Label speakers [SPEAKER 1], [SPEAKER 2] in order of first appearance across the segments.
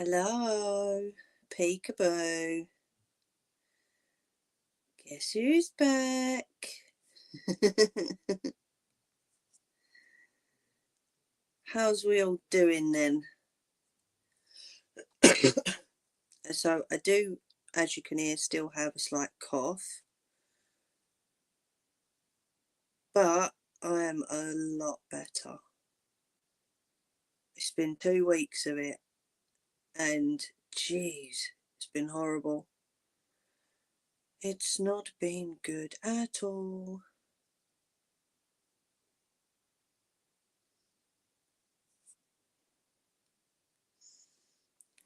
[SPEAKER 1] Hello, Peekaboo. Guess who's back? How's we all doing then? So I do, as you can hear, still have a slight cough, but I am a lot better. It's been 2 weeks of it, and geez, it's been horrible. It's not been good at all.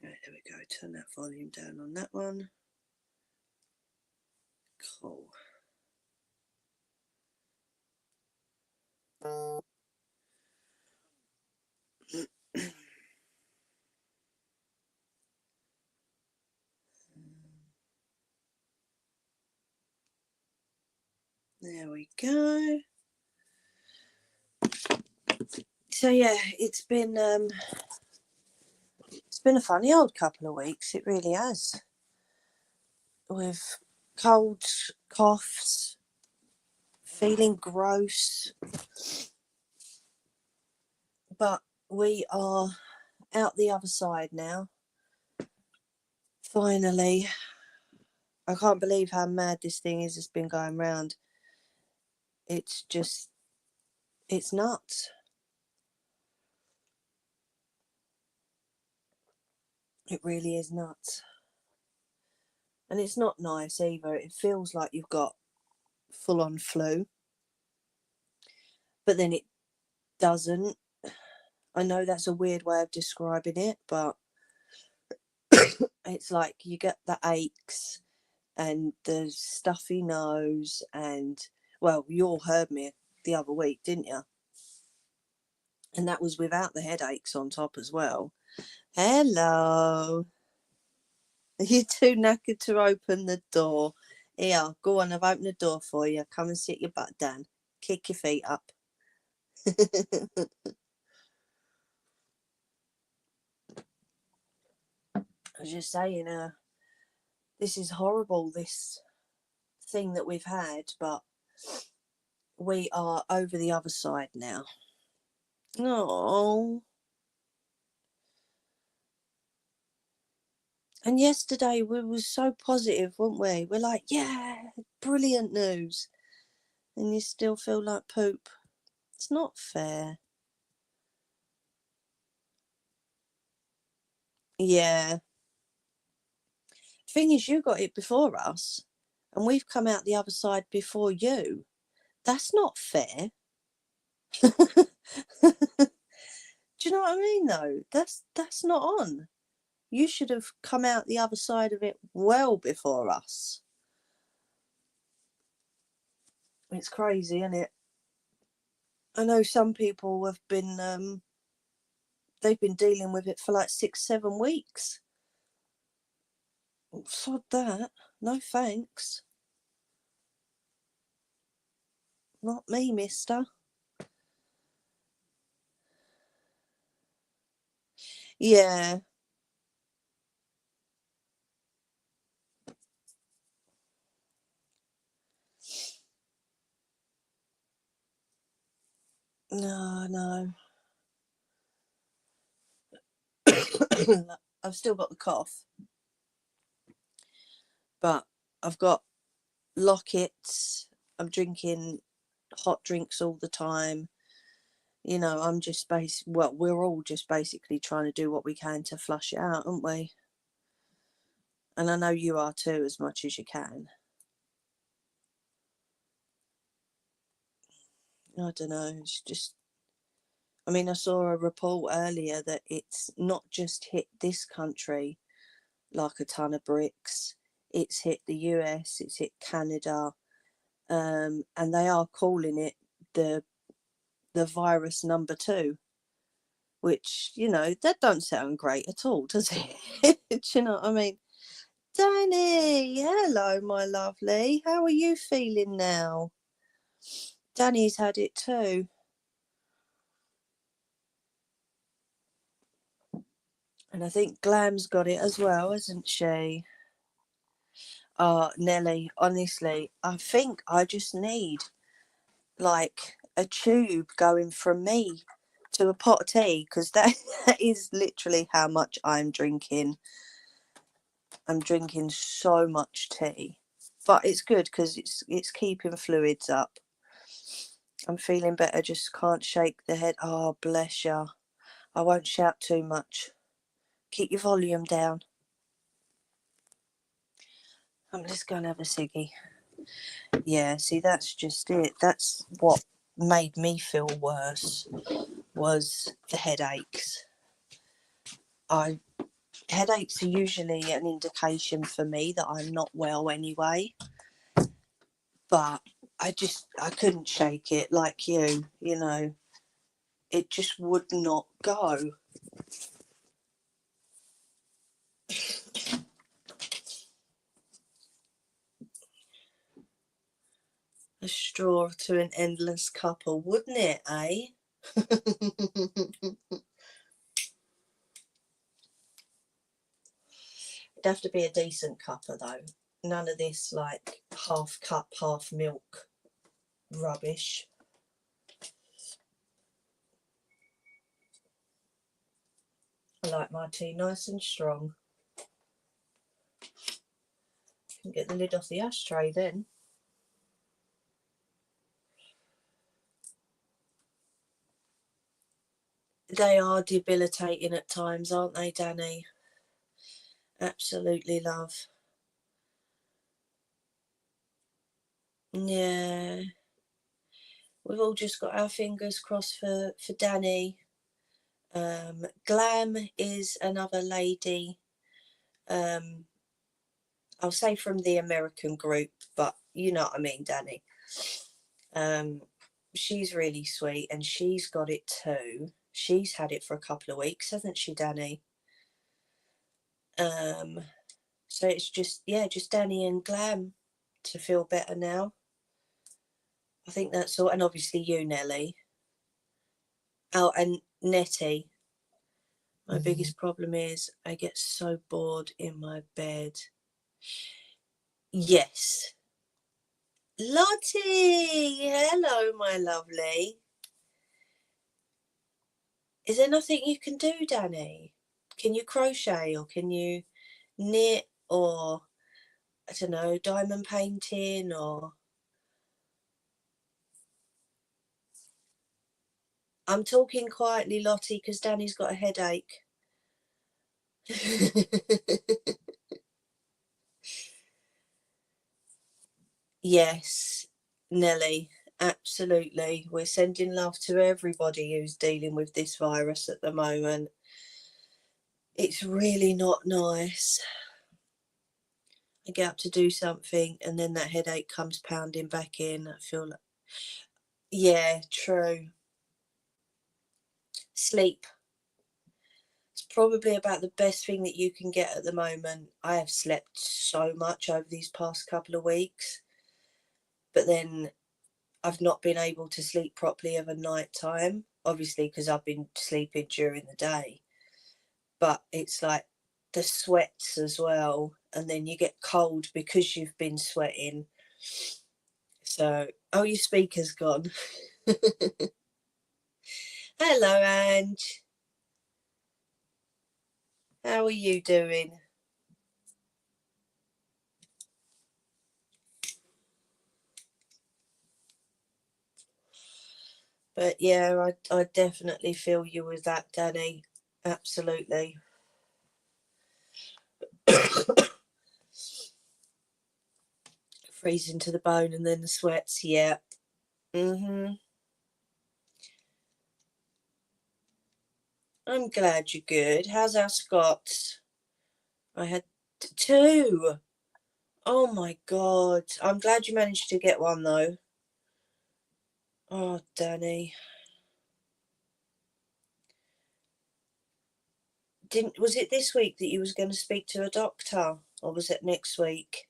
[SPEAKER 1] Right, there we go. Turn that volume down on that one. Cool. There we go. So yeah, it's been a funny old couple of weeks. It really has. With colds, coughs, feeling gross, but we are out the other side now. Finally, I can't believe how mad this thing is. It's been going round. It's nuts. It really is nuts. And it's not nice either. It feels like you've got full-on flu, but then it doesn't. I know that's a weird way of describing it, but it's like you get the aches and the stuffy nose, and well, you all heard me the other week, didn't you? And that was without the headaches on top as well. Hello. Are you too knackered to open the door? Here, go on, I've opened the door for you. Come and sit your butt down. Kick your feet up. I was just saying, this is horrible, this thing that we've had, but we are over the other side now. Oh. And yesterday we were so positive, weren't we? We're like, yeah, brilliant news. And you still feel like poop. It's not fair. Yeah. Thing is, you got it before us, and we've come out the other side before you. That's not fair. Do you know what I mean, though? That's not on. You should have come out the other side of it well before us. It's crazy, isn't it? I know some people have been they've been dealing with it for like 6-7 weeks. Sod that. No thanks. Not me, mister. Yeah. No, no. I've still got the cough, but I've got lockets. I'm drinking hot drinks all the time. You know, we're all just basically trying to do what we can to flush it out, aren't we? And I know you are too, as much as you can. I don't know. It's just, I mean, I saw a report earlier that it's not just hit this country like a ton of bricks. It's hit the US, it's hit Canada, and they are calling it the virus number 2, which, you know, that don't sound great at all, does it? Do you know what I mean? Danny, hello, my lovely. How are you feeling now? Danny's had it too. And I think Glam's got it as well, hasn't she? Oh, Nelly, honestly, I think I just need like a tube going from me to a pot of tea, because that is literally how much I'm drinking. I'm drinking so much tea, but it's good because it's keeping fluids up. I'm feeling better, just can't shake the head. Oh, bless you. I won't shout too much. Keep your volume down. I'm just going to have a ciggy. Yeah, see, that's just it. That's what made me feel worse, was the headaches. Headaches are usually an indication for me that I'm not well anyway. But I couldn't shake it like you know. It just would not go. A straw to an endless cuppa, wouldn't it, eh? It'd have to be a decent cuppa though. None of this like half cup, half milk rubbish. I like my tea nice and strong. Can get the lid off the ashtray then. They are debilitating at times, aren't they, Danny? Absolutely, love. Yeah. We've all just got our fingers crossed for Danny. Glam is another lady. I'll say from the American group, but you know what I mean, Danny. She's really sweet and she's got it too. She's had it for a couple of weeks, hasn't she, Danny? So it's just Danny and Glam to feel better now. I think that's all. And obviously you, Nelly. Oh, and Nettie. My biggest problem is I get so bored in my bed. Yes. Lottie! Hello, my lovely. Is there nothing you can do, Danny? Can you crochet or can you knit or, I don't know, diamond painting or... I'm talking quietly, Lottie, because Danny's got a headache. Yes, Nelly, absolutely. We're sending love to everybody who's dealing with this virus at the moment. It's really not nice. I get up to do something and then that headache comes pounding back in. I feel like, yeah, true. Sleep. It's probably about the best thing that you can get at the moment. I have slept so much over these past couple of weeks, but then I've not been able to sleep properly over night time, obviously because I've been sleeping during the day. But it's like the sweats as well, and then you get cold because you've been sweating. So, oh, your speaker's gone. Hello, Ange. How are you doing? But yeah, I definitely feel you with that, Danny. Absolutely. Freezing to the bone and then the sweats, yeah. I'm glad you're good. How's our Scots? I had two. Oh my God. I'm glad you managed to get one though. Oh, Danny. Was it this week that you was going to speak to a doctor? Or was it next week?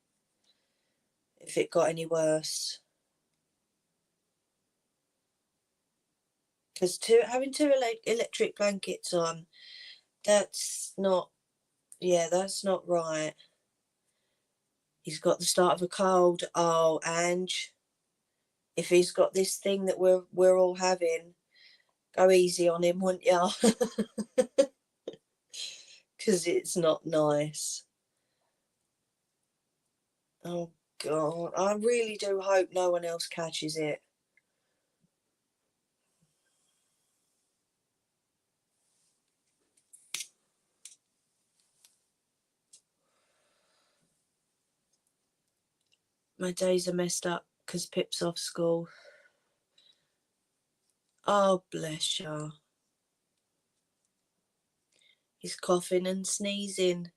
[SPEAKER 1] If it got any worse? Because having two electric blankets on That's not, yeah, that's not right. He's got the start of a cold. Oh, Ange, if he's got this thing that we're all having, go easy on him, wouldn't ya? Because it's not nice. Oh God, I really do hope no one else catches it. My days are messed up because Pip's off school. Oh, bless you. He's coughing and sneezing.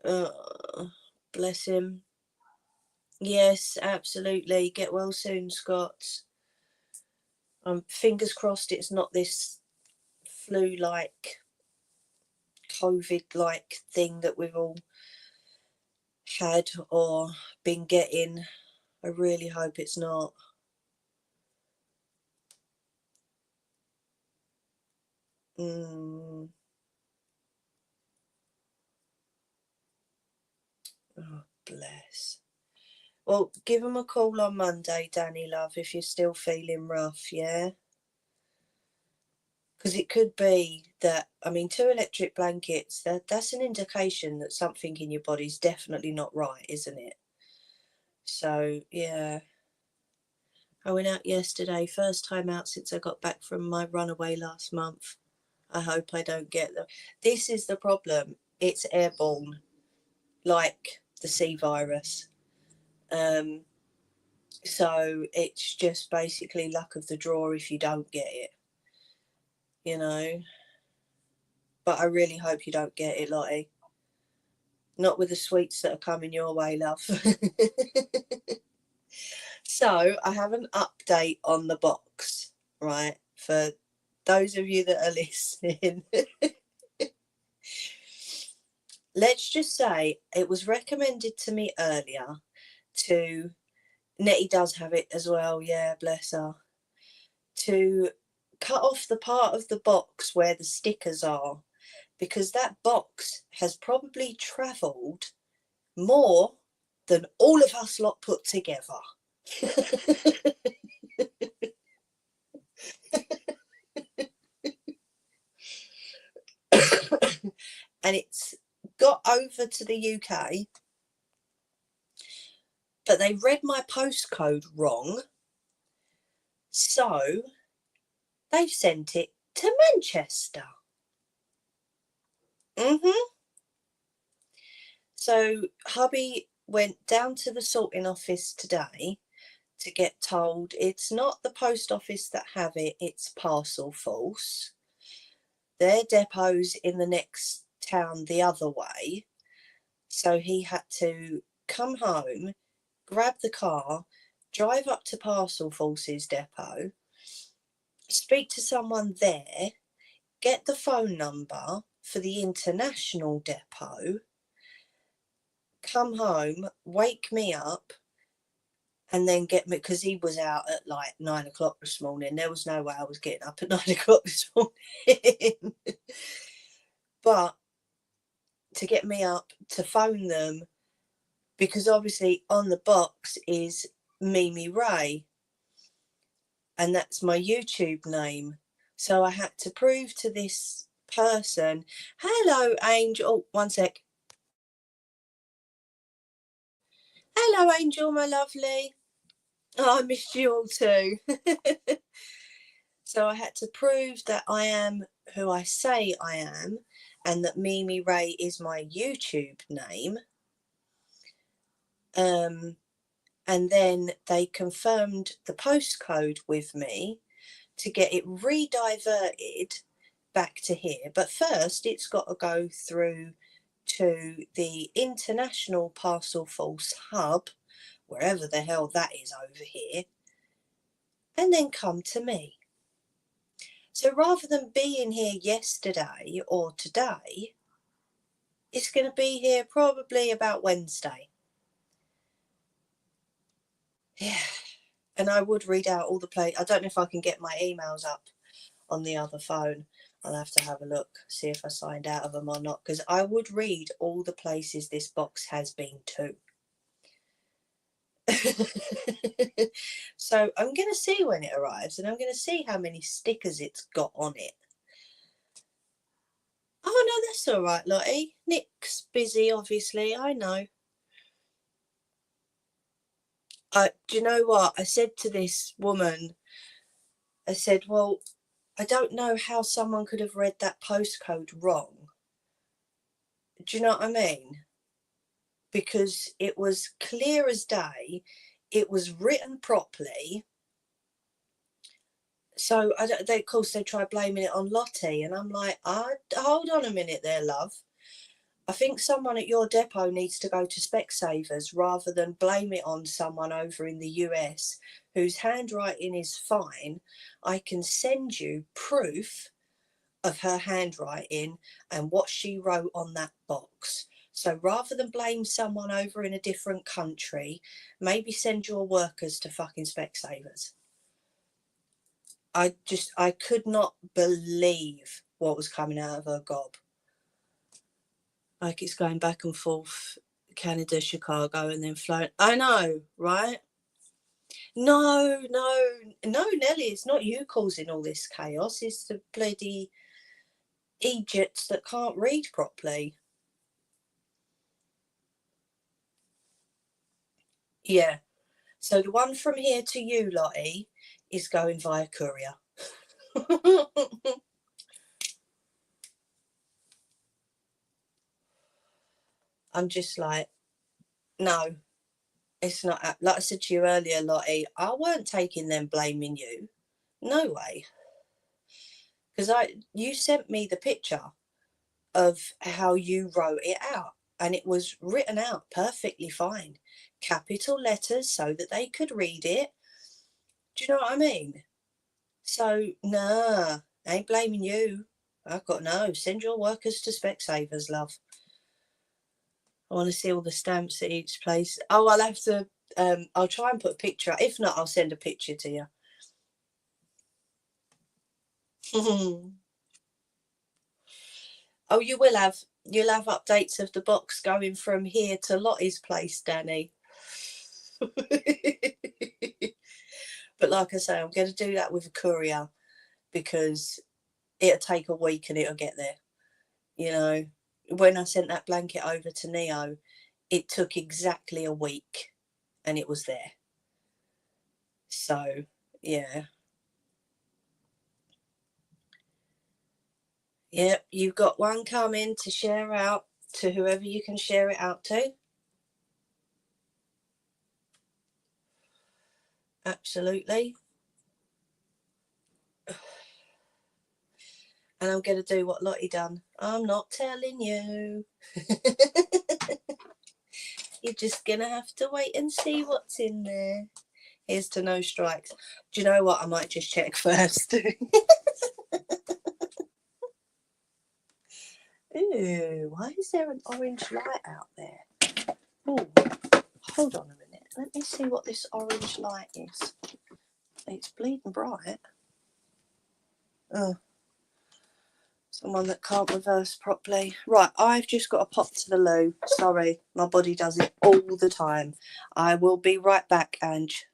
[SPEAKER 1] Bless him. Yes, absolutely. Get well soon, Scott. Fingers crossed it's not this flu-like, COVID-like thing that we've all had or been getting. I really hope it's not. Oh, bless. Well, give him a call on Monday, Danny, love, if you're still feeling rough, yeah? Because it could be that, I mean, 2 electric blankets, that's an indication that something in your body's definitely not right, isn't it? So, yeah. I went out yesterday, first time out since I got back from my runaway last month. I hope I don't get them. This is the problem. It's airborne, like the C virus. So it's just basically luck of the draw if you don't get it, you know. But I really hope you don't get it, Lottie. Not with the sweets that are coming your way, love. So I have an update on the box, right? For those of you that are listening. Let's just say it was recommended to me earlier to, Nettie does have it as well, yeah, bless her, to cut off the part of the box where the stickers are, because that box has probably travelled more than all of us lot put together. And it's got over to the UK, but they read my postcode wrong, so they've sent it to Manchester. So hubby went down to the sorting office today to get told it's not the post office that have it, it's Parcel Force. Their depot's in the next town the other way. So he had to come home, grab the car, drive up to Parcel Force's depot, speak to someone there, get the phone number for the international depot, come home, wake me up, and then get me, because he was out at like 9 o'clock this morning. There was no way I was getting up at 9 o'clock this morning. But to get me up to phone them, because obviously on the box is Mimi Ray, and that's my YouTube name. So I had to prove to this person, hello, Angel. Oh, one sec. Hello, Angel, my lovely. Oh, I missed you all too. So I had to prove that I am who I say I am, and that Mimi Ray is my YouTube name. And then they confirmed the postcode with me to get it rediverted back to here. But first, it's got to go through to the International Parcel Force Hub, wherever the hell that is over here, and then come to me. So rather than being here yesterday or today, it's going to be here probably about Wednesday. Yeah. And I would read out all the I don't know if I can get my emails up on the other phone. I'll have to have a look, see if I signed out of them or not, because I would read all the places this box has been to. So I'm going to see when it arrives, and I'm going to see how many stickers it's got on it. Oh, no, that's all right, Lottie. Nick's busy, obviously, I know. Do you know what? I said to this woman, I said, well, I don't know how someone could have read that postcode wrong. Do you know what I mean? Because it was clear as day. It was written properly. So of course, they try blaming it on Lottie. And I'm like, hold on a minute there, love. I think someone at your depot needs to go to Specsavers rather than blame it on someone over in the US whose handwriting is fine. I can send you proof of her handwriting and what she wrote on that box. So rather than blame someone over in a different country, maybe send your workers to fucking Specsavers. I could not believe what was coming out of her gob. Like, it's going back and forth, Canada, Chicago, and then flying. I know, right? No, Nelly, it's not you causing all this chaos. It's the bloody Egypts that can't read properly. Yeah. So the one from here to you, Lottie, is going via courier. I'm just like, no, it's not. Like I said to you earlier, Lottie, I weren't taking them blaming you. No way. Because you sent me the picture of how you wrote it out, and it was written out perfectly fine. Capital letters so that they could read it. Do you know what I mean? So, nah, I ain't blaming you. I've got no. Send your workers to Specsavers, love. I want to see all the stamps at each place. Oh, I'll have to. I'll try and put a picture. If not, I'll send a picture to you. Oh, you will have. You'll have updates of the box going from here to Lottie's place, Danny. But like I say, I'm going to do that with a courier because it'll take a week and it'll get there. You know, when I sent that blanket over to Neo, it took exactly a week and it was there. So, yeah. Yep, you've got one coming to share out to whoever you can share it out to. Absolutely. And I'm going to do what Lottie done. I'm not telling you. You're just going to have to wait and see what's in there. Here's to no strikes. Do you know what? I might just check first. Ooh, why is there an orange light out there? Oh, hold on a minute. Let me see what this orange light is. It's bleeding bright. Oh, someone that can't reverse properly. Right, I've just got to pop to the loo. Sorry, my body does it all the time. I will be right back, Ange.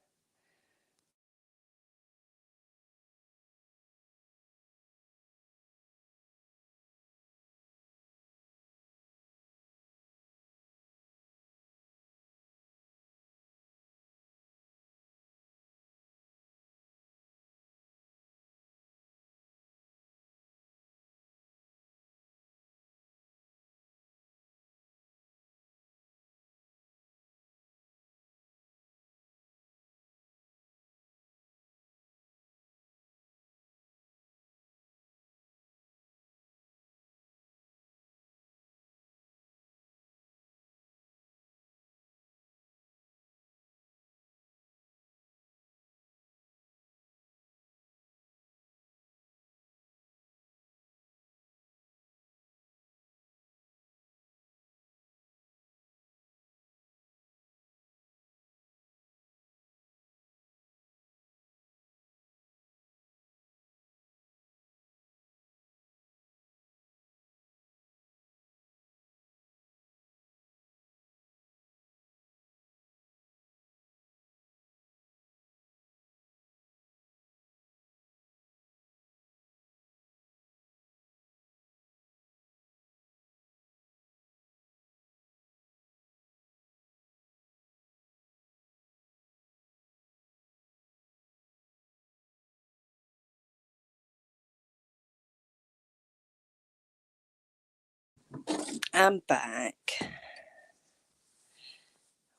[SPEAKER 1] I'm back.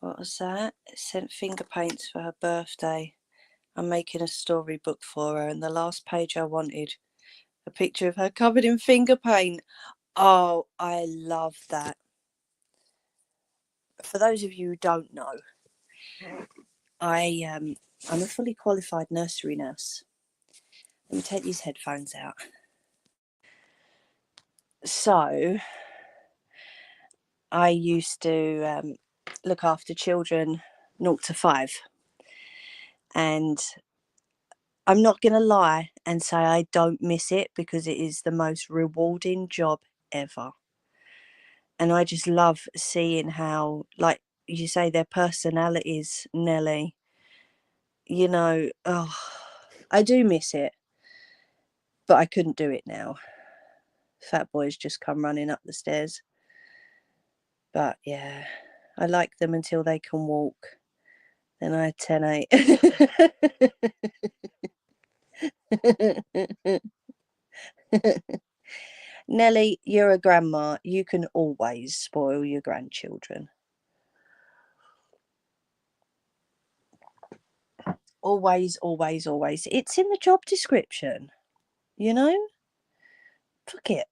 [SPEAKER 1] What was that? Sent finger paints for her birthday. I'm making a storybook for her, and the last page I wanted, a picture of her covered in finger paint. Oh, I love that. For those of you who don't know, I'm a fully qualified nursery nurse. Let me take these headphones out. So, I used to look after children 0 to 5. And I'm not going to lie and say I don't miss it, because it is the most rewarding job ever. And I just love seeing how, like you say, their personalities, Nelly, I do miss it, but I couldn't do it now. Fat boys just come running up the stairs. But yeah, I like them until they can walk. Then I had 10-8. Nelly, you're a grandma. You can always spoil your grandchildren. Always, always, always. It's in the job description, you know? Fuck it.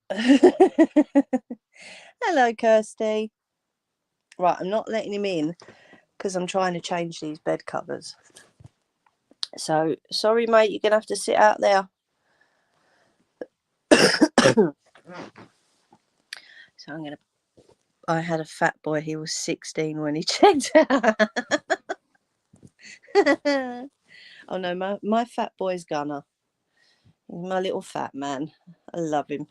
[SPEAKER 1] Hello, Kirsty. Right, I'm not letting him in because I'm trying to change these bed covers. So, sorry, mate, you're going to have to sit out there. So I had a fat boy. He was 16 when he checked out. Oh no, my fat boy's Gunner. He's my little fat man. I love him.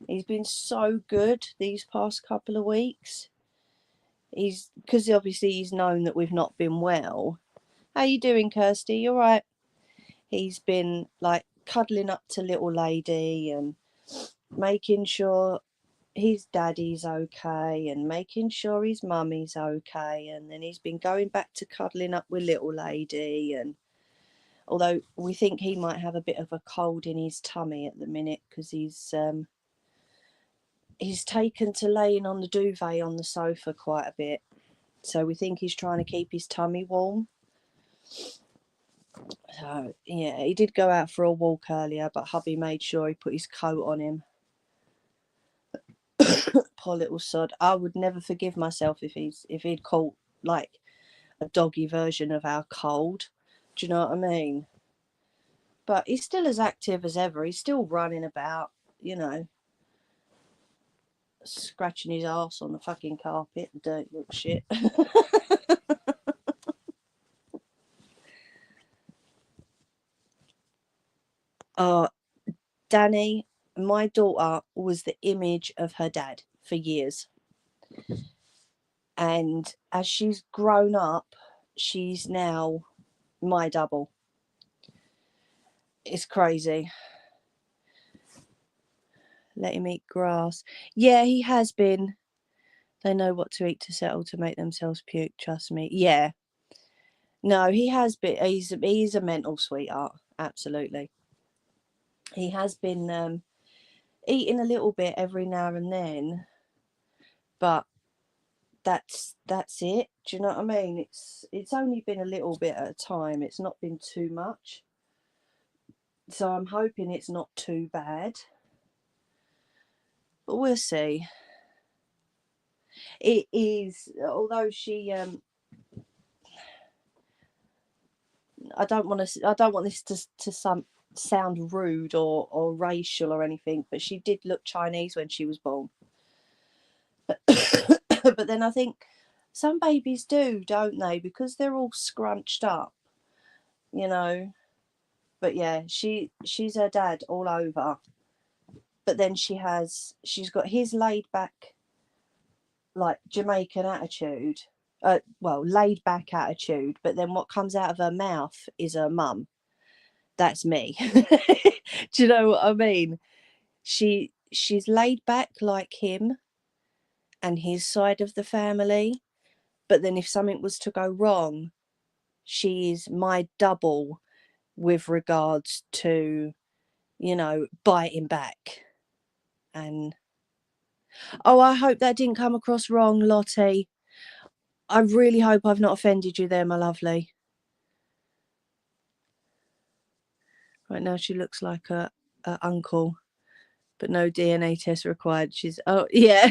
[SPEAKER 1] He's been so good these past couple of weeks. Because obviously he's known that we've not been well. How you doing, Kirsty? You all right? He's been like cuddling up to little lady and making sure his daddy's okay and making sure his mummy's okay, and then he's been going back to cuddling up with little lady. And although we think he might have a bit of a cold in his tummy at the minute, because he's taken to laying on the duvet on the sofa quite a bit, so we think he's trying to keep his tummy warm. So yeah, he did go out for a walk earlier, but hubby made sure he put his coat on him. Poor little sod. I would never forgive myself if he'd caught like a doggy version of our cold. Do you know what I mean? But he's still as active as ever. He's still running about, scratching his arse on the fucking carpet. Dirty little shit. Danny, my daughter was the image of her dad for years. And as she's grown up, she's now my double. It's crazy. Let him eat grass. Yeah, he has been. They know what to eat to settle to make themselves puke, trust me. Yeah. No, he has been. He's a mental sweetheart. Absolutely. He has been eating a little bit every now and then, but that's it. Do you know what I mean? It's only been a little bit at a time. It's not been too much. So I'm hoping it's not too bad. But we'll see. It is, although she I don't want this to sound rude or racial or anything, but she did look Chinese when she was born. But then I think some babies do, don't they? Because they're all scrunched up, you know. But yeah, she's her dad all over. But then she's got his laid back, like Jamaican attitude. Laid back attitude. But then what comes out of her mouth is her mum. That's me. Do you know what I mean? She's laid back like him and his side of the family. But then if something was to go wrong, she's my double with regards to, biting back. And Oh, I hope that didn't come across wrong, Lottie. I really hope I've not offended you there, my lovely. Right now she looks like a uncle, but no DNA test required. She's, oh, yeah.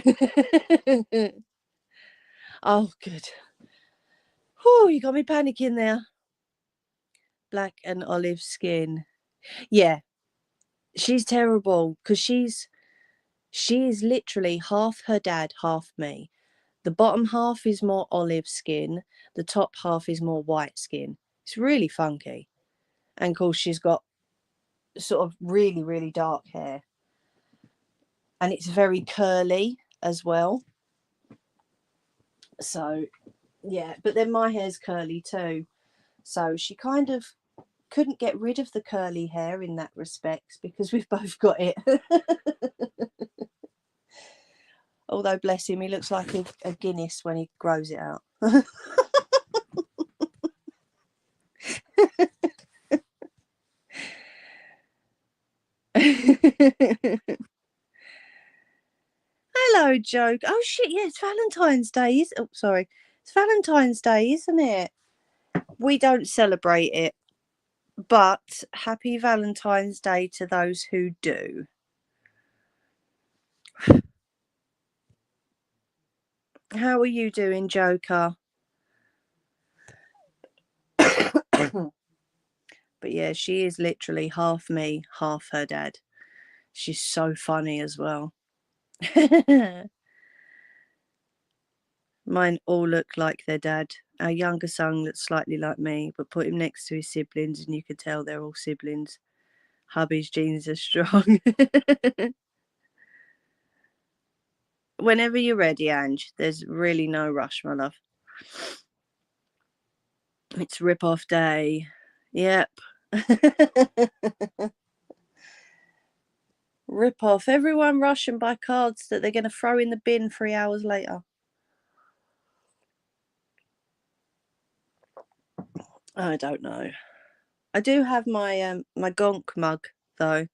[SPEAKER 1] Oh, good. Oh, you got me panicking there. Black and olive skin. Yeah, she's terrible because she is literally half her dad, half me. The bottom half is more olive skin. The top half is more white skin. It's really funky. And of course, she's got sort of really, really dark hair. And it's very curly as well. So, yeah. But then my hair's curly too. So she kind of couldn't get rid of the curly hair in that respect because we've both got it. Although, bless him, he looks like a Guinness when he grows it out. Hello, joke. Oh shit, yeah, it's Valentine's Day. Oh, sorry. It's Valentine's Day, isn't it? We don't celebrate it, but happy Valentine's Day to those who do. How are you doing, Joker? But yeah, she is literally half me, half her dad. She's so funny as well. Mine all look like their dad. Our younger son looks slightly like me, but put him next to his siblings and you could tell they're all siblings. Hubby's genes are strong. Whenever you're ready, Ange, there's really no rush, my love. It's rip-off day. Yep. Rip-off. Everyone rush and buy cards that they're going to throw in the bin 3 hours later. I don't know. I do have my my gonk mug, though.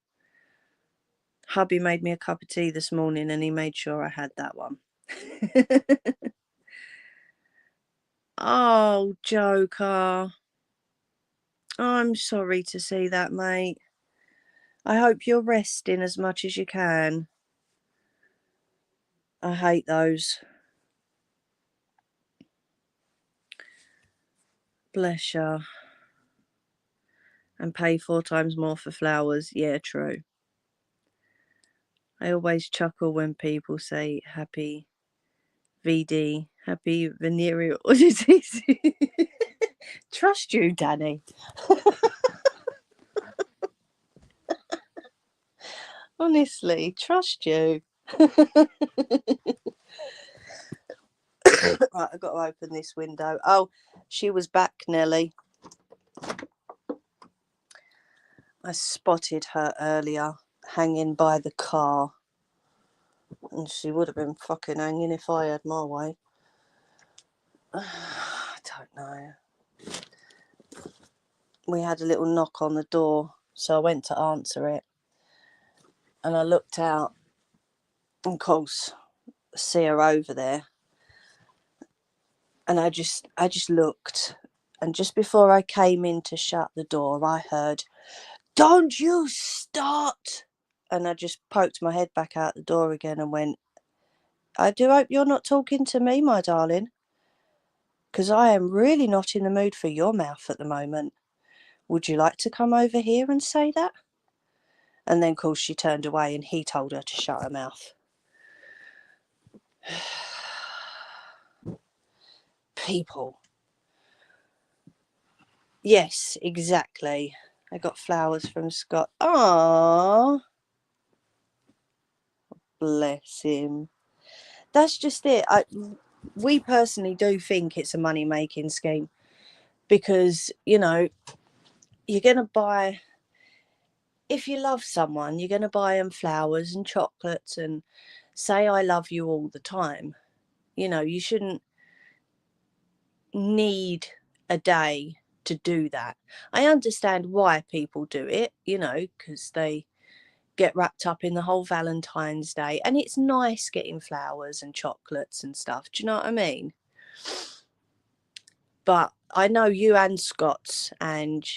[SPEAKER 1] Hubby made me a cup of tea this morning and he made sure I had that one. Oh, Joker. I'm sorry to see that, mate. I hope you're resting as much as you can. I hate those. Bless you. And pay 4 times more for flowers. Yeah, true. I always chuckle when people say happy VD, happy venereal disease. Trust you, Danny. Honestly, trust you. Right, I've got to open this window. Oh, she was back, Nelly. I spotted her earlier hanging by the car. And she would have been fucking hanging if I had my way. I don't know. We had a little knock on the door, so I went to answer it. And I looked out, and of course, see her over there. And I just looked. And just before I came in to shut the door, I heard, "Don't you start!" And I just poked my head back out the door again and went, "I do hope you're not talking to me, my darling, because I am really not in the mood for your mouth at the moment. Would you like to come over here and say that?" And then, of course, she turned away and he told her to shut her mouth. People. Yes, exactly. I got flowers from Scott. Ah, bless him. That's just it. We personally do think it's a money-making scheme because, you know, you're going to buy, if you love someone, you're going to buy them flowers and chocolates and say, "I love you" all the time. You know, you shouldn't need a day to do that. I understand why people do it, you know, because get wrapped up in the whole Valentine's Day. And it's nice getting flowers and chocolates and stuff. Do you know what I mean? But I know you and Scott's, and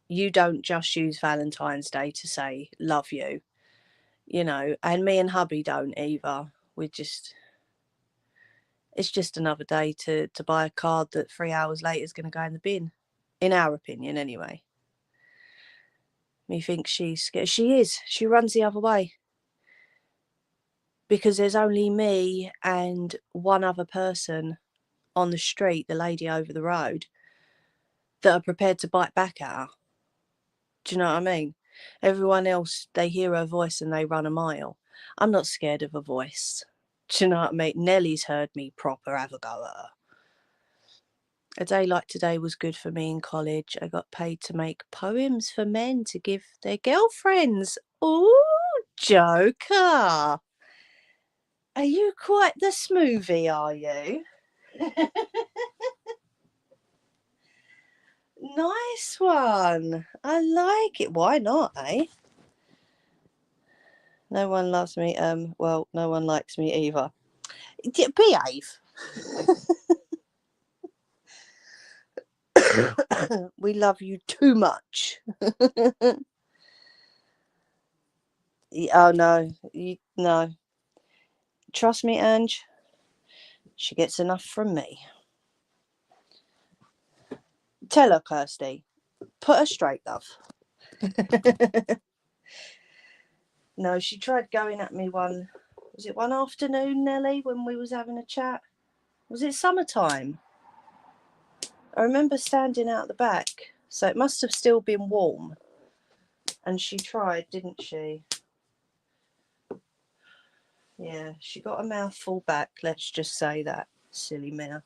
[SPEAKER 1] you don't just use Valentine's Day to say love you, you know, and me and hubby don't either. It's just another day to buy a card that 3 hours later is going to go in the bin, in our opinion anyway. Me thinks she's scared. She is. She runs the other way. Because there's only me and one other person on the street, the lady over the road, that are prepared to bite back at her. Do you know what I mean? Everyone else, they hear her voice and they run a mile. I'm not scared of a voice. Do you know what I mean? Nellie's heard me proper have a go at her. A day like today was good for me in college. I got paid to make poems for men to give their girlfriends. Ooh, Joker. Are you quite the smoothie, are you? Nice one. I like it. Why not, eh? No one loves me. Well, no one likes me either. Behave. We love you too much. Oh no, no. Trust me, Ange. She gets enough from me. Tell her, Kirsty. Put her straight, love. No, she tried going at me one afternoon, Nellie, when we was having a chat? Was it summertime? I remember standing out the back, so it must have still been warm. And she tried, didn't she? Yeah, she got a mouthful back, let's just say that. Silly mare.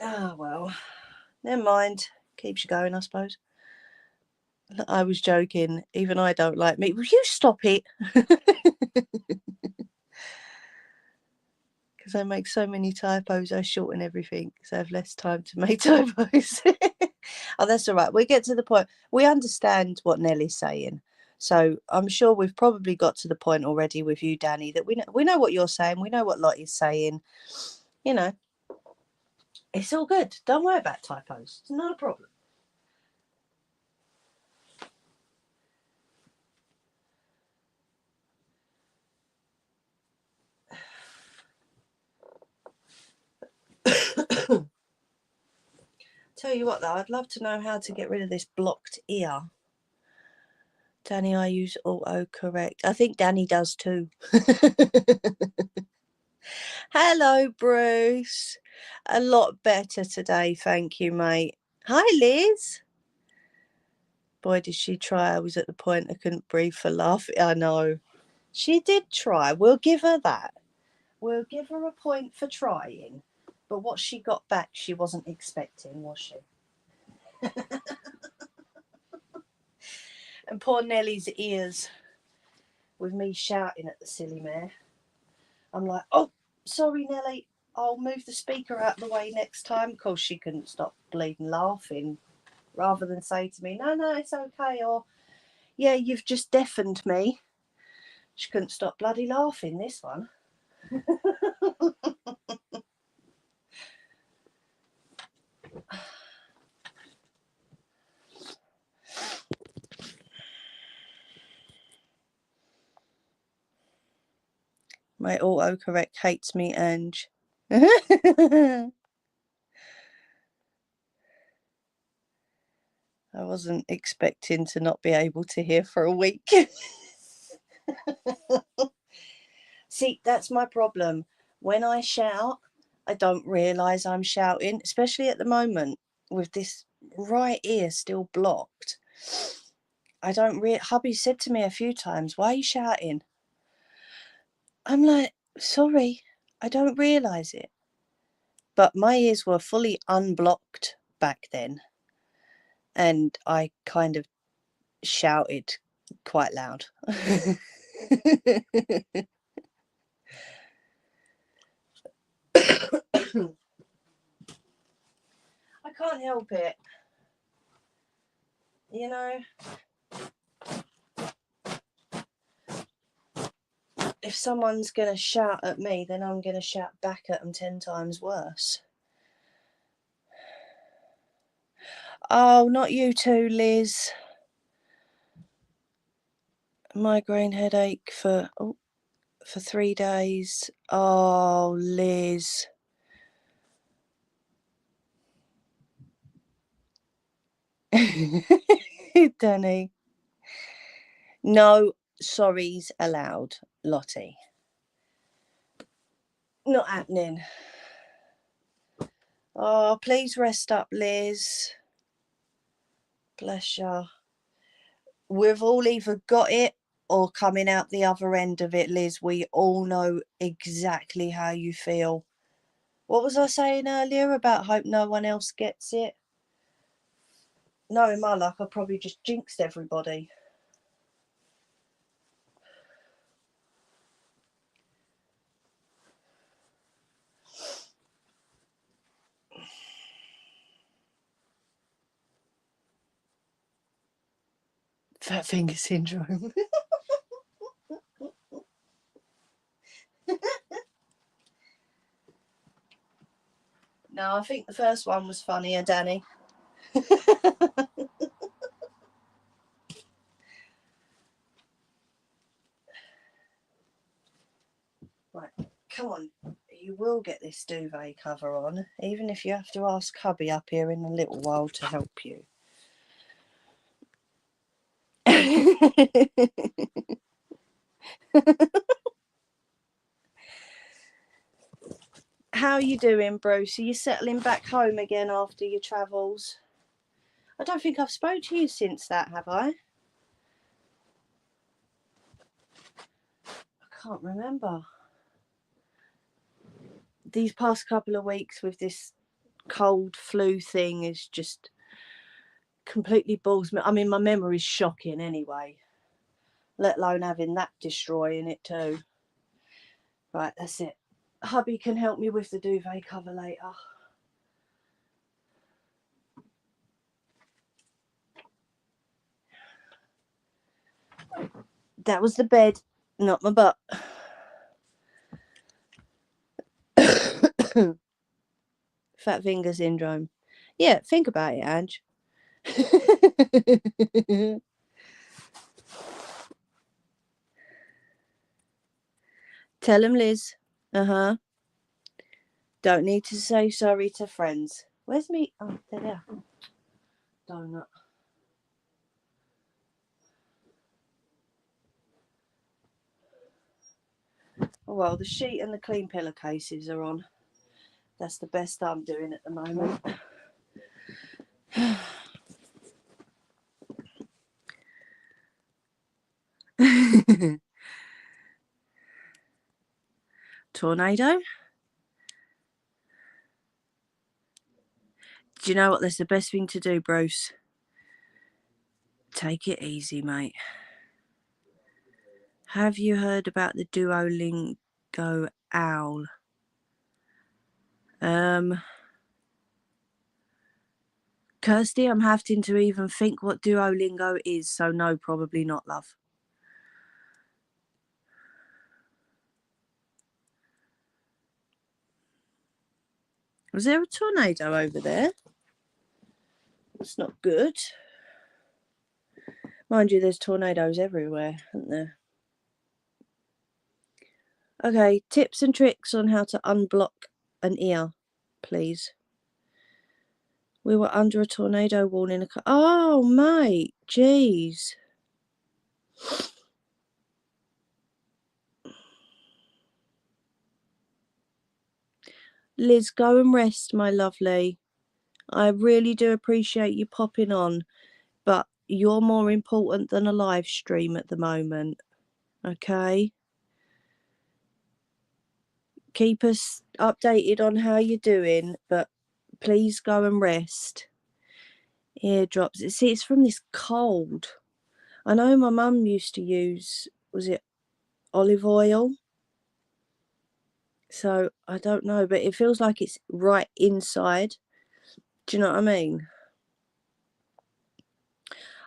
[SPEAKER 1] Ah, well, never mind. Keeps you going, I suppose. I was joking. Even I don't like me. Will you stop it? Because I make so many typos, I shorten everything because I have less time to make typos. Oh, that's all right. We get to the point. We understand what Nellie's saying. So I'm sure we've probably got to the point already with you, Danny, that we know what you're saying. We know what Lottie's saying. You know, it's all good. Don't worry about typos. It's not a problem. Tell you what, though, I'd love to know how to get rid of this blocked ear. Danny, I use autocorrect. I think Danny does too. Hello, Bruce. A lot better today, thank you, mate. Hi, Liz. Boy, did she try. I was at the point I couldn't breathe for laughing. I know. She did try. We'll give her that. We'll give her a point for trying. But what she got back, she wasn't expecting, was she? And poor Nellie's ears, with me shouting at the silly mare. I'm like, oh, sorry, Nellie. I'll move the speaker out of the way next time. Of course, she couldn't stop bleeding laughing. Rather than say to me, no, it's okay. Or, yeah, you've just deafened me. She couldn't stop bloody laughing, this one. My autocorrect hates me, Ange. I wasn't expecting to not be able to hear for a week. See, that's my problem. When I shout, I don't realise I'm shouting, especially at the moment with this right ear still blocked. I don't hubby said to me a few times, why are you shouting? I'm like, sorry, I don't realise it. But my ears were fully unblocked back then. And I kind of shouted quite loud. I can't help it. You know, if someone's going to shout at me, then I'm going to shout back at them 10 times worse. Oh, not you too, Liz. Migraine headache for 3 days. Oh, Liz. Danny. No sorries allowed, Lottie. Not happening. Oh, please rest up, Liz. Bless you. We've all either got it or coming out the other end of it, Liz. We all know exactly how you feel. What was I saying earlier about hope no one else gets it? Knowing my luck, I probably just jinxed everybody. Fat finger syndrome. No, I think the first one was funnier, Danny. Right, come on. You will get this duvet cover on, even if you have to ask hubby up here in a little while to help you. How are you doing, Bruce? Are you settling back home again after your travels? I don't think I've spoke to you since that, have I? I can't remember. These past couple of weeks with this cold flu thing is just completely balls me. I mean, my memory's shocking anyway, let alone having that destroying it too. Right, that's it. Hubby can help me with the duvet cover later. That was the bed, not my butt. Fat finger syndrome. Yeah, think about it, Ange. Tell him, Liz. Uh-huh. Don't need to say sorry to friends. Where's me? Oh, there. Donut. Oh, well, the sheet and the clean pillowcases are on. That's the best I'm doing at the moment. Tornado? Do you know what? That's the best thing to do, Bruce. Take it easy, mate. Have you heard about the Duolingo owl? Kirsty, I'm having to even think what Duolingo is, so no, probably not, love. Was there a tornado over there? That's not good. Mind you, there's tornadoes everywhere, aren't there? Okay, tips and tricks on how to unblock an ear, please. We were under a tornado warning. Oh, mate, jeez. Liz, go and rest, my lovely. I really do appreciate you popping on, but you're more important than a live stream at the moment. Okay? Keep us updated on how you're doing, but please go and rest. Eardrops. See, it's from this cold. I know my mum used to use, was it olive oil? So I don't know, but it feels like it's right inside. Do you know what I mean?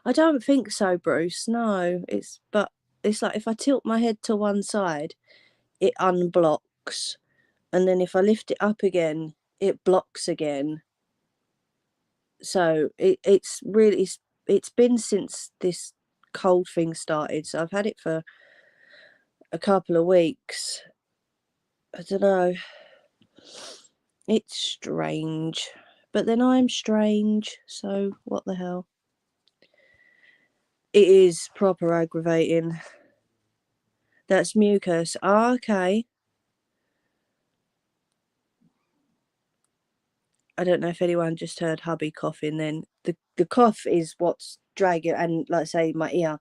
[SPEAKER 1] I don't think so, Bruce. No, but it's like if I tilt my head to one side, it unblocks, and then if I lift it up again, it blocks again. So it's really it's been since this cold thing started. So I've had it for a couple of weeks. I don't know. It's strange, but then I'm strange. So what the hell? It is proper aggravating. That's mucus. Oh, okay. I don't know if anyone just heard hubby coughing then. The cough is what's dragging, and like I say, my ear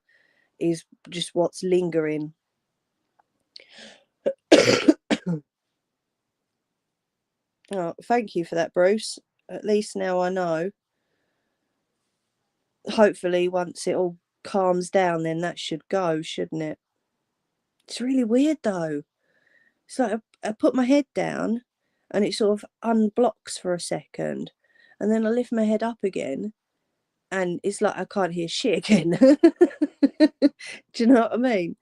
[SPEAKER 1] is just what's lingering. Oh, thank you for that, Bruce. At least now I know. Hopefully once it all calms down, then that should go, shouldn't it? It's really weird though. It's like I put my head down and it sort of unblocks for a second, and then I lift my head up again and it's like I can't hear shit again. Do you know what I mean?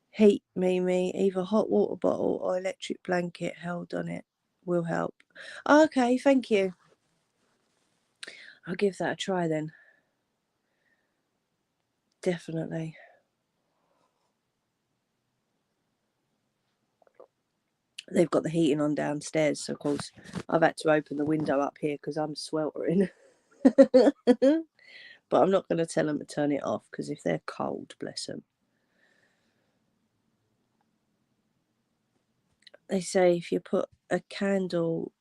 [SPEAKER 1] Heat, Mimi, either hot water bottle or electric blanket held on it will help. Okay, thank you. I'll give that a try then. Definitely. They've got the heating on downstairs, so of course I've had to open the window up here because I'm sweltering. But I'm not going to tell them to turn it off because if they're cold, bless them. They say if you put a candle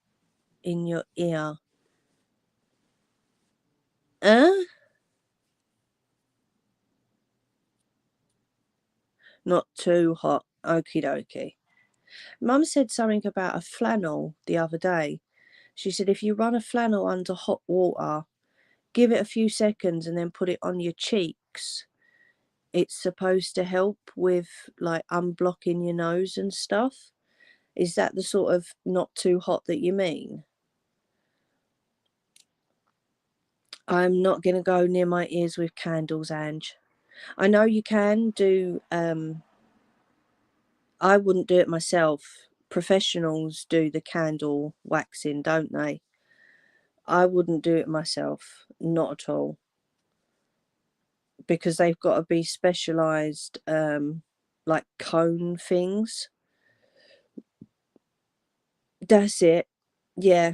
[SPEAKER 1] in your ear. Not too hot. Okie dokie. Mum said something about a flannel the other day. She said if you run a flannel under hot water, give it a few seconds and then put it on your cheeks, it's supposed to help with like unblocking your nose and stuff. Is that the sort of not too hot that you mean? I'm not going to go near my ears with candles, Ange. I know you can do, I wouldn't do it myself. Professionals do the candle waxing, don't they? I wouldn't do it myself, not at all. Because they've got to be specialised, like cone things. That's it. Yeah.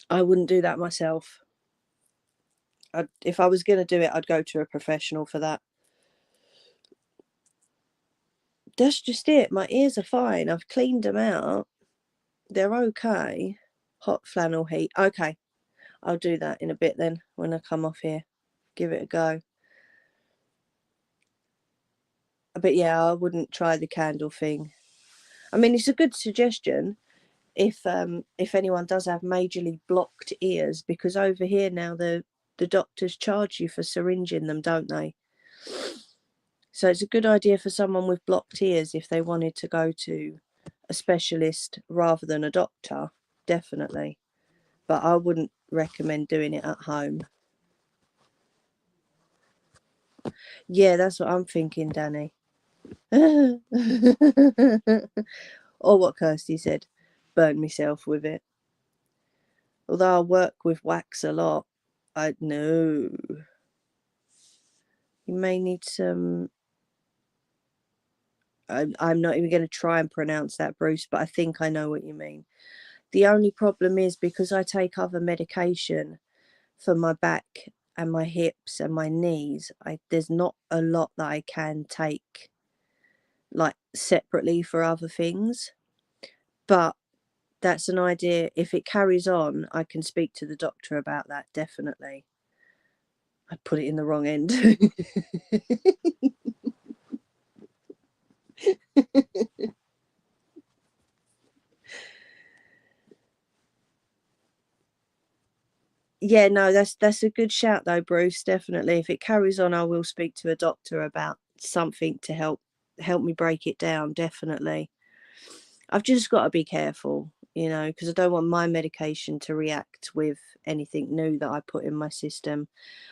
[SPEAKER 1] I wouldn't do that myself. If I was going to do it, I'd go to a professional for that. That's just it. My ears are fine. I've cleaned them out. They're okay. Hot flannel heat. Okay. I'll do that in a bit then when I come off here. Give it a go. But yeah, I wouldn't try the candle thing. I mean, it's a good suggestion if anyone does have majorly blocked ears, because over here now the doctors charge you for syringing them, don't they? So it's a good idea for someone with blocked ears if they wanted to go to a specialist rather than a doctor, definitely. But I wouldn't recommend doing it at home. Yeah, that's what I'm thinking, Danny. Or what Kirsty said, burn myself with it. Although I work with wax a lot, I know. You may need some. I'm not even going to try and pronounce that, Bruce, but I think I know what you mean. The only problem is because I take other medication for my back and my hips and my knees, there's not a lot that I can take like separately for other things. But that's an idea. If it carries on, I can speak to the doctor about that, definitely. I put it in the wrong end. Yeah, no, that's a good shout though, Bruce. Definitely. If it carries on, I will speak to a doctor about something to help me break it down, definitely. I've just got to be careful. you know, because I don't want my medication to react with anything new that I put in my system.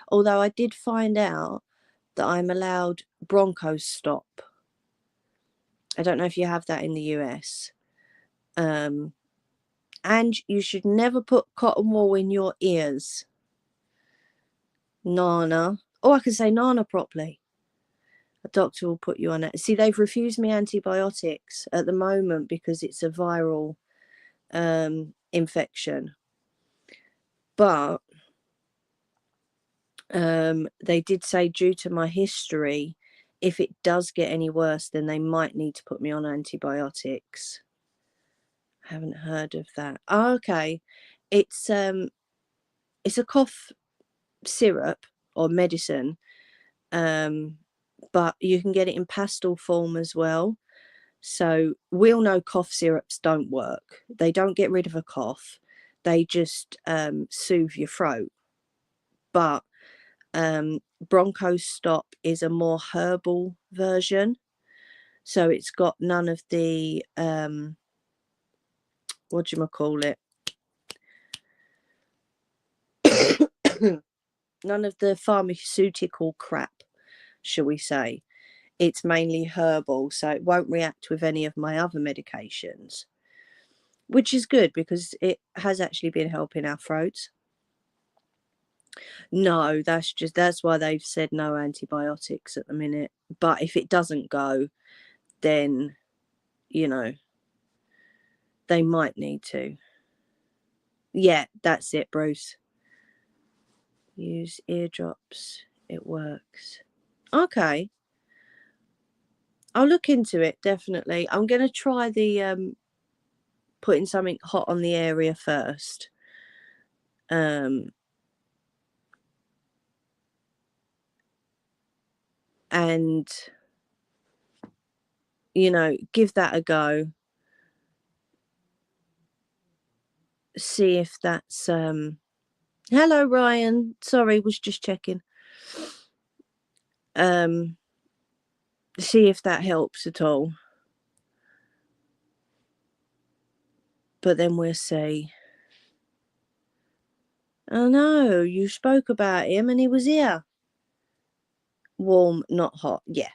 [SPEAKER 1] Although I did find out that I'm allowed broncho stop. I don't know if you have that in the US. And you should never put cotton wool in your ears. Nana. Oh, I can say Nana properly. A doctor will put you on it. See, they've refused me antibiotics at the moment because it's a viral infection. But they did say due to my history, if it does get any worse, then they might need to put me on antibiotics. I haven't heard of that. Oh, okay. It's a cough syrup or medicine, but you can get it in pastel form as well. So we all know cough syrups don't work. They don't get rid of a cough. They just soothe your throat. But Broncho Stop is a more herbal version. So it's got none of the, whatchamacallit? None of the pharmaceutical crap, shall we say. It's mainly herbal, so it won't react with any of my other medications. Which is good because it has actually been helping our throats. No, that's why they've said no antibiotics at the minute. But if it doesn't go, then, you know, they might need to. Yeah, that's it, Bruce. Use eardrops. It works. Okay. I'll look into it, definitely. I'm going to try the putting something hot on the area first. And, you know, give that a go. See if that's... Hello, Ryan. Sorry, was just checking. See if that helps at all. But then we'll see. Oh no, you spoke about him and he was here. Warm, not hot. Yeah.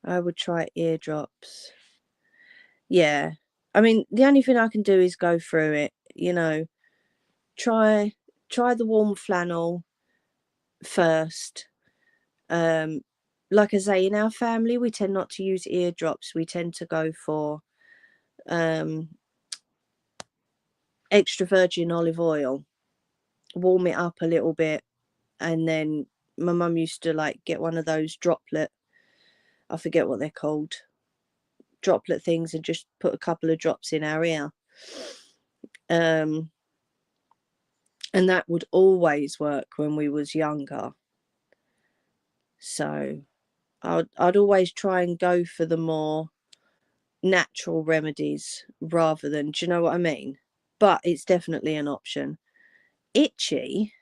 [SPEAKER 1] I would try eardrops. Yeah. I mean, the only thing I can do is go through it, you know. Try the warm flannel first. Like I say, in our family, we tend not to use eardrops. We tend to go for extra virgin olive oil. Warm it up a little bit, and then my mum used to like get one of those droplet, I forget what they're called, droplet things, and just put a couple of drops in our ear. And that would always work when we was younger. So I'd always try and go for the more natural remedies rather than, do you know what I mean? But it's definitely an option. Itchy.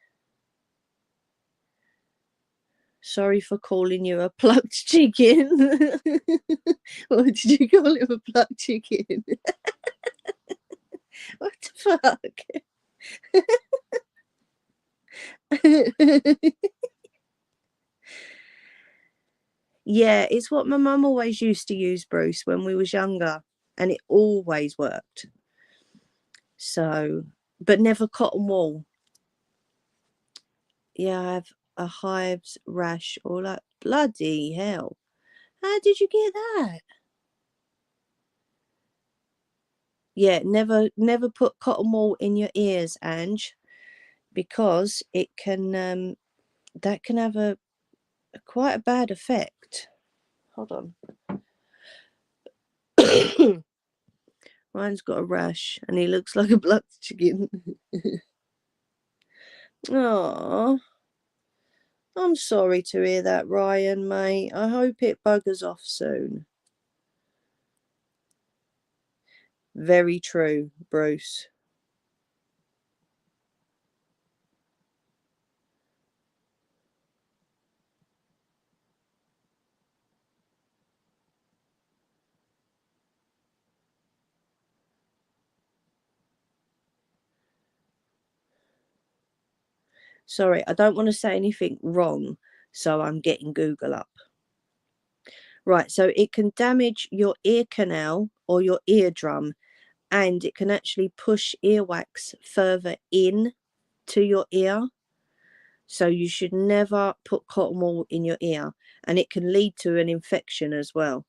[SPEAKER 1] Sorry for calling you a plucked chicken. What did you call him, a plucked chicken? What the fuck? Yeah, it's what my mum always used to use, Bruce, when we was younger, and it always worked. So, but never cotton wool. Yeah, I have a hives rash all up. Bloody hell. How did you get that? Yeah, never put cotton wool in your ears, Ange, because it can that can have a quite a bad effect. Hold on. Ryan's got a rash and he looks like a plucked chicken. Oh, I'm sorry to hear that, Ryan, mate. I hope it buggers off soon. Very true, Bruce. Sorry, I don't want to say anything wrong, so I'm getting Google up. Right, so it can damage your ear canal or your eardrum, and it can actually push earwax further in to your ear. So you should never put cotton wool in your ear, and it can lead to an infection as well.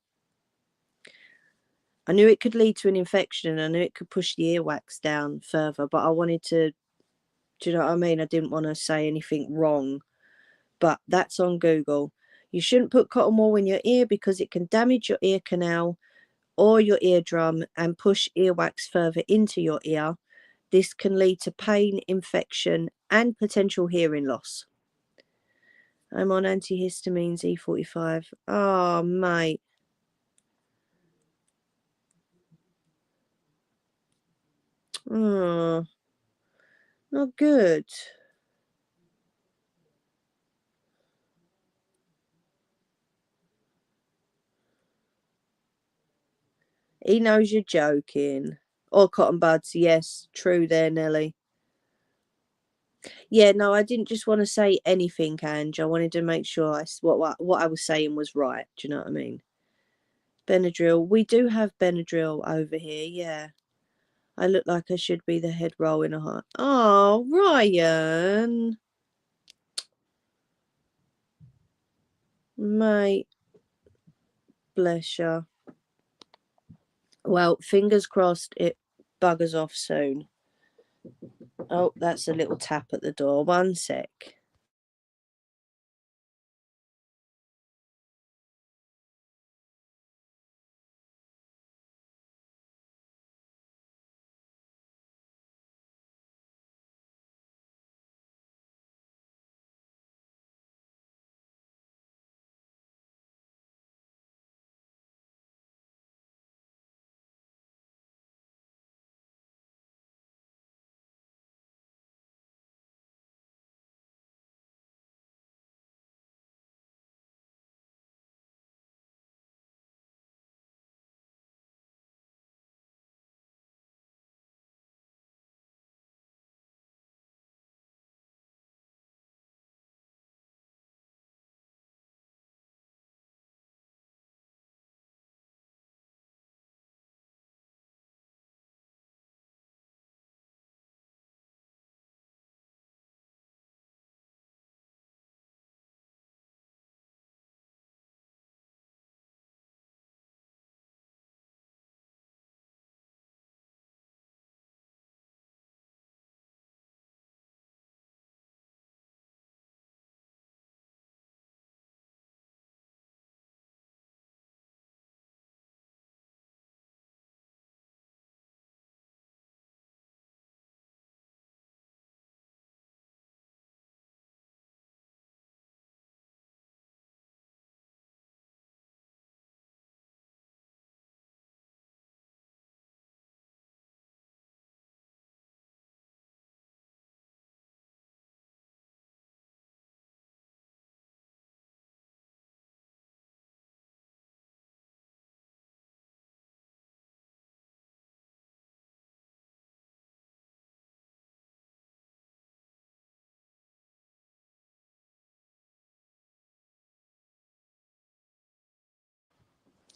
[SPEAKER 1] I knew it could lead to an infection. I knew it could push the earwax down further, but I wanted to, do you know what I mean? I didn't want to say anything wrong, but that's on Google. You shouldn't put cotton wool in your ear because it can damage your ear canal or your eardrum and push earwax further into your ear. This can lead to pain, infection, and potential hearing loss. I'm on antihistamines E45. Oh, mate. Oh, not good. He knows you're joking. Or cotton buds. Yes, true there, Nelly. Yeah, no, I didn't just want to say anything, Ange. I wanted to make sure what I was saying was right. Do you know what I mean? Benadryl. We do have Benadryl over here, yeah. I look like I should be the head roll in a heart. Oh, Ryan. Mate, bless you. Well, fingers crossed it buggers off soon. Oh, that's a little tap at the door. One sec.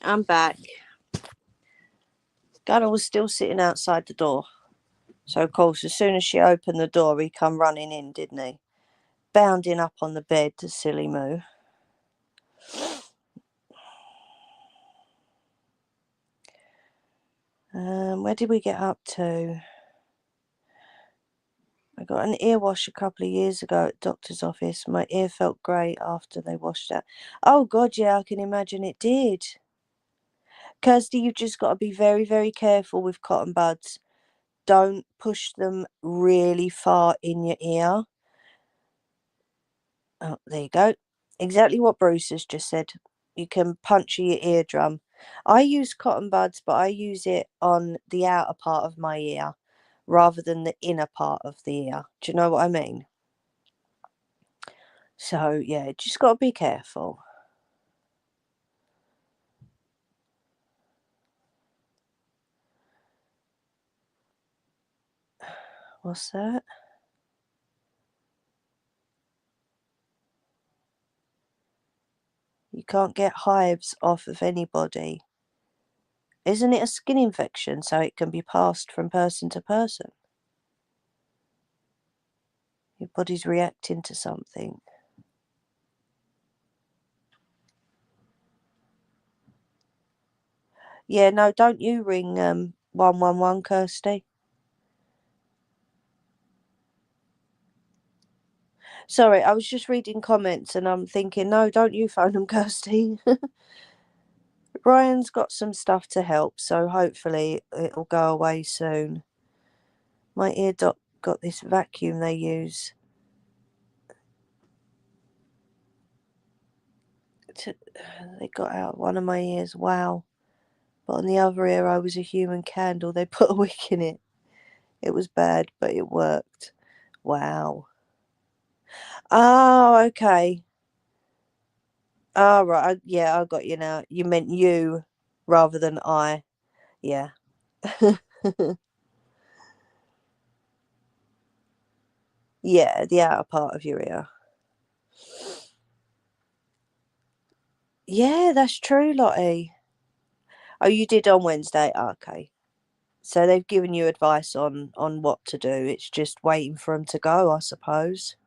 [SPEAKER 1] I'm back. Gunnar was still sitting outside the door. So, of course, as soon as she opened the door, he come running in, didn't he? Bounding up on the bed, the silly moo. Where did we get up to? I got an ear wash a couple of years ago at the doctor's office. My ear felt great after they washed it. Oh, God, yeah, I can imagine it did. Kirsty, you've just got to be very, very careful with cotton buds. Don't push them really far in your ear. Oh, there you go. Exactly what Bruce has just said. You can puncture your eardrum. I use cotton buds, but I use it on the outer part of my ear rather than the inner part of the ear. Do you know what I mean? So, yeah, just got to be careful. What's that? You can't get hives off of anybody. Isn't it a skin infection, so it can be passed from person to person? Your body's reacting to something. Yeah, no, don't you ring 111, Kirsty. Sorry, I was just reading comments and I'm thinking, no, don't you phone them, Kirsty. Ryan's got some stuff to help, so hopefully it'll go away soon. My ear doc got this vacuum they use to, they got out one of my ears, wow. But on the other ear I was a human candle, they put a wick in it. It was bad, but it worked. Wow. Oh, okay. Oh, right. Yeah, I got you now. You meant you rather than I. Yeah. Yeah, the outer part of your ear. Yeah, that's true, Lottie. Oh, you did on Wednesday? Okay. So they've given you advice on what to do. It's just waiting for them to go, I suppose.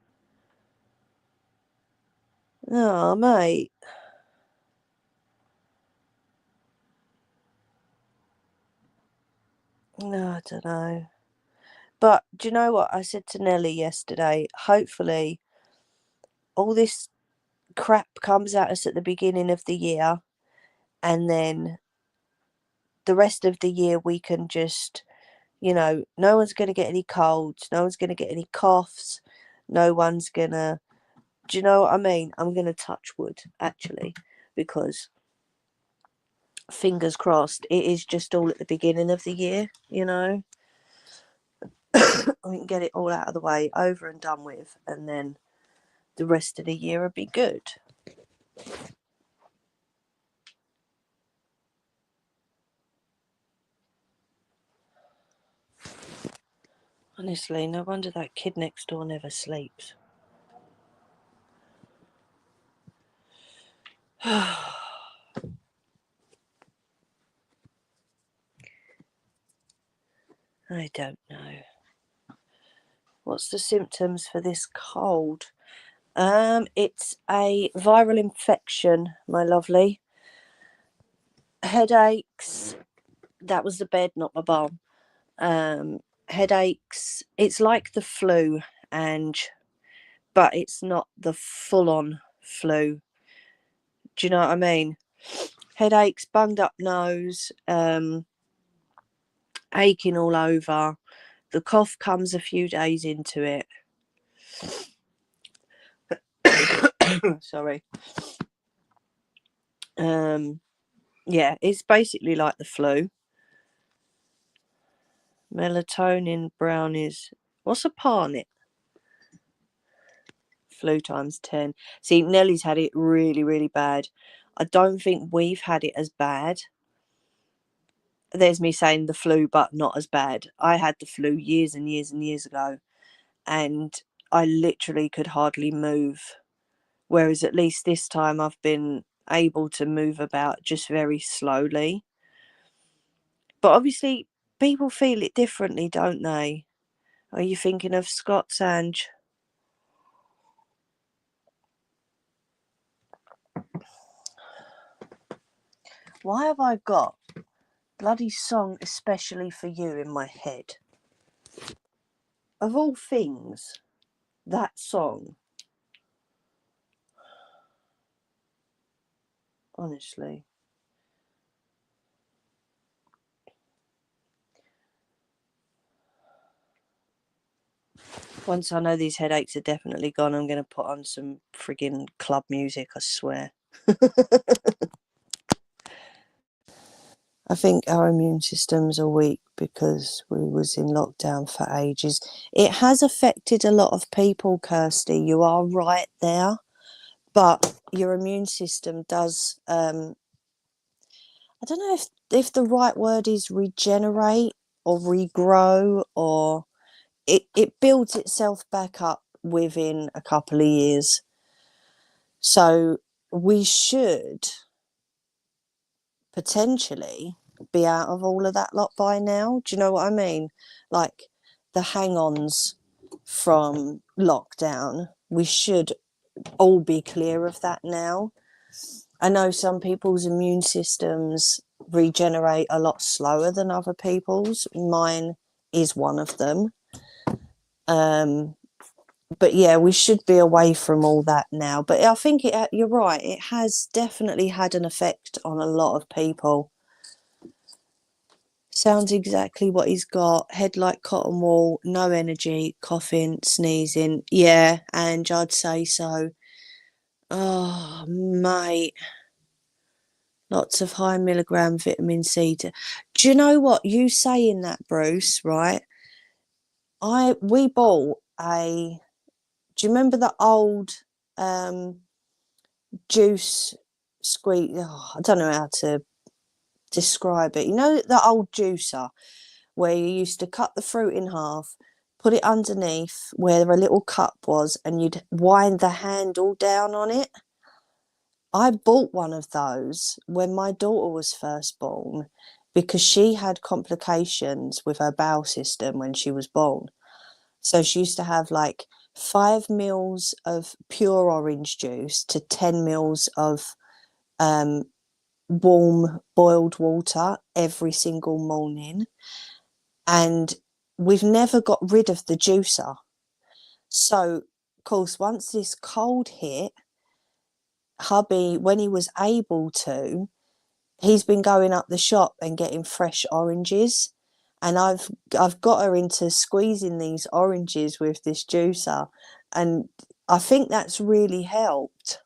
[SPEAKER 1] Oh, mate. No, I don't know. But do you know what? I said to Nelly yesterday, hopefully all this crap comes at us at the beginning of the year, and then the rest of the year we can just, no one's going to get any colds, no one's going to get any coughs, no one's going to, do you know what I mean? I'm going to touch wood, actually, because fingers crossed, it is just all at the beginning of the year, we can get it all out of the way, over and done with, and then the rest of the year will be good. Honestly, no wonder that kid next door never sleeps. I don't know. What's the symptoms for this cold? It's a viral infection, my lovely. Headaches. That was the bed, not my bum. Headaches. It's like the flu, but it's not the full-on flu. Do you know what I mean? Headaches, bunged up nose, aching all over. The cough comes a few days into it. Sorry. Yeah, it's basically like the flu. Melatonin brownies. What's a parnit? Flu times 10. See, Nellie's had it really, really bad. I don't think we've had it as bad. There's me saying the flu, but not as bad. I had the flu years and years and years ago, and I literally could hardly move. Whereas at least this time I've been able to move about just very slowly. But obviously, people feel it differently, don't they? Are you thinking of Scott, Sanj? Why have I got bloody song especially for you in my head? Of all things, that song. Honestly. Once I know these headaches are definitely gone, I'm going to put on some friggin' club music, I swear. I think our immune systems are weak because we was in lockdown for ages. It has affected a lot of people, Kirsty. You are right there. But your immune system does, I don't know if the right word is regenerate or regrow, or it builds itself back up within a couple of years. So we should potentially be out of all of that lot by now. Do you know what I mean? Like the hang-ons from lockdown, we should all be clear of that now. I know some people's immune systems regenerate a lot slower than other people's. Mine is one of them. But yeah, we should be away from all that now. But I think you're right. It has definitely had an effect on a lot of people. Sounds exactly what he's got. Head like cotton wool, no energy, coughing, sneezing. Yeah, and I'd say so. Oh, mate. Lots of high milligram vitamin C. Do you know what? You saying that, Bruce, right? We bought a. Do you remember the old juice squeeze? Oh, I don't know how to describe it. You know the old juicer where you used to cut the fruit in half, put it underneath where a little cup was, and you'd wind the handle down on it. I bought one of those when my daughter was first born because she had complications with her bowel system when she was born. So she used to have like 5 mils of pure orange juice to 10 mils of um, warm boiled water every single morning. And we've never got rid of the juicer. So, of course, once this cold hit, hubby, when he was able to, he's been going up the shop and getting fresh oranges. And I've got her into squeezing these oranges with this juicer. And I think that's really helped.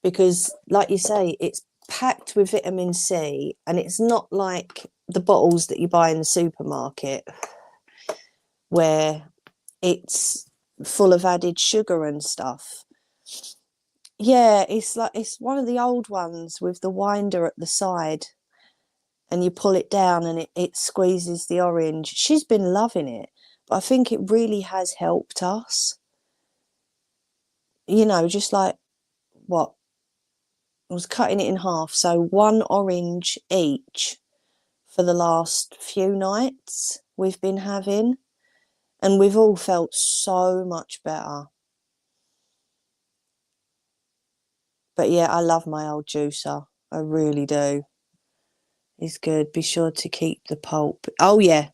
[SPEAKER 1] Because, like you say, it's packed with vitamin C, and it's not like the bottles that you buy in the supermarket where it's full of added sugar and stuff. Yeah, it's one of the old ones with the winder at the side, and you pull it down and it squeezes the orange. She's been loving it, but I think it really has helped us. Just like what I was cutting it in half, so one orange each for the last few nights we've been having, and we've all felt so much better. But yeah, I love my old juicer. I really do. It's good. Be sure to keep the pulp. Oh yeah.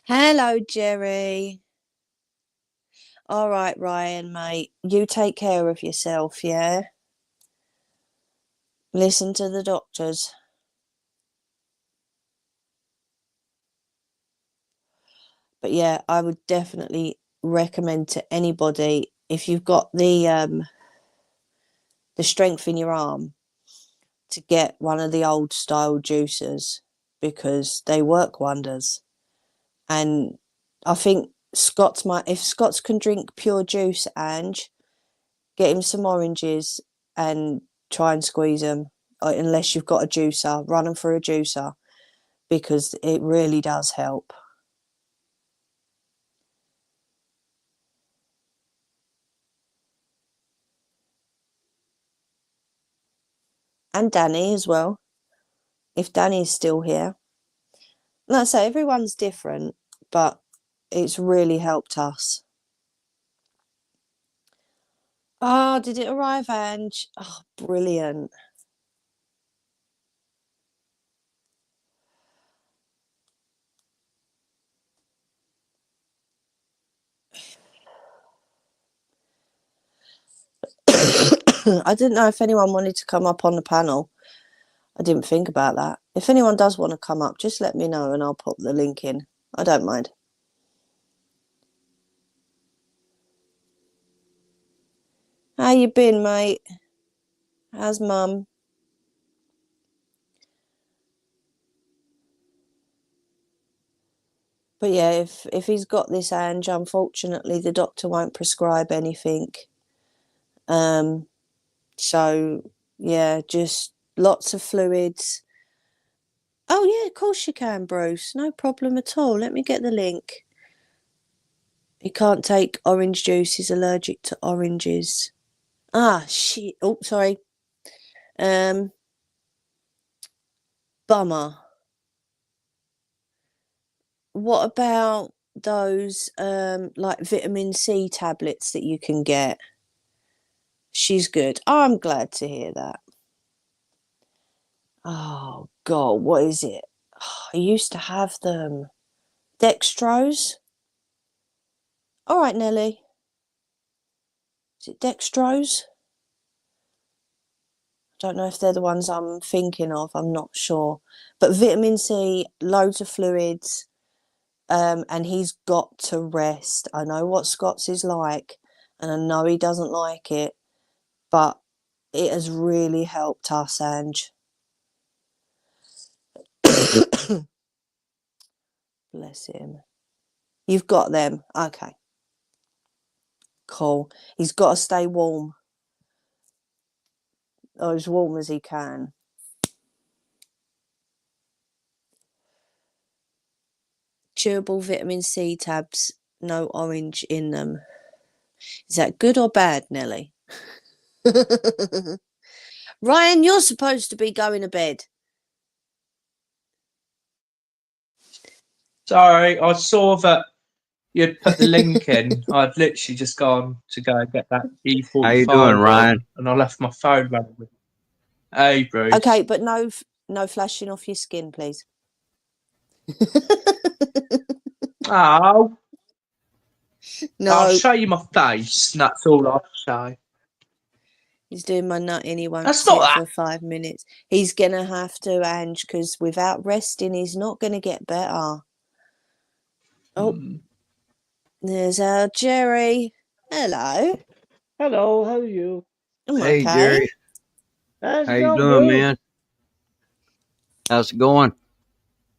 [SPEAKER 1] Hello, Jerry. All right, Ryan, mate. You take care of yourself, yeah? Listen to the doctors. But yeah, I would definitely recommend to anybody, if you've got the strength in your arm, to get one of the old style juicers because they work wonders. And I think if Scott's can drink pure juice, Ange, get him some oranges and try and squeeze them. Unless you've got a juicer, run them through a juicer because it really does help. And Danny as well, if Danny's still here. Like I say, everyone's different, but it's really helped us. Oh, did it arrive, Ange? Oh, brilliant. I didn't know if anyone wanted to come up on the panel. I didn't think about that. If anyone does want to come up, just let me know and I'll pop the link in. I don't mind. How you been, mate? How's mum? But yeah, if he's got this, Ange, unfortunately the doctor won't prescribe anything. Um, so yeah, just lots of fluids. Oh yeah, of course you can, Bruce. No problem at all. Let me get the link. He can't take orange juice. He's allergic to oranges. Ah, shit. Oh, sorry. Bummer. What about those like vitamin C tablets that you can get? She's good. I'm glad to hear that. Oh God, what is it? I used to have them. Dextrose. All right, Nelly. Is it dextrose? Don't know if they're the ones I'm thinking of. I'm not sure. But vitamin C, loads of fluids, and he's got to rest. I know what Scott's is like, and I know he doesn't like it, but it has really helped us, Ange. Bless him. You've got them. Okay. Cool. He's got to stay warm. Or as warm as he can. Chewable vitamin C tabs, no orange in them. Is that good or bad, Nelly? Ryan, you're supposed to be going to bed.
[SPEAKER 2] Sorry, I saw that you'd put the link in. I'd literally just gone to go and get that E45
[SPEAKER 3] How you doing, Ryan?
[SPEAKER 2] and I left my phone running with. Hey, Bruce.
[SPEAKER 1] Okay, but no flashing off your skin, please.
[SPEAKER 2] Oh,
[SPEAKER 1] No.
[SPEAKER 2] I'll show you my face, and that's all I'll show.
[SPEAKER 1] He's doing my nut and he won't
[SPEAKER 2] That's
[SPEAKER 1] sit
[SPEAKER 2] not
[SPEAKER 1] for 5 minutes. He's going to have to, Ange, because without resting, he's not going to get better. Oh, there's our Jerry. Hello.
[SPEAKER 4] Hello, how are you?
[SPEAKER 1] I'm
[SPEAKER 3] Hey,
[SPEAKER 1] okay.
[SPEAKER 3] Jerry.
[SPEAKER 4] How's
[SPEAKER 3] How
[SPEAKER 4] it
[SPEAKER 3] you
[SPEAKER 4] going,
[SPEAKER 3] doing,
[SPEAKER 4] Bruce?
[SPEAKER 3] man? How's it going?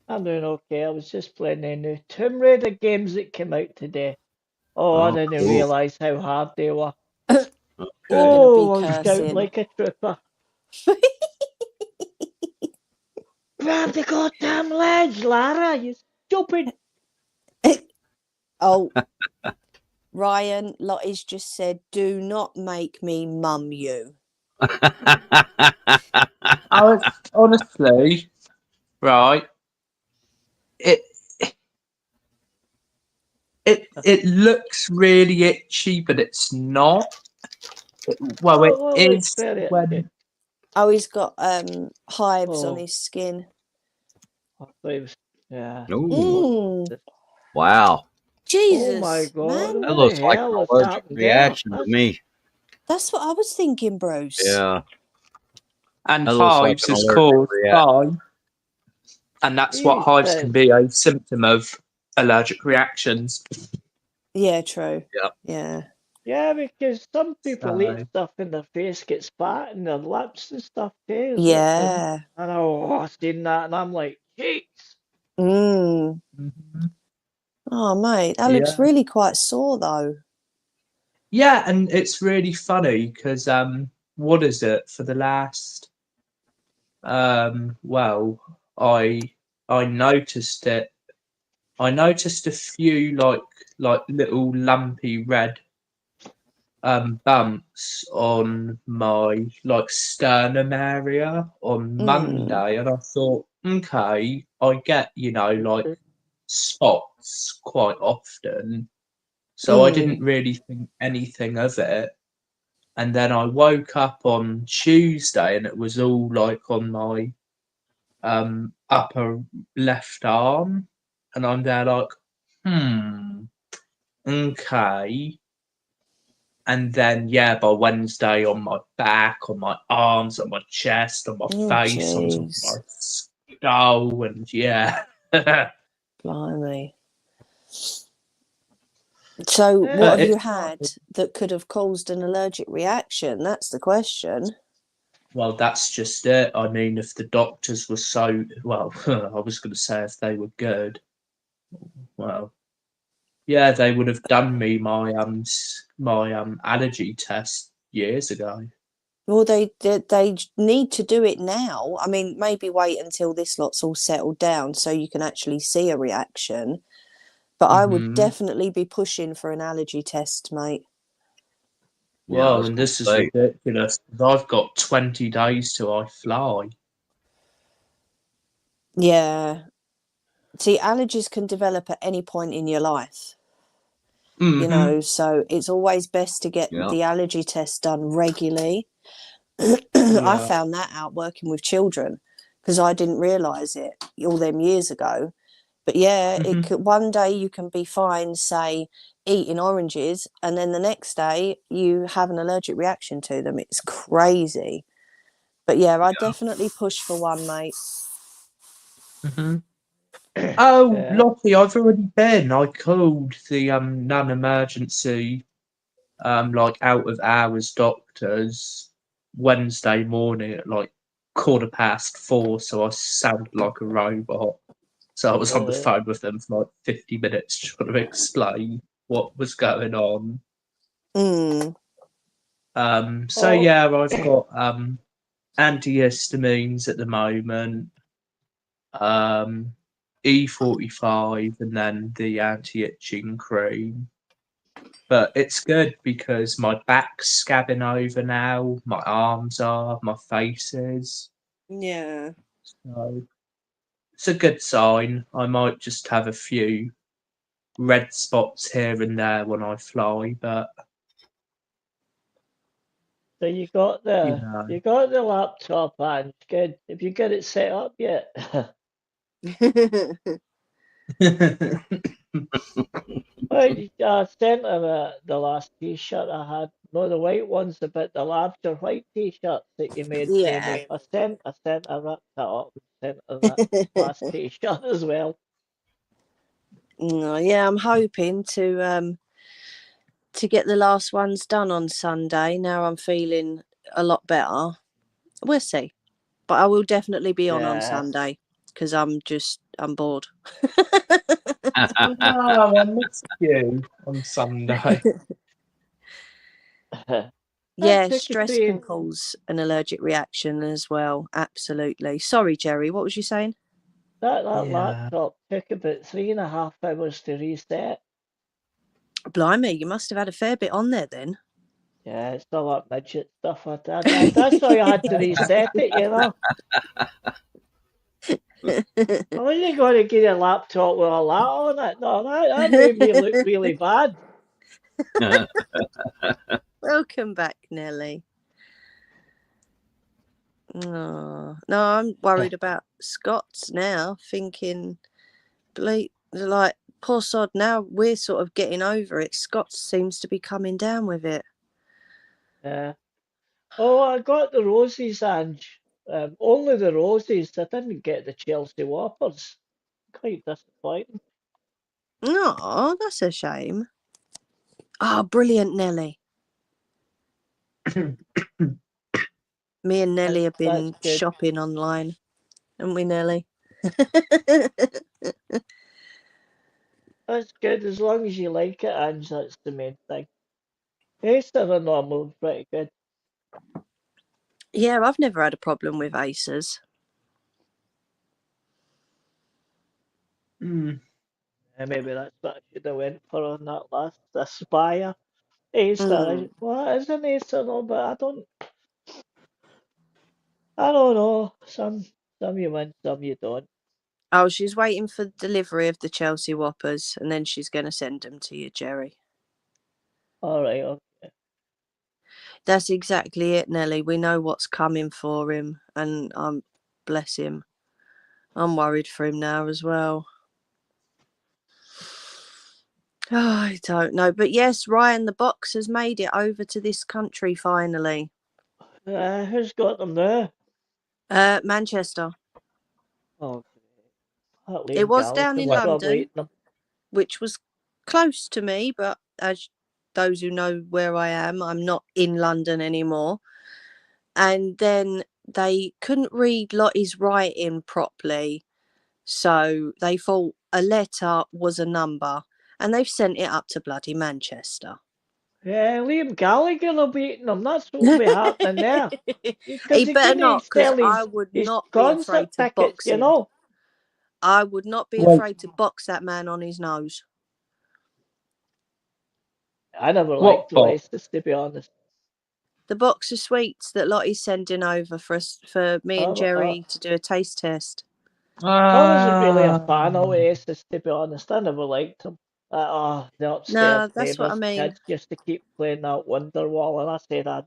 [SPEAKER 4] I'm doing okay. I was just playing the new Tomb Raider games that came out today. Oh, I
[SPEAKER 3] Oh,
[SPEAKER 4] didn't
[SPEAKER 3] cool.
[SPEAKER 4] realise how hard they were.
[SPEAKER 1] You're
[SPEAKER 3] Okay.
[SPEAKER 1] going to be
[SPEAKER 4] Oh, I was shouting
[SPEAKER 1] cursing.
[SPEAKER 4] like a trooper. Grab the goddamn ledge, Lara, you stupid.
[SPEAKER 1] Oh, Ryan, Lottie's just said, do not make me mum you.
[SPEAKER 2] Honestly, right? It looks really itchy, but it's not. Well, it
[SPEAKER 4] Oh, it's
[SPEAKER 2] is
[SPEAKER 4] very itchy.
[SPEAKER 2] when.
[SPEAKER 1] Oh, he's got hives on
[SPEAKER 4] Oh,
[SPEAKER 1] his skin.
[SPEAKER 4] I thought it was, yeah.
[SPEAKER 3] Ooh,
[SPEAKER 1] Mm,
[SPEAKER 3] wow.
[SPEAKER 4] Oh my
[SPEAKER 1] Jesus,
[SPEAKER 4] God,
[SPEAKER 1] man.
[SPEAKER 3] That
[SPEAKER 4] what the
[SPEAKER 3] looks like an
[SPEAKER 4] hell has
[SPEAKER 3] allergic
[SPEAKER 4] happened there?
[SPEAKER 3] reaction to
[SPEAKER 4] That's
[SPEAKER 3] me.
[SPEAKER 1] That's what I was thinking, Bruce.
[SPEAKER 3] Yeah,
[SPEAKER 2] And
[SPEAKER 3] that looks like
[SPEAKER 2] hives
[SPEAKER 3] an
[SPEAKER 2] is
[SPEAKER 3] allergic
[SPEAKER 2] caused
[SPEAKER 3] reaction.
[SPEAKER 2] by, and that's what hives can
[SPEAKER 4] Jesus.
[SPEAKER 2] be a symptom of allergic reactions.
[SPEAKER 1] Yeah, true.
[SPEAKER 3] Yep.
[SPEAKER 1] Yeah.
[SPEAKER 4] Yeah, because some people eat
[SPEAKER 2] So,
[SPEAKER 4] stuff and their face gets fat and their lips and stuff too.
[SPEAKER 1] Yeah.
[SPEAKER 4] And I've seen that and I'm like, jeez.
[SPEAKER 1] Mm.
[SPEAKER 2] mhm.
[SPEAKER 1] Oh, mate, that looks
[SPEAKER 2] Yeah,
[SPEAKER 1] really quite sore, though.
[SPEAKER 2] yeah, and it's really funny because what is it for the last well, I noticed it. I noticed a few like little lumpy red bumps on my like sternum area on
[SPEAKER 1] Mm.
[SPEAKER 2] Monday, and I thought, okay, I get like spots quite often, so I didn't
[SPEAKER 1] Mm.
[SPEAKER 2] really think anything of it. And then I woke up on Tuesday, and it was all like on my upper left arm, and I'm there like, okay. And then, yeah, by Wednesday, on my back, on my arms, on my chest, on my
[SPEAKER 1] Oh,
[SPEAKER 2] face, on top of my
[SPEAKER 1] jeez.
[SPEAKER 2] skull, and yeah.
[SPEAKER 1] Blimey. So, what
[SPEAKER 2] But
[SPEAKER 1] have you
[SPEAKER 2] it's
[SPEAKER 1] had that could have caused an allergic reaction? That's the question.
[SPEAKER 2] well, that's just it. I mean, if the doctors were so well, I was going to say if they were good. Well, yeah, they would have done me my allergy test years ago.
[SPEAKER 1] Well, they need to do it now. I mean, maybe wait until this lot's all settled down so you can actually see a reaction. But I would
[SPEAKER 2] Mhm.
[SPEAKER 1] definitely be pushing for an allergy test, mate.
[SPEAKER 3] Yeah, I
[SPEAKER 2] Well,
[SPEAKER 3] was
[SPEAKER 2] and
[SPEAKER 3] gonna
[SPEAKER 2] this is
[SPEAKER 3] say.
[SPEAKER 2] ridiculous. I've got 20 days till I fly.
[SPEAKER 1] Yeah. See, allergies can develop at any point in your life, you
[SPEAKER 2] Mhm.
[SPEAKER 1] know, so it's always best to get
[SPEAKER 3] Yeah.
[SPEAKER 1] the allergy test done regularly. I
[SPEAKER 2] Yeah.
[SPEAKER 1] found that out working with children because I didn't realise it all them years ago. But yeah, it
[SPEAKER 2] Mhm.
[SPEAKER 1] could, one day you can be fine, say, eating oranges, and then the next day you have an allergic reaction to them. It's crazy. But yeah, I definitely push for one, mate.
[SPEAKER 2] Mhm. Oh,
[SPEAKER 4] Yeah.
[SPEAKER 2] Lottie, I've already been. I called the non-emergency like out of hours doctors Wednesday morning at like 4:15, so I sounded like a robot. So I was on the
[SPEAKER 4] Oh,
[SPEAKER 2] phone with them for like 50 minutes trying to explain what was going on.
[SPEAKER 1] Mm,
[SPEAKER 2] So
[SPEAKER 4] oh,
[SPEAKER 2] yeah, I've got antihistamines at the moment, um, E45, and then the anti-itching cream. But it's good because my back's scabbing over now, my arms are, my face is.
[SPEAKER 1] yeah.
[SPEAKER 2] So it's a good sign. I might just have a few red spots here and there when I fly, but
[SPEAKER 4] so you got
[SPEAKER 2] you
[SPEAKER 4] the
[SPEAKER 2] know.
[SPEAKER 4] you got the laptop and good. Have you got it set up yet? Well, I sent her the last T-shirt I had. No, the white ones, but the lavender white T-shirts that you made for
[SPEAKER 1] Yeah.
[SPEAKER 4] me. I sent her wrapped that up and sent her that last T-shirt as well.
[SPEAKER 1] No, yeah, I'm hoping to get the last ones done on Sunday. Now I'm feeling a lot better. We'll see. But I will definitely be on
[SPEAKER 4] Yeah.
[SPEAKER 1] Sunday because I'm bored.
[SPEAKER 2] Oh, I missed you on Sunday.
[SPEAKER 4] That
[SPEAKER 1] Yeah,
[SPEAKER 4] took you
[SPEAKER 1] stress can
[SPEAKER 4] 3
[SPEAKER 1] cause an allergic reaction as well. Absolutely. Sorry, Jerry, what was you saying?
[SPEAKER 4] that
[SPEAKER 2] Yeah.
[SPEAKER 4] laptop took about 3.5 hours to reset.
[SPEAKER 1] Blimey, you must have had a fair bit on there then.
[SPEAKER 4] Yeah, it's all that midget stuff. That's why I had to reset it, you know. I wasn't going to get a laptop with a lat on it. No, that made me look really bad.
[SPEAKER 1] Welcome back, Nelly. Oh, no, I'm worried about Scots now, thinking, like, poor sod, now we're sort of getting over it. Scots seems to be coming down with it.
[SPEAKER 4] Yeah. Oh, I got the roses, Ange. Only the roses. I didn't get the Chelsea Whoppers. Quite disappointing.
[SPEAKER 1] Oh, that's a shame. Oh, brilliant, Nelly. Me and Nelly have
[SPEAKER 4] That's
[SPEAKER 1] been
[SPEAKER 4] good.
[SPEAKER 1] shopping online, haven't we, Nelly?
[SPEAKER 4] That's good. As long as you like it, Ange, that's the main thing. Easter are normal, pretty good.
[SPEAKER 1] Yeah, I've never had a problem with Aces.
[SPEAKER 2] Mm.
[SPEAKER 4] Yeah, maybe that's what I should have went for on that last Aspire. Easter, what is an Easter? No, but I don't know. Some you win, some you don't.
[SPEAKER 1] Oh, she's waiting for the delivery of the Chelsea Whoppers, and then she's going to send them to you, Jerry.
[SPEAKER 4] All right, okay.
[SPEAKER 1] That's exactly it, Nelly. We know what's coming for him, and bless him. I'm worried for him now as well. Oh, I don't know, but yes, Ryan the Box has made it over to this country finally.
[SPEAKER 4] Who's got them there?
[SPEAKER 1] Manchester.
[SPEAKER 4] Oh, that
[SPEAKER 1] It
[SPEAKER 4] Liam
[SPEAKER 1] was down
[SPEAKER 4] Gallagher
[SPEAKER 1] in
[SPEAKER 4] was
[SPEAKER 2] What?
[SPEAKER 4] probably
[SPEAKER 1] London,
[SPEAKER 4] eating them.
[SPEAKER 1] which was close to me, but as those who know where I am, I'm not in London anymore. And then they couldn't read Lottie's writing properly, so they thought a letter was a number, and they've sent it up to bloody Manchester.
[SPEAKER 4] Yeah, Liam Gallagher will be eating them. That's what will be happening there. Because
[SPEAKER 1] He
[SPEAKER 4] he
[SPEAKER 1] better
[SPEAKER 4] couldn't
[SPEAKER 1] not, because
[SPEAKER 4] sell
[SPEAKER 1] I
[SPEAKER 4] his,
[SPEAKER 1] would
[SPEAKER 4] his
[SPEAKER 1] not be
[SPEAKER 4] concert
[SPEAKER 1] afraid to
[SPEAKER 4] tickets,
[SPEAKER 1] box
[SPEAKER 4] you
[SPEAKER 1] him.
[SPEAKER 4] know.
[SPEAKER 1] I would not be
[SPEAKER 2] Wait,
[SPEAKER 1] afraid to box that man on his nose.
[SPEAKER 4] I never
[SPEAKER 2] What
[SPEAKER 4] liked
[SPEAKER 2] box?
[SPEAKER 4] Oasis, to be honest.
[SPEAKER 1] The box of sweets that Lottie's sending over for us, for me and Jerry to do a taste test.
[SPEAKER 4] I wasn't really a fan of
[SPEAKER 2] Ah.
[SPEAKER 4] Oasis, to be honest. I never liked them. The upstairs
[SPEAKER 1] No, that's what I
[SPEAKER 4] neighbours
[SPEAKER 1] mean.
[SPEAKER 4] kids used to keep playing that Wonderwall, and I said, I'd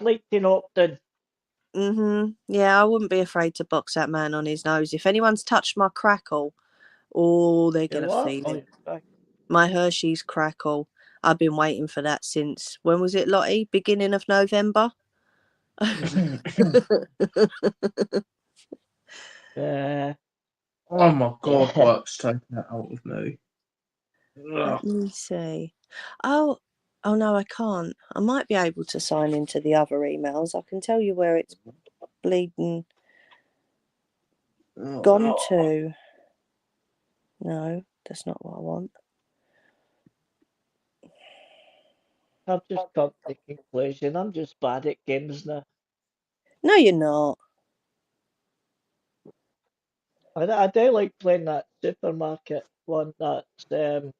[SPEAKER 4] like to opt in.
[SPEAKER 1] Yeah, I wouldn't be afraid to box that man on his nose. If anyone's touched my crackle, oh, they're
[SPEAKER 4] You
[SPEAKER 1] gonna
[SPEAKER 4] what?
[SPEAKER 1] feel
[SPEAKER 4] Oh,
[SPEAKER 1] it.
[SPEAKER 4] right.
[SPEAKER 1] My Hershey's crackle. I've been waiting for that since, when was it, Lottie? Beginning of November?
[SPEAKER 4] Yeah.
[SPEAKER 2] Oh my god,
[SPEAKER 4] Yeah.
[SPEAKER 2] work's taking that out of me.
[SPEAKER 1] Let me see. Oh no, I can't. I might be able to sign into the other emails. I can tell you where it's bleeding gone to. No, that's not what I want.
[SPEAKER 4] I've just come to the conclusion I'm just bad at games now.
[SPEAKER 1] No, you're not.
[SPEAKER 4] I do like playing that supermarket one, that's the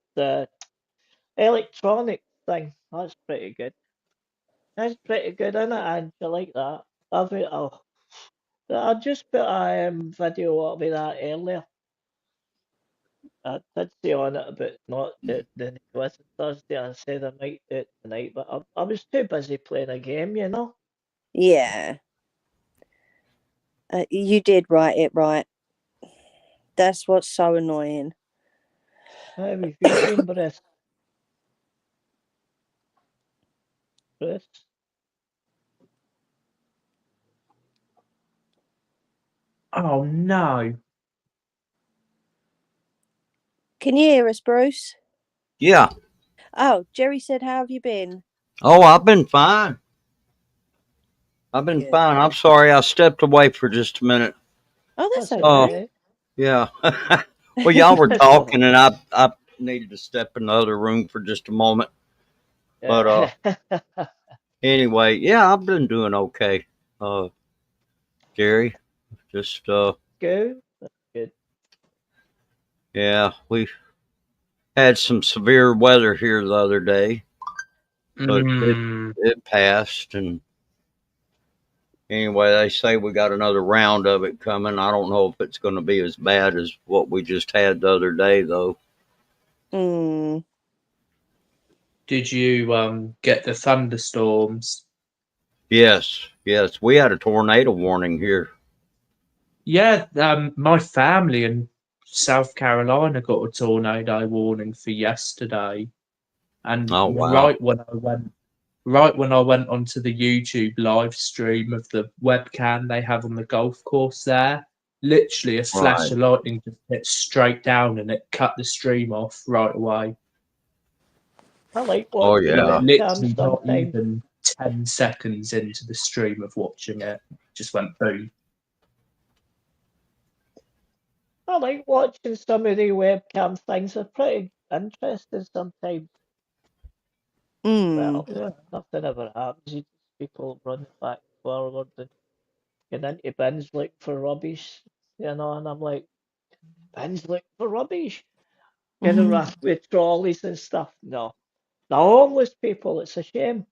[SPEAKER 4] electronic thing. That's pretty good. That's pretty good, isn't it? And I like that. I just put a video of that earlier. I did say on it about not doing it with Thursday. I said I might do it tonight, but I was too busy playing a game, you know.
[SPEAKER 1] Yeah. You did write it right. That's what's so annoying.
[SPEAKER 4] How have you been, Bruce? Bruce?
[SPEAKER 2] Oh no.
[SPEAKER 1] Can you hear us, Bruce?
[SPEAKER 3] Yeah.
[SPEAKER 1] Oh, Jerry said, how have you been?
[SPEAKER 3] Oh, I've been fine. I've been
[SPEAKER 1] Good.
[SPEAKER 3] fine. I'm sorry I stepped away for just a minute.
[SPEAKER 1] Oh, that's
[SPEAKER 4] That's
[SPEAKER 3] Oh,
[SPEAKER 1] okay.
[SPEAKER 4] okay.
[SPEAKER 3] yeah. Well, y'all were
[SPEAKER 4] That's all
[SPEAKER 3] talking, and I needed to step in the other room for just a moment. But
[SPEAKER 4] right.
[SPEAKER 3] anyway, yeah, I've been doing okay. Jerry, just
[SPEAKER 4] Go. That's good.
[SPEAKER 3] yeah, we had some severe weather here the other day, but
[SPEAKER 2] Mm.
[SPEAKER 3] it passed. And anyway, they say we got another round of it coming. I don't know if it's going to be as bad as what we just had the other day, though.
[SPEAKER 1] Mm.
[SPEAKER 2] Did you get the thunderstorms?
[SPEAKER 3] Yes, yes, we had a tornado warning here.
[SPEAKER 2] Yeah, my family in South Carolina got a tornado warning for yesterday, and
[SPEAKER 3] Oh wow!
[SPEAKER 2] right when I went onto the YouTube live stream of the webcam they have on the golf course there, literally a flash
[SPEAKER 3] Right.
[SPEAKER 2] of lightning just hit straight down and it cut the stream off right away.
[SPEAKER 4] I like
[SPEAKER 3] Oh
[SPEAKER 4] watching
[SPEAKER 2] Like
[SPEAKER 3] yeah.
[SPEAKER 4] webcams
[SPEAKER 2] literally not
[SPEAKER 4] sometimes.
[SPEAKER 2] even 10 seconds into the stream of watching it, just went boom.
[SPEAKER 4] I like watching some of the webcam things. They're pretty interesting sometimes.
[SPEAKER 1] Mm.
[SPEAKER 4] Well,
[SPEAKER 2] Yeah.
[SPEAKER 4] nothing ever happens. You just people running back and forward and get into bins looking for rubbish, you know, and I'm like, bins looking for rubbish, getting around with trolleys and stuff. No, the homeless people, it's a shame.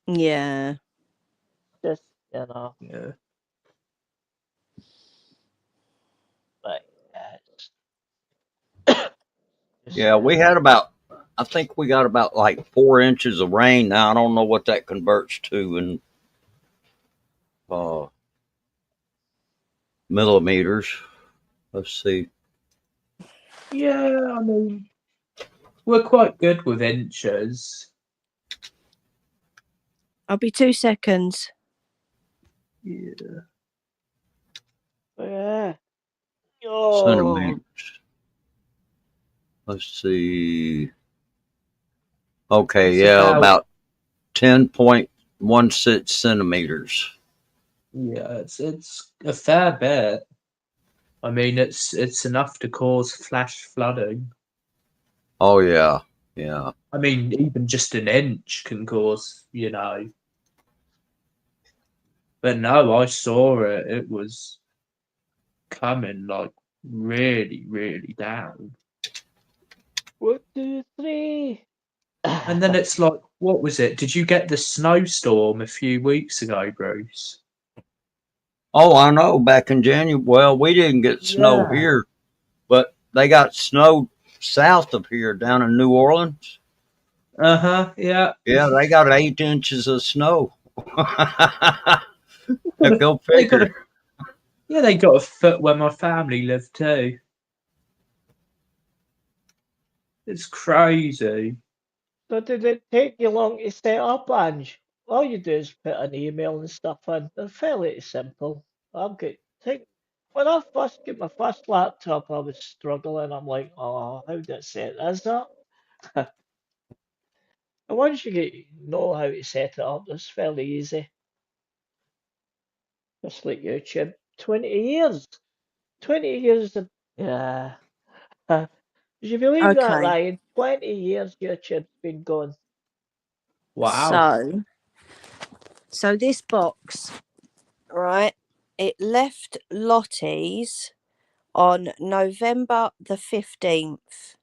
[SPEAKER 1] Yeah.
[SPEAKER 4] Just, you know,
[SPEAKER 2] Yeah.
[SPEAKER 4] but yeah, just,
[SPEAKER 3] Yeah, we had about, I think we got about like 4 inches of rain. Now I don't know what that converts to in uh, millimeters. Let's see.
[SPEAKER 2] Yeah, I mean, we're quite good with inches.
[SPEAKER 1] I'll be 2 seconds.
[SPEAKER 2] Yeah.
[SPEAKER 4] yeah. Oh,
[SPEAKER 3] Centimeters. Let's see. Okay,
[SPEAKER 2] It's
[SPEAKER 3] yeah,
[SPEAKER 2] about
[SPEAKER 3] about 10.16 centimeters.
[SPEAKER 2] yeah, it's a fair bit. I mean, it's enough to cause flash flooding.
[SPEAKER 3] Oh yeah, yeah.
[SPEAKER 2] I mean, even just an inch can cause, you know. But no, I saw it. It was coming like really, really down.
[SPEAKER 4] 1, 2, 3.
[SPEAKER 2] And then it's like, what was it? Did you get the snowstorm a few weeks ago, Bruce?
[SPEAKER 3] Oh, I know. Back in January, well, we didn't get snow
[SPEAKER 2] Yeah.
[SPEAKER 3] here, but they got snow south of here, down in New Orleans.
[SPEAKER 2] Yeah.
[SPEAKER 3] Yeah, they got 8 inches of snow. Go
[SPEAKER 2] They got
[SPEAKER 3] figure.
[SPEAKER 2] a yeah, they got a foot where my family lived too. It's crazy.
[SPEAKER 4] So did it take you long to set up, Ange? All you do is put an email and stuff in. They're fairly simple. I've got think when I first get my first laptop, I was struggling. I'm like, oh, how do I set this up? And once you know how to set it up, it's fairly easy. Just like YouTube. 20 years. 20 years of, yeah. Would you believe that,
[SPEAKER 1] Okay.
[SPEAKER 4] Ryan? 20 years YouTube's been going.
[SPEAKER 2] Wow.
[SPEAKER 1] So this box, right? It left Lottie's on November the 15th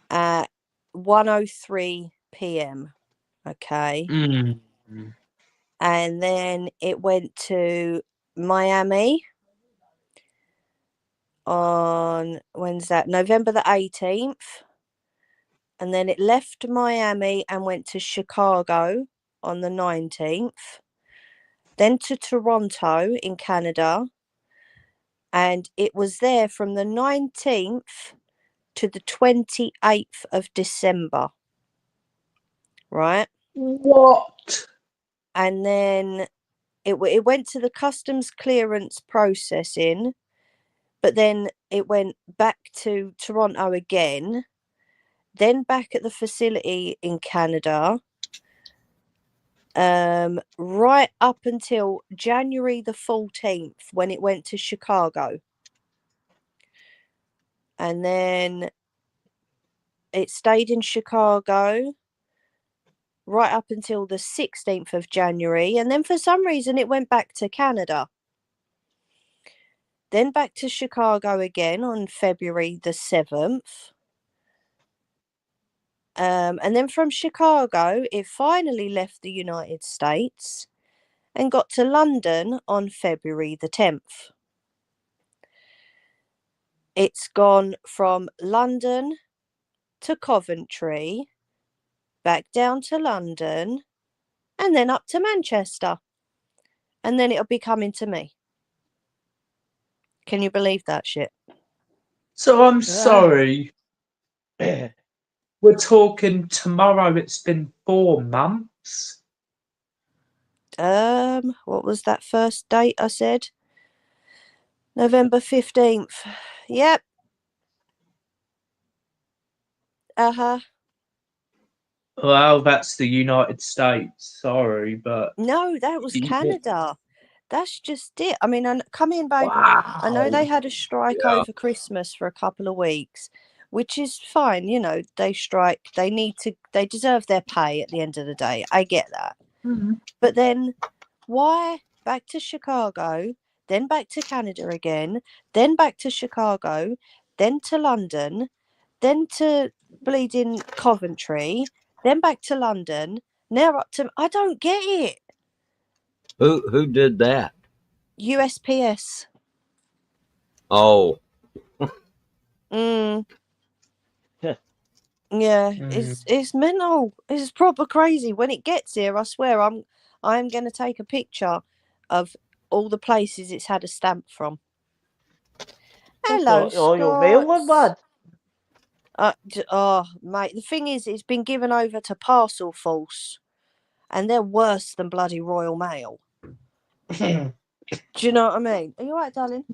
[SPEAKER 1] at 1:03 p.m. Okay.
[SPEAKER 2] Mm.
[SPEAKER 1] And then it went to Miami on when's that? November the 18th. And then it left Miami and went to Chicago on the 19th. Then to Toronto in Canada. And it was there from the 19th to the 28th of December. Right?
[SPEAKER 2] What?
[SPEAKER 1] And then it went to the customs clearance processing, but then it went back to Toronto again, then back at the facility in Canada, right up until January the 14th when it went to Chicago. And then it stayed in Chicago right up until the 16th of January. And then for some reason it went back to Canada. Then back to Chicago again on February the 7th. And then from Chicago, it finally left the United States and got to London on February the 10th. It's gone from London to Coventry, back down to London, and then up to Manchester. And then it'll be coming to me. Can you believe that shit?
[SPEAKER 2] So I'm
[SPEAKER 4] Ah.
[SPEAKER 2] sorry. We're talking tomorrow. It's been 4 months.
[SPEAKER 1] What was that first date I said? November 15th. Yep. Uh-huh.
[SPEAKER 2] Well, that's the United States. Sorry, but
[SPEAKER 1] No, that was Canada. That's just it. I mean, come in, babe. I know
[SPEAKER 2] wow.
[SPEAKER 1] they had a strike
[SPEAKER 3] Yeah.
[SPEAKER 1] over Christmas for a couple of weeks, which is fine. You know, they strike. They deserve their pay at the end of the day. I get that.
[SPEAKER 2] Mhm.
[SPEAKER 1] But then why back to Chicago, then back to Canada again, then back to Chicago, then to London, then to bleeding Coventry, then back to London, now up to... I don't get it.
[SPEAKER 3] Who did that?
[SPEAKER 1] USPS.
[SPEAKER 3] Oh,
[SPEAKER 1] Mm, yeah,
[SPEAKER 2] Mm.
[SPEAKER 1] it's mental. It's proper crazy. When it gets here, I swear I'm gonna take a picture of all the places it's had a stamp from. Hello,
[SPEAKER 4] Oh, you'll mail one,
[SPEAKER 1] Scott.
[SPEAKER 4] man.
[SPEAKER 1] Oh, mate, the thing is, it's been given over to Parcel Force, and they're worse than bloody Royal Mail. Do you know what I mean? Are you alright, darling?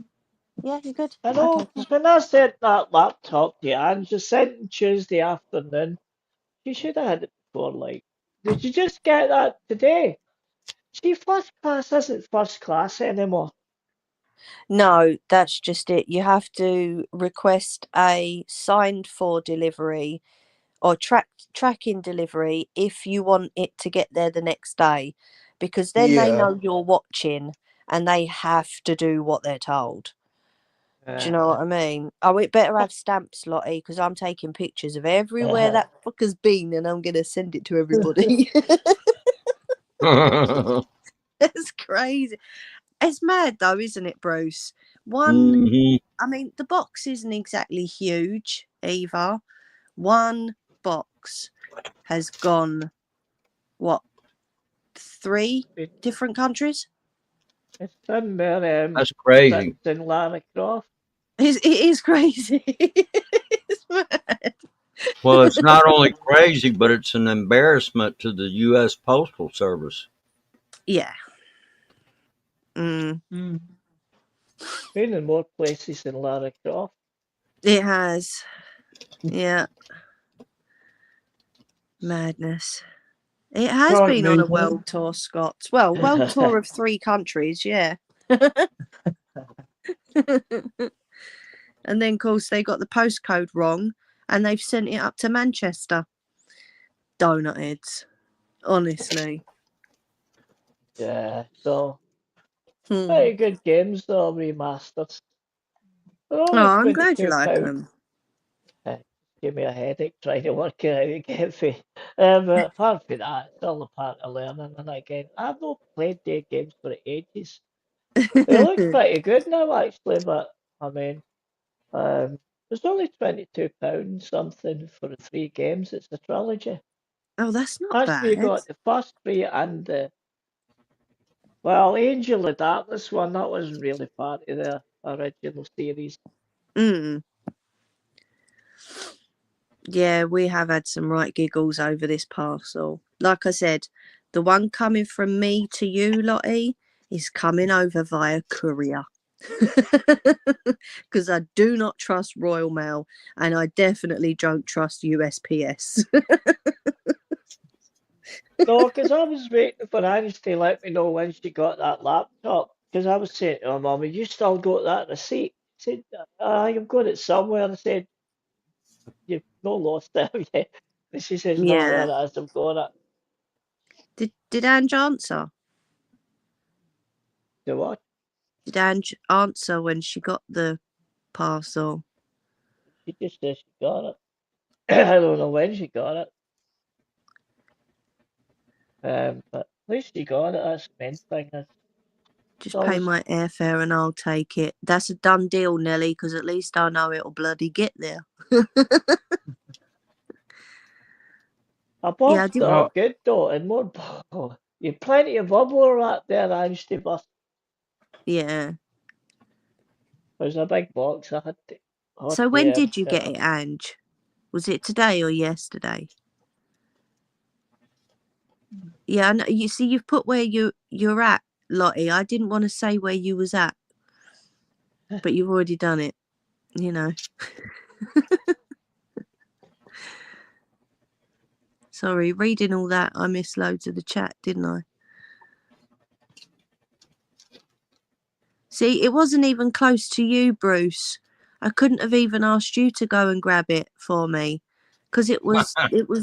[SPEAKER 1] Yeah, you good?
[SPEAKER 4] I know,
[SPEAKER 1] Okay, cool.
[SPEAKER 4] because when I sent that laptop to Ange, I sent it Tuesday afternoon. You should have had it before, like. Did you just get that today? See, first class isn't first class anymore.
[SPEAKER 1] No, that's just it. You have to request a signed for delivery or tracking delivery if you want it to get there the next day, because then they
[SPEAKER 2] Yeah.
[SPEAKER 1] know you're watching and they have to do what they're told. Do you know what I mean? Oh, it better have stamps, Lottie, because I'm taking pictures of everywhere that fucker's been and I'm going to send it to everybody. It's crazy. It's mad though, isn't it, Bruce? I mean, the box isn't exactly huge either. One box has gone, what, 3 different countries?
[SPEAKER 4] It's been there.
[SPEAKER 3] That's crazy.
[SPEAKER 4] In Lara Croft.
[SPEAKER 1] It is crazy. It's mad.
[SPEAKER 3] Well, it's not only crazy, but it's an embarrassment to the U.S. Postal Service.
[SPEAKER 1] Yeah.
[SPEAKER 4] Been in more places than Lara Croft.
[SPEAKER 1] It has. Yeah. Madness. It has been on a world tour, Scott. Well, world tour of 3 countries, yeah. And then, of course, they got the postcode wrong and they've sent it up to Manchester. Donut heads. Honestly.
[SPEAKER 4] Yeah, so very good games though, remasters. They're only
[SPEAKER 1] I'm glad you like
[SPEAKER 4] £22.
[SPEAKER 1] them.
[SPEAKER 4] Give me a headache trying to work it out again. But apart from that, it's all a part of learning. And again, I've not played their games for ages. They look pretty good now, actually. But I mean, it's only £22 something for the 3 games. It's a trilogy.
[SPEAKER 1] Oh, that's not
[SPEAKER 4] Actually, you
[SPEAKER 1] bad.
[SPEAKER 4] got the first 3 and the Angel of Darkness one. That wasn't really part of the original series.
[SPEAKER 1] Yeah, we have had some right giggles over this parcel. Like I said, the one coming from me to you, Lottie, is coming over via courier. Because I do not trust Royal Mail and I definitely don't trust USPS.
[SPEAKER 4] No, because I was waiting for Ange to let me know when she got that laptop. Because I was saying to her, Mum, you still got that receipt? She said, I've got it somewhere. I said, you've not lost it, have you? And she says, no,
[SPEAKER 1] Yeah.
[SPEAKER 4] there it is, I've got it.
[SPEAKER 1] Did Ange answer?
[SPEAKER 4] The what?
[SPEAKER 1] Did Ange answer when she got the parcel?
[SPEAKER 4] She just says she got it. I don't know when she got it. But at least she got it. That's the main thing.
[SPEAKER 1] Just pay my airfare and I'll take it. That's a done deal, Nelly, because at least I know it'll bloody get there.
[SPEAKER 4] A bob's not good though, and more you've plenty of bubble wrap there, Ange, to bust.
[SPEAKER 1] Yeah.
[SPEAKER 4] There's a big box. I had to.
[SPEAKER 1] So when did you get it, Ange? Was it today or yesterday? Yeah, no, you see, you've put where you're at, Lottie. I didn't want to say where you was at, but you've already done it. You know. Sorry, reading all that, I missed loads of the chat, didn't I? See, it wasn't even close to you, Bruce. I couldn't have even asked you to go and grab it for me because it was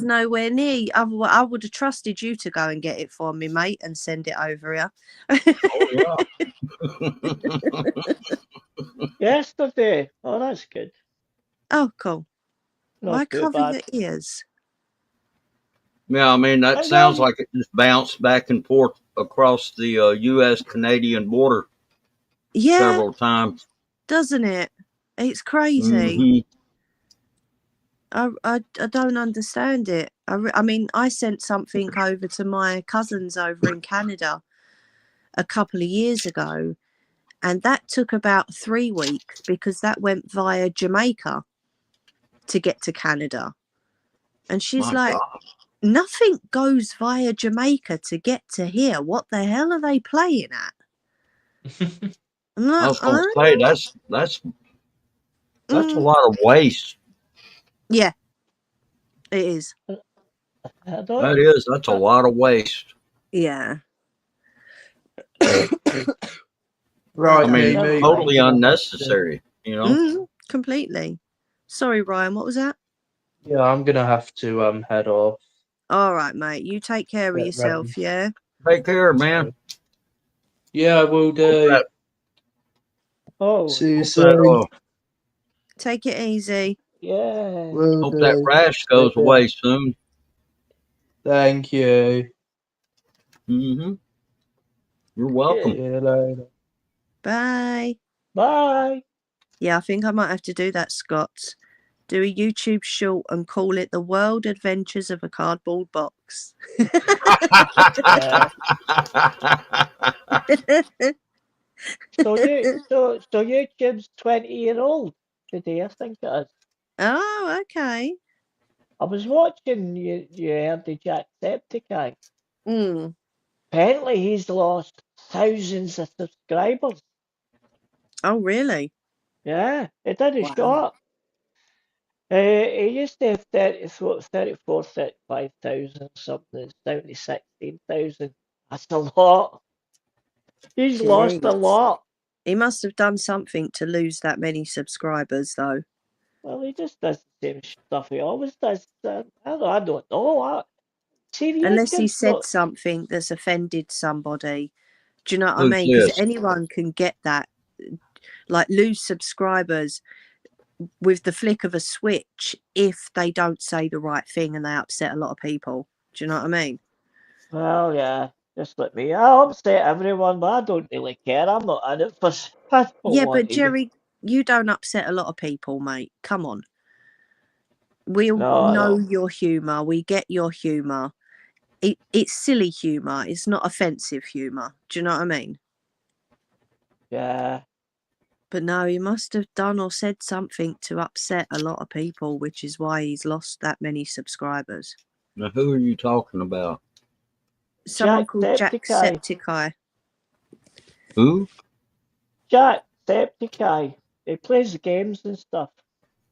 [SPEAKER 1] nowhere near. I would have trusted you to go and get it for me, mate, and send it over here.
[SPEAKER 3] Oh, yeah.
[SPEAKER 4] Yesterday. Oh, that's good.
[SPEAKER 1] Oh, cool.
[SPEAKER 4] Not
[SPEAKER 1] Why
[SPEAKER 4] too
[SPEAKER 1] cover
[SPEAKER 4] bad.
[SPEAKER 1] your ears?
[SPEAKER 3] Yeah, I mean, that sounds like it just bounced back and forth across the U.S.-Canadian border several times.
[SPEAKER 1] Doesn't it? It's crazy. I don't understand it. I mean, I sent something over to my cousins over in Canada a couple of years ago, and that took about 3 weeks because that went via Jamaica to get to Canada. And she's like, nothing goes via Jamaica to get to here. What the hell are they playing at?
[SPEAKER 3] I was going to say that's a lot of waste.
[SPEAKER 1] Yeah, it is.
[SPEAKER 3] That is. That's a lot of waste.
[SPEAKER 1] Yeah.
[SPEAKER 2] Right.
[SPEAKER 3] I mean, totally unnecessary. You know.
[SPEAKER 1] Completely. Sorry, Ryan. What was that?
[SPEAKER 2] Yeah, I'm gonna have to head off.
[SPEAKER 1] All right, mate. You take care of yourself. Yeah.
[SPEAKER 3] Take care, man.
[SPEAKER 2] Yeah, I will do.
[SPEAKER 4] Oh,
[SPEAKER 2] See you
[SPEAKER 3] Hope
[SPEAKER 2] soon.
[SPEAKER 1] Take it easy.
[SPEAKER 4] yeah.
[SPEAKER 2] Will
[SPEAKER 3] that
[SPEAKER 2] do.
[SPEAKER 3] rash goes
[SPEAKER 2] Yeah.
[SPEAKER 3] away soon.
[SPEAKER 2] Thank you.
[SPEAKER 3] Mm-hmm. You're welcome.
[SPEAKER 2] See you later.
[SPEAKER 1] Bye.
[SPEAKER 4] Bye.
[SPEAKER 1] Yeah, I think I might have to do that, Scott. Do a YouTube short and call it The World Adventures of a Cardboard Box.
[SPEAKER 4] Yeah. So YouTube's 20-year old today, I think it is.
[SPEAKER 1] Oh, okay.
[SPEAKER 4] I was watching you heard the Jacksepticeye.
[SPEAKER 1] Mm.
[SPEAKER 4] Apparently he's lost thousands of subscribers.
[SPEAKER 1] Oh, really?
[SPEAKER 4] Yeah, it did a
[SPEAKER 1] Wow.
[SPEAKER 4] short. He used to have 34, 35,000 something. It's down to 16,000. That's a lot. He's lost a
[SPEAKER 1] Jeez.
[SPEAKER 4] lot.
[SPEAKER 1] He must have done something to lose that many subscribers, though.
[SPEAKER 4] Well, he just does the same stuff he always does. I don't know. See,
[SPEAKER 1] Unless he
[SPEAKER 4] YouTube's
[SPEAKER 1] said
[SPEAKER 4] not.
[SPEAKER 1] something that's offended somebody. Do you know what I
[SPEAKER 3] Who's
[SPEAKER 1] mean? Because
[SPEAKER 3] this?
[SPEAKER 1] anyone can get that, like lose subscribers with the flick of a switch if they don't say the right thing and they upset a lot of people. Do you know what I mean?
[SPEAKER 4] Well, yeah, just let me. I upset everyone, but I don't really care. I'm not in it for. I don't
[SPEAKER 1] Yeah,
[SPEAKER 4] want
[SPEAKER 1] but
[SPEAKER 4] to be.
[SPEAKER 1] Jerry, you don't upset a lot of people, mate. Come on. We all
[SPEAKER 4] No,
[SPEAKER 1] know
[SPEAKER 4] no.
[SPEAKER 1] your humour. We get your humour. It's silly humour. It's not offensive humour. Do you know what I mean?
[SPEAKER 4] Yeah.
[SPEAKER 1] But no, he must have done or said something to upset a lot of people, which is why he's lost that many subscribers.
[SPEAKER 3] Now, who are you talking about?
[SPEAKER 1] Someone called
[SPEAKER 4] Jacksepticeye.
[SPEAKER 1] Jacksepticeye.
[SPEAKER 3] Who?
[SPEAKER 4] Jacksepticeye. He plays the games and stuff.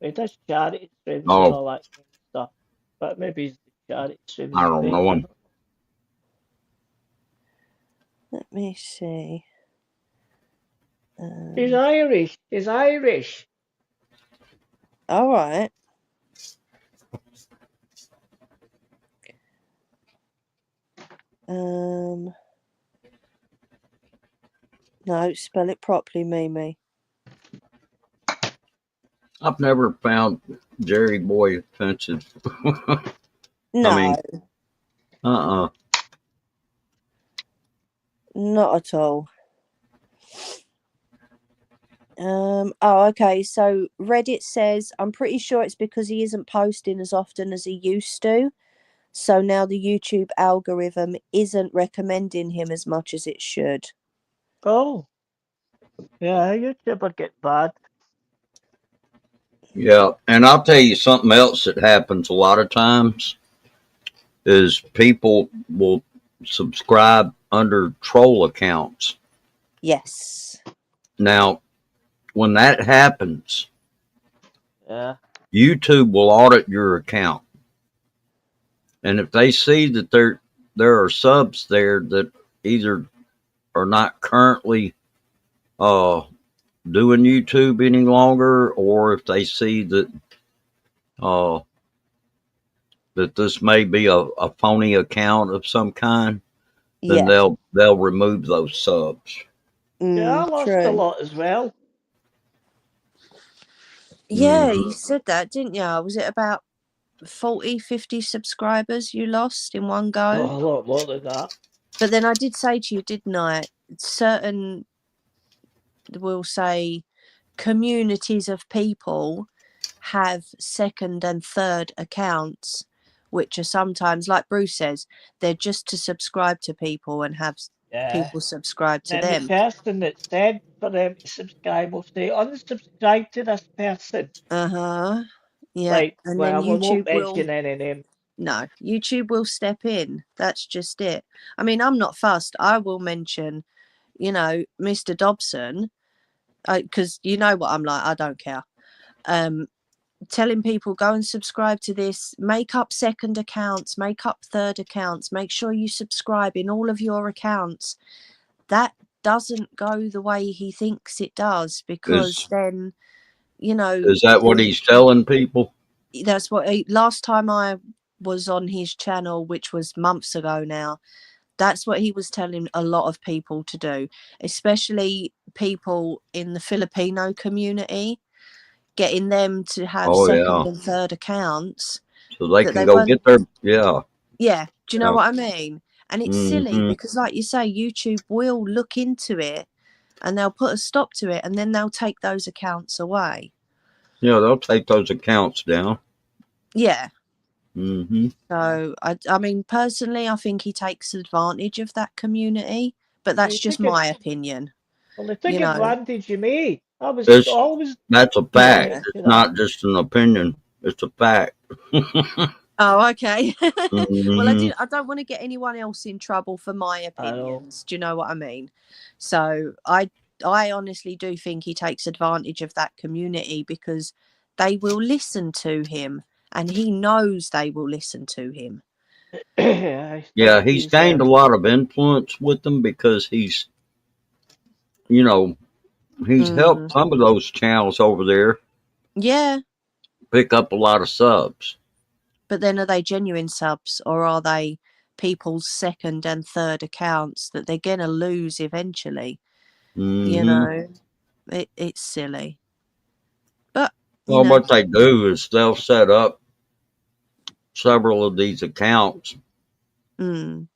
[SPEAKER 4] He does charity streams and
[SPEAKER 3] Oh,
[SPEAKER 4] all that kind of stuff. But maybe he's the charity streams
[SPEAKER 3] I
[SPEAKER 4] are
[SPEAKER 3] don't
[SPEAKER 4] fake.
[SPEAKER 3] know
[SPEAKER 4] I
[SPEAKER 3] him.
[SPEAKER 4] don't
[SPEAKER 1] Let me see.
[SPEAKER 4] He's Irish. He's Irish.
[SPEAKER 1] All right. No, spell it properly, Mimi.
[SPEAKER 3] I've never found Jerry Boy offensive.
[SPEAKER 1] No,
[SPEAKER 3] I mean, uh-uh.
[SPEAKER 1] not at all. Oh, okay. So Reddit says, I'm pretty sure it's because he isn't posting as often as he used to. So now the YouTube algorithm isn't recommending him as much as it should.
[SPEAKER 4] Oh. Yeah, YouTuber get bad.
[SPEAKER 3] Yeah, and I'll tell you something else that happens a lot of times is people will subscribe under troll accounts.
[SPEAKER 1] Yes.
[SPEAKER 3] Now, when that happens,
[SPEAKER 4] Yeah.
[SPEAKER 3] YouTube will audit your account. And if they see that there are subs there that either are not currently doing YouTube any longer, or if they see that uh, that this may be a phony account of some kind, then
[SPEAKER 1] Yeah.
[SPEAKER 3] they'll remove those subs.
[SPEAKER 4] Yeah, I lost a
[SPEAKER 1] True.
[SPEAKER 4] lot as well.
[SPEAKER 1] Yeah,
[SPEAKER 3] Mm-hmm.
[SPEAKER 1] you said that, didn't you? Was it about 40, 50 subscribers you lost in one go?
[SPEAKER 4] Oh, a lot more than that.
[SPEAKER 1] But then I did say to you, didn't I? Certain, we'll say, communities of people have second and third accounts, which are sometimes, like Bruce says, they're just to subscribe to people and have
[SPEAKER 4] Yeah.
[SPEAKER 1] people subscribe to
[SPEAKER 4] Then the
[SPEAKER 1] them.
[SPEAKER 4] person that said for them to subscribe will say, unsubscribe to this person.
[SPEAKER 1] Uh-huh. Yeah.
[SPEAKER 4] Like,
[SPEAKER 1] And then
[SPEAKER 4] well, we won't
[SPEAKER 1] YouTube will,
[SPEAKER 4] mention any names.
[SPEAKER 1] no, YouTube will step in. That's just it. I mean, I'm not fussed. I will mention, Mr. Dobson, because you know what I'm like. I don't care. Telling people go and subscribe to this, make up second accounts, make up third accounts, make sure you subscribe in all of your accounts. That doesn't go the way he thinks it does, because then
[SPEAKER 3] Is that what he's telling people?
[SPEAKER 1] that's what last time I was on his channel, which was months ago now, That's what he was telling a lot of people to do, especially people in the Filipino community, getting them to have
[SPEAKER 3] Oh
[SPEAKER 1] second
[SPEAKER 3] yeah,
[SPEAKER 1] and third accounts
[SPEAKER 3] so they
[SPEAKER 1] that
[SPEAKER 3] can
[SPEAKER 1] they
[SPEAKER 3] go
[SPEAKER 1] weren't.
[SPEAKER 3] get their yeah.
[SPEAKER 1] Yeah, do you know
[SPEAKER 3] Yeah.
[SPEAKER 1] what I mean? And it's silly
[SPEAKER 3] Mm-hmm.
[SPEAKER 1] because, like you say, YouTube will look into it and they'll put a stop to it, and then they'll take those accounts away.
[SPEAKER 3] Yeah, they'll take those accounts down.
[SPEAKER 1] Yeah.
[SPEAKER 3] Mm-hmm.
[SPEAKER 1] So I mean, personally, I think he takes advantage of that community, but
[SPEAKER 4] Well,
[SPEAKER 1] that's just my opinion.
[SPEAKER 4] they took
[SPEAKER 1] You know.
[SPEAKER 4] advantage of me. I was
[SPEAKER 3] It's
[SPEAKER 4] always
[SPEAKER 3] That's a fact.
[SPEAKER 1] Yeah.
[SPEAKER 4] admitted to
[SPEAKER 3] It's
[SPEAKER 4] that.
[SPEAKER 3] not just an opinion. It's a fact.
[SPEAKER 1] Oh, okay. Well,
[SPEAKER 3] Mm-hmm.
[SPEAKER 1] I don't want to get anyone else in trouble for my
[SPEAKER 4] I know.
[SPEAKER 1] opinions. Do you know what I mean? So I honestly do think he takes advantage of that community because they will listen to him, and he knows they will listen to him.
[SPEAKER 4] I
[SPEAKER 3] Yeah,
[SPEAKER 4] think
[SPEAKER 3] he's
[SPEAKER 4] he's
[SPEAKER 3] gained a lot of influence with them because you know, he's helped
[SPEAKER 1] Mm,
[SPEAKER 3] some of those channels over there
[SPEAKER 1] yeah,
[SPEAKER 3] pick up a lot of subs.
[SPEAKER 1] but then are they genuine subs, or are they people's second and third accounts that they're gonna lose eventually? You
[SPEAKER 3] Mm-hmm.
[SPEAKER 1] know, it's silly, but you
[SPEAKER 3] Well,
[SPEAKER 1] know,
[SPEAKER 3] what they do is they'll set up several of these accounts
[SPEAKER 1] mm,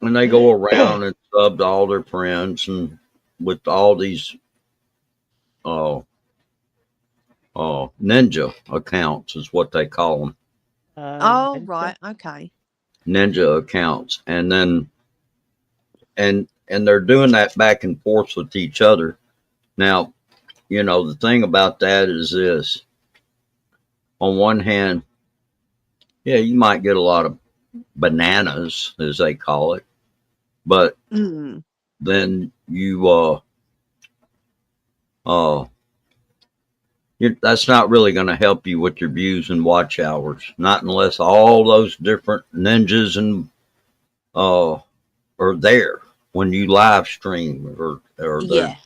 [SPEAKER 3] and they go around and sub to all their friends and with all these uh ninja accounts is what they call them,
[SPEAKER 1] oh
[SPEAKER 4] ninja.
[SPEAKER 1] right, okay,
[SPEAKER 3] ninja accounts, and then and they're doing that back and forth with each other. Now, the thing about that is this: on one hand, yeah, you might get a lot of bananas, as they call it, but
[SPEAKER 1] mm,
[SPEAKER 3] then uh that's not really going to help you with your views and watch hours, not unless all those different ninjas and uh are there when you live stream,
[SPEAKER 1] yeah,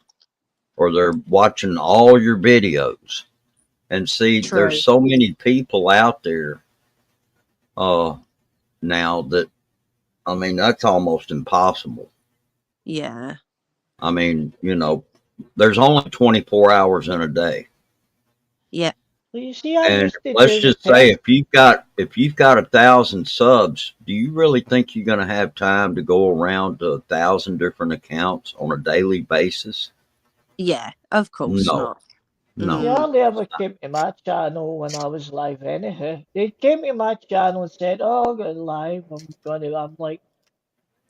[SPEAKER 3] or they're watching all your videos. And see, there's
[SPEAKER 1] true,
[SPEAKER 3] so many people out there now that, I mean, that's almost impossible.
[SPEAKER 1] yeah,
[SPEAKER 3] I mean, there's only 24 hours in a day.
[SPEAKER 1] yeah,
[SPEAKER 4] Well, you see, I
[SPEAKER 3] And
[SPEAKER 4] used to
[SPEAKER 3] let's
[SPEAKER 4] do the
[SPEAKER 3] just say
[SPEAKER 4] test.
[SPEAKER 3] if you've got 1,000 subs, do you really think you're going to have time to go around to 1,000 different accounts on a daily basis?
[SPEAKER 1] yeah. Of course
[SPEAKER 3] No,
[SPEAKER 1] not.
[SPEAKER 3] no.
[SPEAKER 4] They
[SPEAKER 1] Mm,
[SPEAKER 4] hardly ever came to my channel when I was live anyhow. They came to my channel and said, "Oh, I'm going live. I'm like,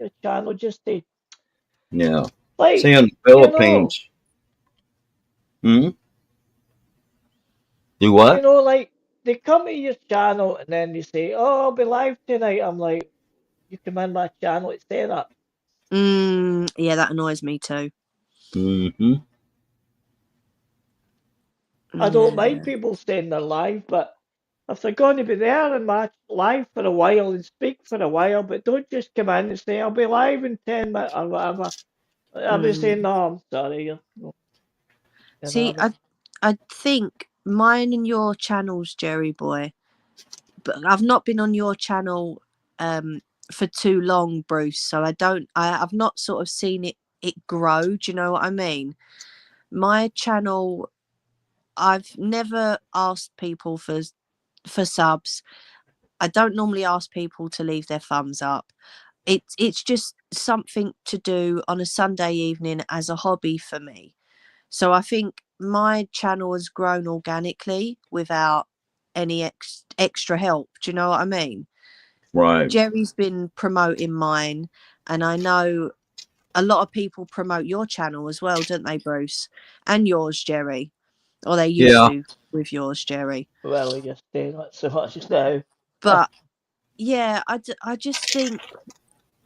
[SPEAKER 4] your channel just did
[SPEAKER 3] Yeah. See,
[SPEAKER 4] like,
[SPEAKER 3] in the
[SPEAKER 4] you know,
[SPEAKER 3] Philippines, hmm? Do what?
[SPEAKER 4] like they come to your channel and then they say, "Oh, I'll be live tonight." I'm like, you come in my channel to say that.
[SPEAKER 1] yeah, that annoys me too.
[SPEAKER 3] Hmm.
[SPEAKER 4] I don't mind
[SPEAKER 1] Yeah,
[SPEAKER 4] people saying they're live, but if they're going to be there and my live for a while and speak for a while, but don't just come in and say I'll be live in 10 minutes or whatever. I'll be saying
[SPEAKER 1] mm.
[SPEAKER 4] no, I'm sorry, you know.
[SPEAKER 1] See, I think mine and your channels, Jerry boy, but I've not been on your channel for too long, Bruce. So I've not sort of seen it grow. Do you know what I mean? My channel, I've never asked people for subs. I don't normally ask people to leave their thumbs up. It's just something to do on a Sunday evening as a hobby for me. So I think my channel has grown organically without any extra help. Do you know what I mean?
[SPEAKER 3] Right.
[SPEAKER 1] Jerry's been promoting mine, and I know a lot of people promote your channel as well, don't they, Bruce? And yours, Jerry. Or they used
[SPEAKER 3] Yeah.
[SPEAKER 1] to with yours, Jerry.
[SPEAKER 4] Well, you say not so much now.
[SPEAKER 1] But yeah, I just think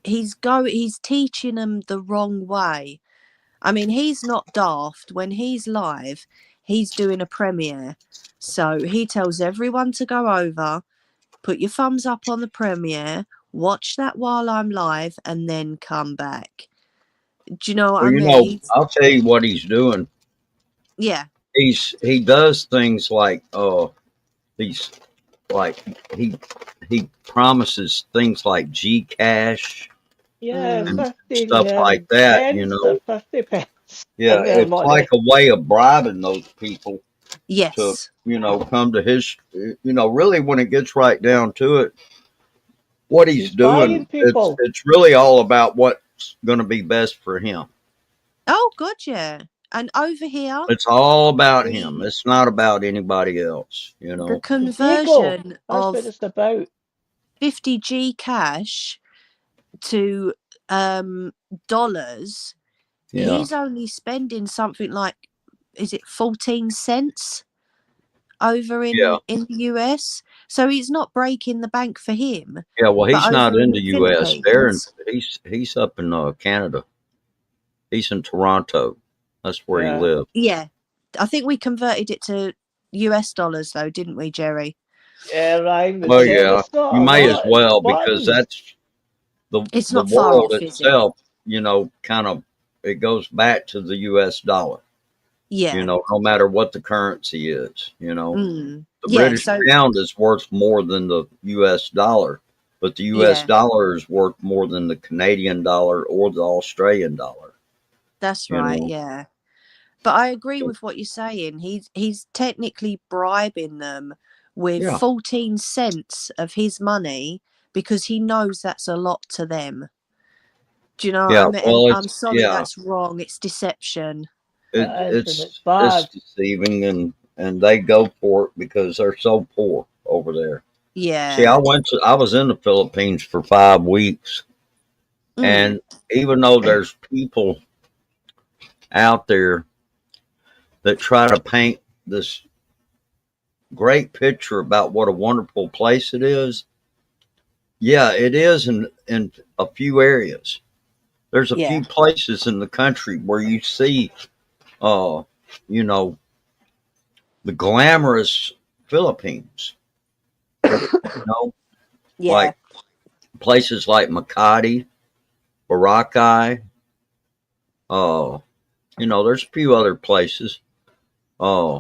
[SPEAKER 1] he's teaching them the wrong way. I mean, he's not daft. When he's live, he's doing a premiere. So he tells everyone to go over, put your thumbs up on the premiere, watch that while I'm live, and then come back. Do you know what
[SPEAKER 3] Well,
[SPEAKER 1] I mean?
[SPEAKER 3] I'll tell you what he's doing.
[SPEAKER 1] Yeah.
[SPEAKER 3] He does things like he's like he promises things like Gcash
[SPEAKER 4] Yeah,
[SPEAKER 3] and
[SPEAKER 4] 15
[SPEAKER 3] stuff like that.
[SPEAKER 4] pence or 50 pence.
[SPEAKER 3] Yeah,
[SPEAKER 4] Their
[SPEAKER 3] it's like
[SPEAKER 4] money.
[SPEAKER 3] a way of bribing those people to,
[SPEAKER 1] Yes.
[SPEAKER 3] come to his, really when it gets right down to it, what he's
[SPEAKER 4] He's buying
[SPEAKER 3] doing, it's
[SPEAKER 4] people.
[SPEAKER 3] it's really all about what's going to be best for him.
[SPEAKER 1] Oh God, yeah. And over here,
[SPEAKER 3] It's all about him.
[SPEAKER 1] the
[SPEAKER 3] It's not about anybody else,
[SPEAKER 1] the
[SPEAKER 4] It's ego.
[SPEAKER 1] conversion
[SPEAKER 4] That's what
[SPEAKER 1] of
[SPEAKER 4] it's about.
[SPEAKER 1] 50G cash to dollars,
[SPEAKER 3] Yeah,
[SPEAKER 1] he's only spending something like, is it 14 cents over
[SPEAKER 3] yeah,
[SPEAKER 1] in the US? So he's not breaking the bank for him,
[SPEAKER 3] yeah. Well,
[SPEAKER 1] but
[SPEAKER 3] he's not
[SPEAKER 1] over
[SPEAKER 3] in
[SPEAKER 1] in
[SPEAKER 3] the
[SPEAKER 1] the
[SPEAKER 3] U.S. There, and
[SPEAKER 1] Philippines,
[SPEAKER 3] he's up in Canada. He's in Toronto. That's where he
[SPEAKER 4] Yeah.
[SPEAKER 3] lives.
[SPEAKER 1] yeah. I think we converted it to US dollars though, didn't we, Jerry?
[SPEAKER 4] Yeah, Ryan was
[SPEAKER 3] Well,
[SPEAKER 4] saying
[SPEAKER 3] yeah,
[SPEAKER 4] it's not
[SPEAKER 3] you
[SPEAKER 4] a
[SPEAKER 3] may as
[SPEAKER 4] lot. It's
[SPEAKER 3] well because
[SPEAKER 4] buttons.
[SPEAKER 3] that's the
[SPEAKER 1] It's
[SPEAKER 3] the
[SPEAKER 1] not far
[SPEAKER 3] world
[SPEAKER 1] off, is it?
[SPEAKER 3] itself. Kind of it goes back to the U.S. dollar.
[SPEAKER 1] Yeah.
[SPEAKER 3] No matter what the currency is.
[SPEAKER 1] Mm.
[SPEAKER 3] The
[SPEAKER 1] Yeah.
[SPEAKER 3] British
[SPEAKER 1] So
[SPEAKER 3] pound is worth more than the U.S. dollar, but the U.S.
[SPEAKER 1] yeah,
[SPEAKER 3] dollar is worth more than the Canadian dollar or the Australian dollar.
[SPEAKER 1] that's
[SPEAKER 3] You
[SPEAKER 1] right.
[SPEAKER 3] know,
[SPEAKER 1] Yeah. But I agree with what you're saying. He's technically bribing them with
[SPEAKER 3] yeah,
[SPEAKER 1] 14 cents of his money because he knows that's a lot to them. Do you know what
[SPEAKER 3] yeah.
[SPEAKER 1] I mean? And
[SPEAKER 3] Well,
[SPEAKER 1] I'm
[SPEAKER 3] it's
[SPEAKER 1] sorry,
[SPEAKER 3] yeah,
[SPEAKER 1] that's wrong. It's deception.
[SPEAKER 3] it,
[SPEAKER 4] It is, and it's
[SPEAKER 3] it's
[SPEAKER 4] bad.
[SPEAKER 3] deceiving, and they go for it because they're so poor over there. See,
[SPEAKER 1] Yeah.
[SPEAKER 3] I was in the Philippines for 5 weeks,
[SPEAKER 1] Mm.
[SPEAKER 3] and even though there's people out there that try to paint this great picture about what a wonderful place it is, yeah, it is in a few areas. There's a
[SPEAKER 1] Yeah.
[SPEAKER 3] few places in the country where you see, uh, you know, the glamorous Philippines. You know,
[SPEAKER 1] Yeah.
[SPEAKER 3] like places like Makati, Boracay. Uh, there's a few other places. Uh,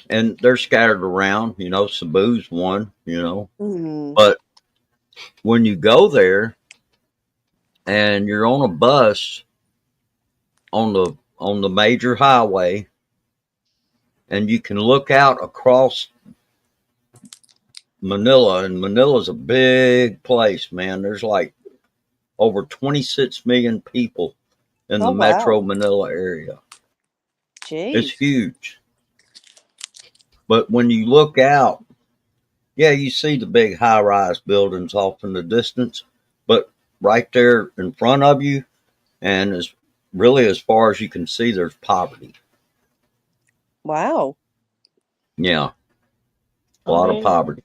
[SPEAKER 3] and they're scattered around. Cebu's one.
[SPEAKER 1] Mm.
[SPEAKER 3] But when you go there and you're on a bus on the major highway, and you can look out across Manila, and Manila's a big place, man. There's like over 26 million people in the
[SPEAKER 1] Oh
[SPEAKER 3] metro
[SPEAKER 1] wow.
[SPEAKER 3] Manila area. It's
[SPEAKER 1] Jeez.
[SPEAKER 3] huge. But when you look out, yeah, you see the big high rise buildings off in the distance, but right there in front of you, and as far as you can see, there's poverty.
[SPEAKER 1] Wow.
[SPEAKER 3] Yeah, a
[SPEAKER 4] I
[SPEAKER 3] lot of
[SPEAKER 4] mean,
[SPEAKER 3] poverty.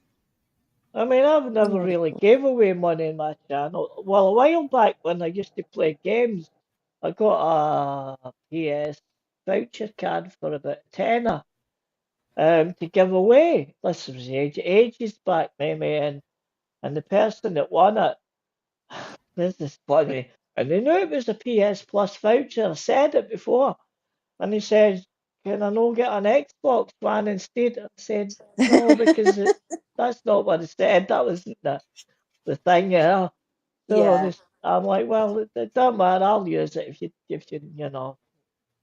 [SPEAKER 4] I've never
[SPEAKER 1] Mm.
[SPEAKER 4] really gave away money in my channel. Well, a while back when I used to play games, I got a PS voucher card for about a tenner to give away. This was ages back, maybe, and the person that won it, this is funny, and they knew it was a PS Plus voucher. I said it before, and he said, "Can I not get an Xbox One instead?" I said, "No, because that's not what it said. That wasn't the thing, yeah." So
[SPEAKER 1] Yeah.
[SPEAKER 4] this, I'm like, well, it don't matter. I'll use it if you,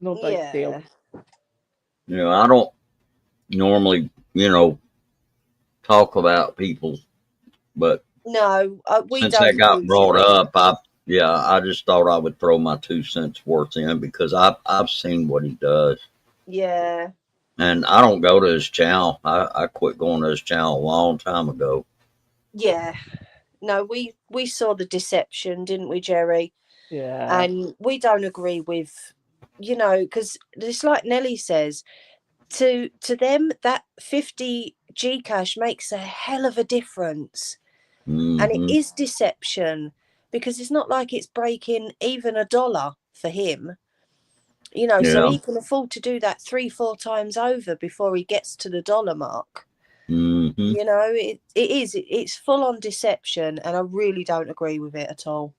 [SPEAKER 4] no big deal.
[SPEAKER 1] Yeah.
[SPEAKER 3] I don't normally, talk about people, but
[SPEAKER 1] No, we
[SPEAKER 3] since
[SPEAKER 1] don't
[SPEAKER 3] that got brought
[SPEAKER 1] usually.
[SPEAKER 3] up, I just thought I would throw my 2 cents worth in because I've seen what he does,
[SPEAKER 1] Yeah.
[SPEAKER 3] and I don't go to his channel. I quit going to his channel a long time ago.
[SPEAKER 1] Yeah. No, we saw the deception, didn't we, Jerry?
[SPEAKER 4] Yeah.
[SPEAKER 1] And we don't agree with, because it's like Nelly says, to them that 50 G cash makes a hell of a difference, and it
[SPEAKER 3] Hmm.
[SPEAKER 1] is deception because it's not like it's breaking even a dollar for him. So
[SPEAKER 3] Yeah.
[SPEAKER 1] he can afford to do that 3-4 times over before he gets to the dollar mark.
[SPEAKER 3] Hmm.
[SPEAKER 1] It's full on deception, and I really don't agree with it at all.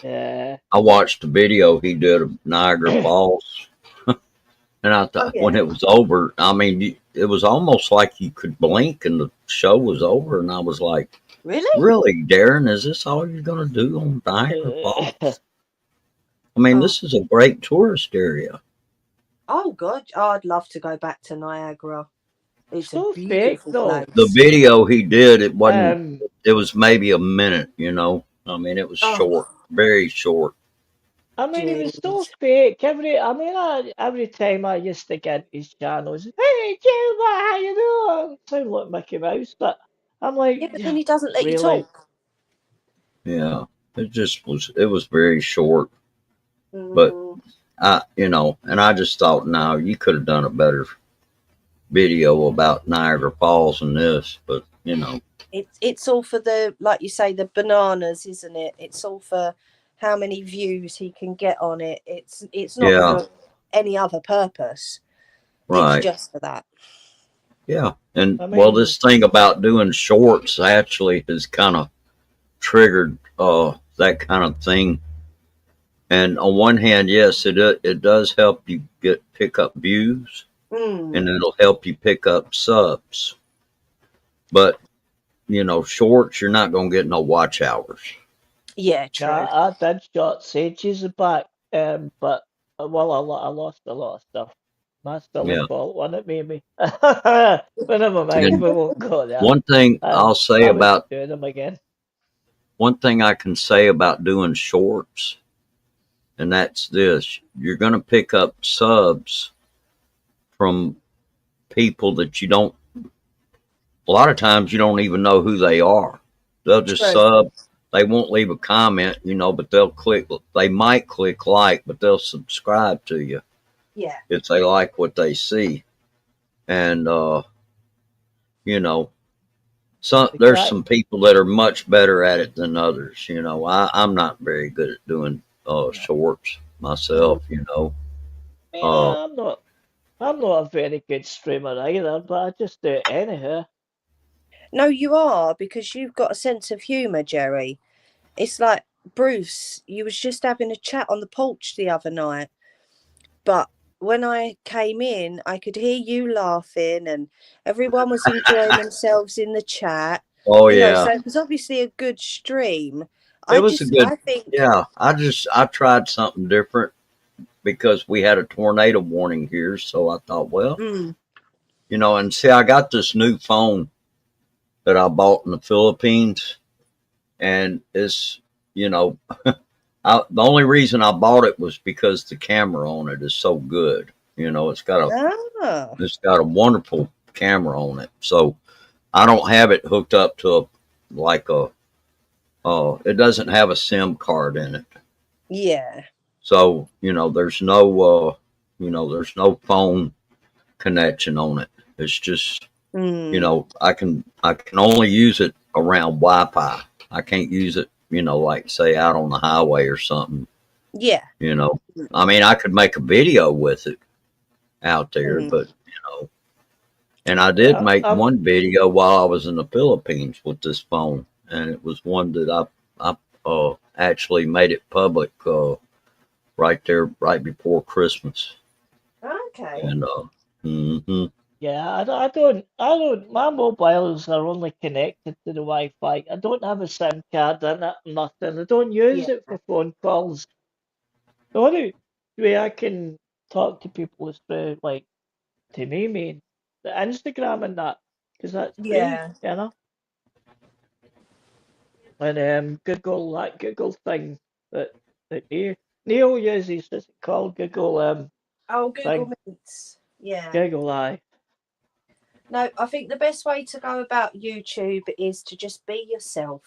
[SPEAKER 4] Yeah.
[SPEAKER 3] I watched a video he did of Niagara Falls, And I
[SPEAKER 1] Oh
[SPEAKER 3] thought when
[SPEAKER 1] yeah.
[SPEAKER 3] it was over, I mean, it was almost like you could blink and the show was over. And I was like,
[SPEAKER 1] Really?
[SPEAKER 3] really, Darren, is this all you're going to do on Niagara Falls? I mean,
[SPEAKER 1] Oh.
[SPEAKER 3] this is a great tourist area.
[SPEAKER 1] Oh God, I'd love to go back to Niagara. It's a
[SPEAKER 4] So fake
[SPEAKER 1] beautiful
[SPEAKER 4] though.
[SPEAKER 3] The
[SPEAKER 1] place.
[SPEAKER 3] video he did, it wasn't,
[SPEAKER 4] Um,
[SPEAKER 3] it was maybe a minute, you know? I mean, it was
[SPEAKER 1] Oh,
[SPEAKER 3] short, very short.
[SPEAKER 4] I mean, it was so
[SPEAKER 1] jeez.
[SPEAKER 4] fake. Every time I used to get his channels, hey, Gilbert, how you doing? Sound like Mickey Mouse, but I'm like,
[SPEAKER 1] Yeah, but then he doesn't let you
[SPEAKER 4] really?
[SPEAKER 1] talk.
[SPEAKER 3] Yeah. It was very short. But
[SPEAKER 1] Mm,
[SPEAKER 3] and I just thought, no, you could have done a better video about Niagara Falls than this. But,
[SPEAKER 1] it's all for the, like you say, the bananas, isn't it? It's all for how many views he can get on it. It's not
[SPEAKER 3] yeah,
[SPEAKER 1] for any other purpose. It's
[SPEAKER 3] right.
[SPEAKER 1] just for that.
[SPEAKER 3] Yeah. And
[SPEAKER 4] I
[SPEAKER 3] well,
[SPEAKER 4] mean,
[SPEAKER 3] this thing about doing shorts actually has kind of triggered that kind of thing. And on one hand, yes, it does help you pick up views,
[SPEAKER 1] Mm,
[SPEAKER 3] and it'll help you pick up subs. But shorts, you're not gonna get no watch hours.
[SPEAKER 1] yeah,
[SPEAKER 4] yeah,
[SPEAKER 1] true.
[SPEAKER 4] I did short ages back, but well, I lost a lot of stuff. That's still the
[SPEAKER 3] Yeah.
[SPEAKER 4] fault, wasn't it, maybe? But never mind,
[SPEAKER 3] And
[SPEAKER 4] we won't go there.
[SPEAKER 3] one thing I'll say
[SPEAKER 4] I would
[SPEAKER 3] about
[SPEAKER 4] do them again.
[SPEAKER 3] one thing I can say about doing shorts, and that's this: you're gonna pick up subs from people that you don't. A lot of times, you don't even know who they are. They'll just
[SPEAKER 1] True.
[SPEAKER 3] sub. They won't leave a comment, but they'll click. They might click like, but they'll subscribe to you
[SPEAKER 1] Yeah.
[SPEAKER 3] if they like what they see. And you know, there's
[SPEAKER 4] Exactly.
[SPEAKER 3] some people that are much better at it than others. I'm not very good at doing shorts
[SPEAKER 1] Mm.
[SPEAKER 3] myself.
[SPEAKER 4] I mean,
[SPEAKER 3] Uh,
[SPEAKER 4] I'm not a very good streamer either, but I just do it anyhow.
[SPEAKER 1] No, you are, because you've got a sense of humour, Jerry. It's like Bruce. You was just having a chat on the porch the other night, but when I came in, I could hear you laughing, and everyone was enjoying themselves in the chat.
[SPEAKER 3] oh
[SPEAKER 1] So
[SPEAKER 3] yeah,
[SPEAKER 1] it was obviously a good stream.
[SPEAKER 3] it was a good.
[SPEAKER 1] I think,
[SPEAKER 3] Yeah, I tried something different because we had a tornado warning here, so I thought, well,
[SPEAKER 1] mm,
[SPEAKER 3] and see, I got this new phone that I bought in the Philippines, and it's you know the only reason I bought it was because the camera on it is so good.
[SPEAKER 1] ah,
[SPEAKER 3] It's got a wonderful camera on it. So I don't have it hooked up to it doesn't have a SIM card in it.
[SPEAKER 1] yeah,
[SPEAKER 3] So, there's no phone connection on it. It's just,
[SPEAKER 1] mm,
[SPEAKER 3] I can only use it around Wi-Fi. I can't use it, like say out on the highway or something,
[SPEAKER 1] yeah,
[SPEAKER 3] you know.
[SPEAKER 1] mm,
[SPEAKER 3] I mean, I could make a video with it out there,
[SPEAKER 1] mm.
[SPEAKER 3] but and I did
[SPEAKER 4] Yeah,
[SPEAKER 3] make one video while I was in the Philippines with this phone, and it was one that I actually made it public right there, right before Christmas.
[SPEAKER 1] Okay,
[SPEAKER 3] And hmm
[SPEAKER 4] yeah. I don't. My mobiles are only connected to the Wi-Fi. I don't have a SIM card in it, nothing. I don't use
[SPEAKER 1] yeah,
[SPEAKER 4] it for phone calls. The only way I can talk to people is through like to me, mean the Instagram and that, because that's free,
[SPEAKER 1] yeah.
[SPEAKER 4] you know. And Google, that Google thing that Neil uses, is it called Google
[SPEAKER 1] Oh, Google
[SPEAKER 4] thing?
[SPEAKER 1] Meets. Yeah.
[SPEAKER 4] Google Eye.
[SPEAKER 1] No, I think the best way to go about YouTube is to just be yourself.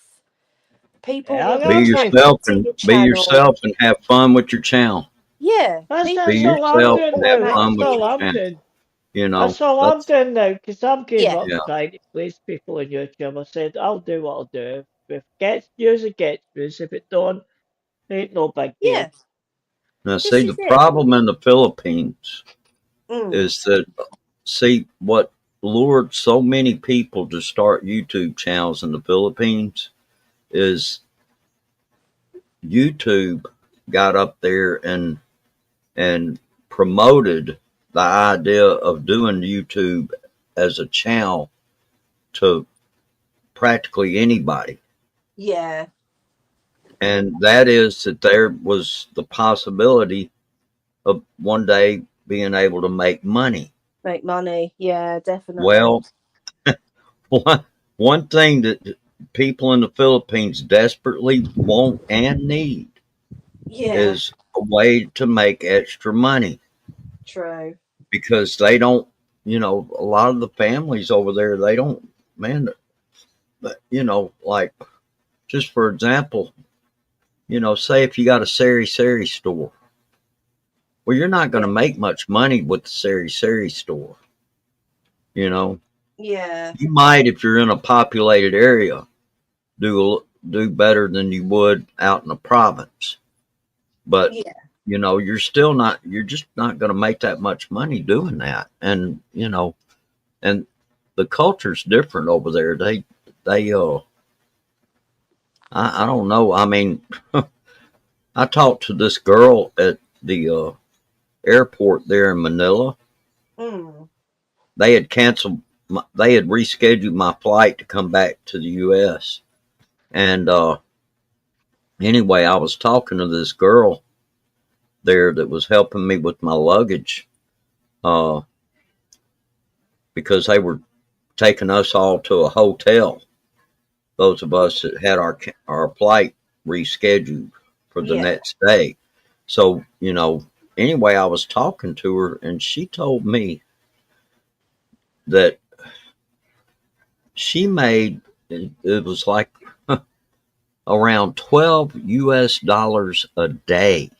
[SPEAKER 1] People
[SPEAKER 4] Yeah,
[SPEAKER 1] will
[SPEAKER 3] be
[SPEAKER 1] be
[SPEAKER 4] that's it.
[SPEAKER 1] attracted
[SPEAKER 3] yourself
[SPEAKER 1] to
[SPEAKER 3] and
[SPEAKER 1] your
[SPEAKER 3] be
[SPEAKER 1] channel.
[SPEAKER 3] yourself and have fun with your channel.
[SPEAKER 1] Yeah,
[SPEAKER 3] Be
[SPEAKER 1] people
[SPEAKER 4] All I'm
[SPEAKER 1] will
[SPEAKER 3] yourself
[SPEAKER 4] doing
[SPEAKER 3] and have
[SPEAKER 4] now.
[SPEAKER 3] fun
[SPEAKER 4] That's
[SPEAKER 3] with
[SPEAKER 4] all
[SPEAKER 3] your
[SPEAKER 1] automatically.
[SPEAKER 4] I'm
[SPEAKER 3] channel.
[SPEAKER 4] doing. That's all I'm
[SPEAKER 3] That's
[SPEAKER 4] doing now, because I'm giving
[SPEAKER 1] Yeah,
[SPEAKER 4] up
[SPEAKER 3] yeah,
[SPEAKER 4] trying to please people on YouTube. I said I'll do what I'll do. If it gets views, it gets views. If it don't, it ain't no big deal.
[SPEAKER 1] yeah.
[SPEAKER 3] now
[SPEAKER 1] This
[SPEAKER 3] see, the
[SPEAKER 1] is it.
[SPEAKER 3] problem in the Philippines
[SPEAKER 1] Mm.
[SPEAKER 3] is that, see, what lured so many people to start YouTube channels in the Philippines is YouTube got up there and promoted the idea of doing YouTube as a channel to practically anybody.
[SPEAKER 1] Yeah.
[SPEAKER 3] And that is that there was the possibility of one day being able to make money.
[SPEAKER 1] Make money. Yeah, definitely.
[SPEAKER 3] Well, one thing that people in the Philippines desperately want and need
[SPEAKER 1] yeah,
[SPEAKER 3] is a way to make extra money,
[SPEAKER 1] true.
[SPEAKER 3] because they don't, a lot of the families over there, they don't, man, like, just for example, say if you got a Sari store, well, you're not going to
[SPEAKER 1] Yeah.
[SPEAKER 3] make much money with the Sari store.
[SPEAKER 1] Yeah.
[SPEAKER 3] You might, if you're in a populated area, do better than you would out in the province. But
[SPEAKER 1] Yeah.
[SPEAKER 3] you're just not going to make that much money doing that. And and the culture's different over there. They I don't know. I mean, I talked to this girl at the airport there in Manila.
[SPEAKER 1] Mm.
[SPEAKER 3] They had they had rescheduled my flight to come back to the U.S. And anyway, I was talking to this girl there that was helping me with my luggage, uh, because they were taking us all to a hotel. Those of us that had our flight rescheduled for the
[SPEAKER 1] Yeah.
[SPEAKER 3] next day. So, anyway, I was talking to her, and she told me that she made, it was like around 12 US dollars a day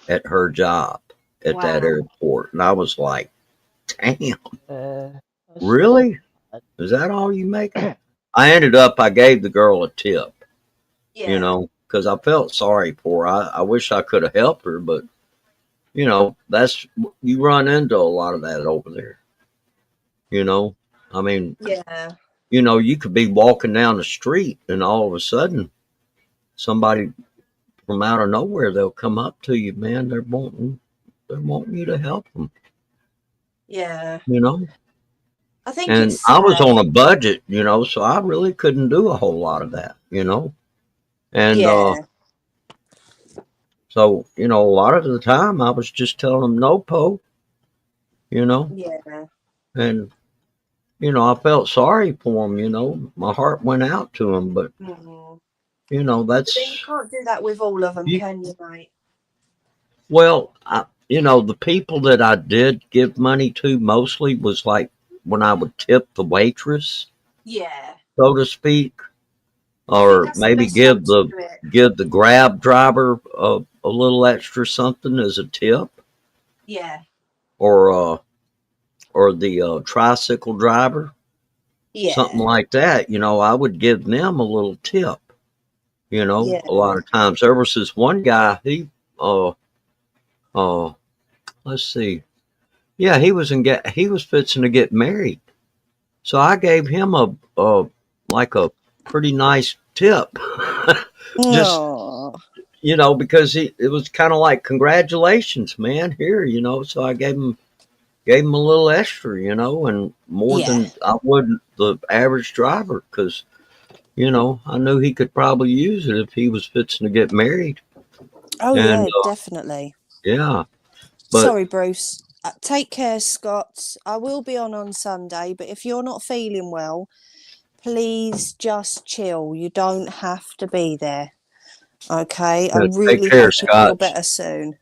[SPEAKER 3] at her job at that
[SPEAKER 1] Wow.
[SPEAKER 3] airport. And I was like, damn,
[SPEAKER 4] That's
[SPEAKER 3] really?
[SPEAKER 4] not
[SPEAKER 3] Is that all you make?
[SPEAKER 4] bad.
[SPEAKER 3] I gave the girl a tip,
[SPEAKER 1] Yeah.
[SPEAKER 3] because I felt sorry for her. I wish I could have helped her, but, that's, you run into a lot of that over there. I mean,
[SPEAKER 1] Yeah.
[SPEAKER 3] you could be walking down the street and all of a sudden somebody from out of nowhere, they'll come up to you, man. They're wanting you to help them,
[SPEAKER 1] Yeah.
[SPEAKER 3] you know.
[SPEAKER 1] I think
[SPEAKER 3] And
[SPEAKER 1] it's
[SPEAKER 3] I was
[SPEAKER 1] sad.
[SPEAKER 3] on a budget, so I really couldn't do a whole lot of that. And
[SPEAKER 1] Yeah.
[SPEAKER 3] so a lot of the time I was just telling them no, po, you know,
[SPEAKER 1] Yeah.
[SPEAKER 3] and I felt sorry for them. My heart went out to them, but
[SPEAKER 1] Mm. But then you
[SPEAKER 3] that's
[SPEAKER 1] can't do that with all of them,
[SPEAKER 3] you.
[SPEAKER 1] can you, mate?
[SPEAKER 3] Well, the people that I did give money to mostly was like when I would tip the waitress,
[SPEAKER 1] Yeah.
[SPEAKER 3] so to speak,
[SPEAKER 1] I think
[SPEAKER 3] or
[SPEAKER 1] that's the
[SPEAKER 3] maybe
[SPEAKER 1] best way to do it.
[SPEAKER 3] give the Grab driver a little extra something as a tip,
[SPEAKER 1] Yeah.
[SPEAKER 3] or the tricycle driver, something
[SPEAKER 1] Yeah.
[SPEAKER 3] like that. I would give them a little tip.
[SPEAKER 1] Yeah.
[SPEAKER 3] A lot of times there was this one guy. Uh uh let's see. Yeah, he was fixing to get married. So I gave him a like a pretty nice tip. Just,
[SPEAKER 1] Oh.
[SPEAKER 3] because it was kind of like, congratulations, man, here, so I gave him a little extra, and more
[SPEAKER 1] Yeah.
[SPEAKER 3] than I would the average driver, because I knew he could probably use it if he was fixing to get married.
[SPEAKER 1] Oh,
[SPEAKER 3] And
[SPEAKER 1] yeah, definitely.
[SPEAKER 3] yeah, but
[SPEAKER 1] Sorry, Bruce. Take care, Scott. I will be on Sunday, but if you're not feeling well, please just chill. You don't have to be there. Okay? I
[SPEAKER 3] take
[SPEAKER 1] really
[SPEAKER 3] care,
[SPEAKER 1] hope you feel
[SPEAKER 3] Scott.
[SPEAKER 1] better soon.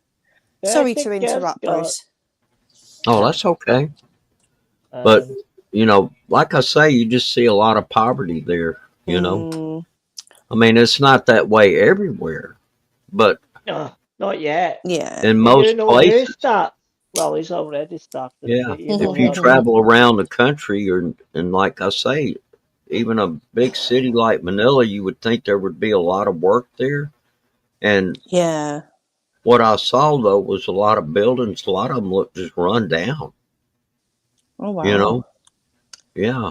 [SPEAKER 4] Yeah,
[SPEAKER 1] Sorry to
[SPEAKER 4] take care,
[SPEAKER 1] interrupt,
[SPEAKER 4] Scott.
[SPEAKER 1] Bruce.
[SPEAKER 3] Oh, that's okay. But
[SPEAKER 4] And
[SPEAKER 3] like I say, you just see a lot of poverty there.
[SPEAKER 1] Mm,
[SPEAKER 3] I mean, it's not that way everywhere, but
[SPEAKER 4] no, not yet.
[SPEAKER 1] yeah.
[SPEAKER 3] in
[SPEAKER 4] But you
[SPEAKER 3] most
[SPEAKER 4] know who
[SPEAKER 3] places,
[SPEAKER 4] starts? Well, he's already started.
[SPEAKER 3] yeah.
[SPEAKER 4] But you know
[SPEAKER 3] If you
[SPEAKER 4] what I
[SPEAKER 1] Mhm.
[SPEAKER 4] mean.
[SPEAKER 3] travel around the country, and like I say, even a big city like Manila, you would think there would be a lot of work there. And
[SPEAKER 1] Yeah.
[SPEAKER 3] what I saw though was a lot of buildings. A lot of them look just run down.
[SPEAKER 1] Oh,
[SPEAKER 3] You know,
[SPEAKER 1] wow.
[SPEAKER 3] yeah.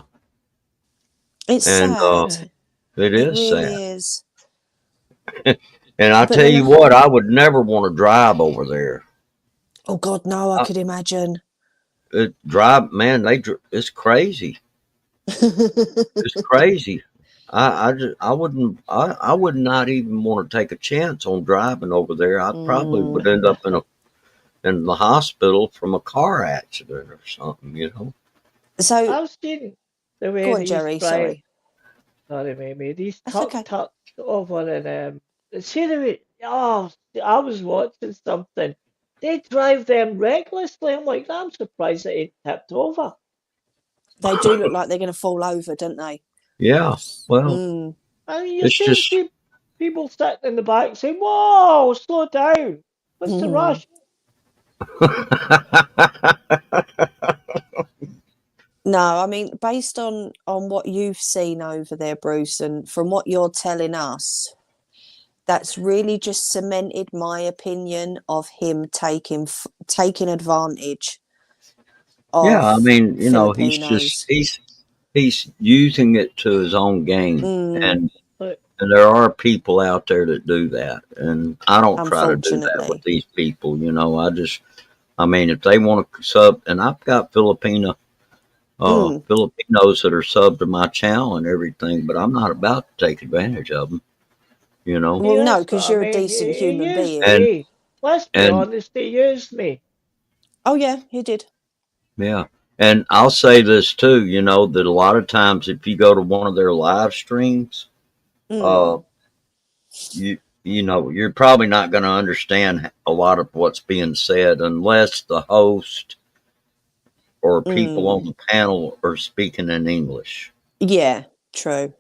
[SPEAKER 1] It's
[SPEAKER 3] And
[SPEAKER 1] sad.
[SPEAKER 3] it
[SPEAKER 1] It
[SPEAKER 3] is
[SPEAKER 1] really
[SPEAKER 3] sad.
[SPEAKER 1] is.
[SPEAKER 3] And I
[SPEAKER 1] But
[SPEAKER 3] tell
[SPEAKER 1] then,
[SPEAKER 3] you what, I would never want to drive over there.
[SPEAKER 1] oh, God, no, I
[SPEAKER 3] I,
[SPEAKER 1] could imagine.
[SPEAKER 3] it drive man. It's crazy. It's crazy. I would not even want to take a chance on driving over there. I probably
[SPEAKER 1] Mm.
[SPEAKER 3] would end up in the hospital from a car accident or something. You know.
[SPEAKER 1] So
[SPEAKER 4] I've seen the
[SPEAKER 1] go
[SPEAKER 4] way
[SPEAKER 1] on,
[SPEAKER 4] they used to
[SPEAKER 1] Jerry.
[SPEAKER 4] drive.
[SPEAKER 1] Sorry.
[SPEAKER 4] Sorry, maybe these
[SPEAKER 1] That's
[SPEAKER 4] tuk
[SPEAKER 1] okay.
[SPEAKER 4] tuks over in see the way. Oh, I was watching something. They drive them recklessly. I'm like, I'm surprised they ain't tipped over.
[SPEAKER 1] They do look like they're going to fall over, don't they?
[SPEAKER 3] Yeah. Well,
[SPEAKER 1] Mm.
[SPEAKER 4] I mean, you're
[SPEAKER 3] it's
[SPEAKER 4] seeing
[SPEAKER 3] just
[SPEAKER 4] people sitting in the back saying, "Whoa, slow down! What's the
[SPEAKER 1] Mm.
[SPEAKER 4] rush?"
[SPEAKER 1] No, I mean, based on what you've seen over there, Bruce, and from what you're telling us, that's really just cemented my opinion of him taking advantage
[SPEAKER 3] yeah. I
[SPEAKER 1] of
[SPEAKER 3] mean,
[SPEAKER 1] Filipinos.
[SPEAKER 3] he's using it to his own gain,
[SPEAKER 1] Mm,
[SPEAKER 3] and
[SPEAKER 4] Like,
[SPEAKER 3] and there are people out there that do that, and I don't try to do that with
[SPEAKER 1] unfortunately.
[SPEAKER 3] these people. I mean, if they want to sub, and I've got
[SPEAKER 1] Mm.
[SPEAKER 3] Filipinos that are sub to my channel and everything, but I'm not about to take advantage of them. You know,
[SPEAKER 1] Well,
[SPEAKER 4] yeah,
[SPEAKER 1] no,
[SPEAKER 4] that's what
[SPEAKER 1] because
[SPEAKER 4] I
[SPEAKER 1] you're a
[SPEAKER 4] mean.
[SPEAKER 1] decent
[SPEAKER 4] He
[SPEAKER 1] human
[SPEAKER 4] used
[SPEAKER 1] being.
[SPEAKER 3] and
[SPEAKER 4] me. Let's be
[SPEAKER 3] and
[SPEAKER 4] honest, he used me.
[SPEAKER 1] Oh yeah, he did.
[SPEAKER 3] yeah, and I'll say this too. That a lot of times if you go to one of their live streams, uh,
[SPEAKER 1] Mm.
[SPEAKER 3] you're probably not going to understand a lot of what's being said unless the host or people on
[SPEAKER 1] Mm.
[SPEAKER 3] the panel are speaking in English.
[SPEAKER 1] Yeah, true.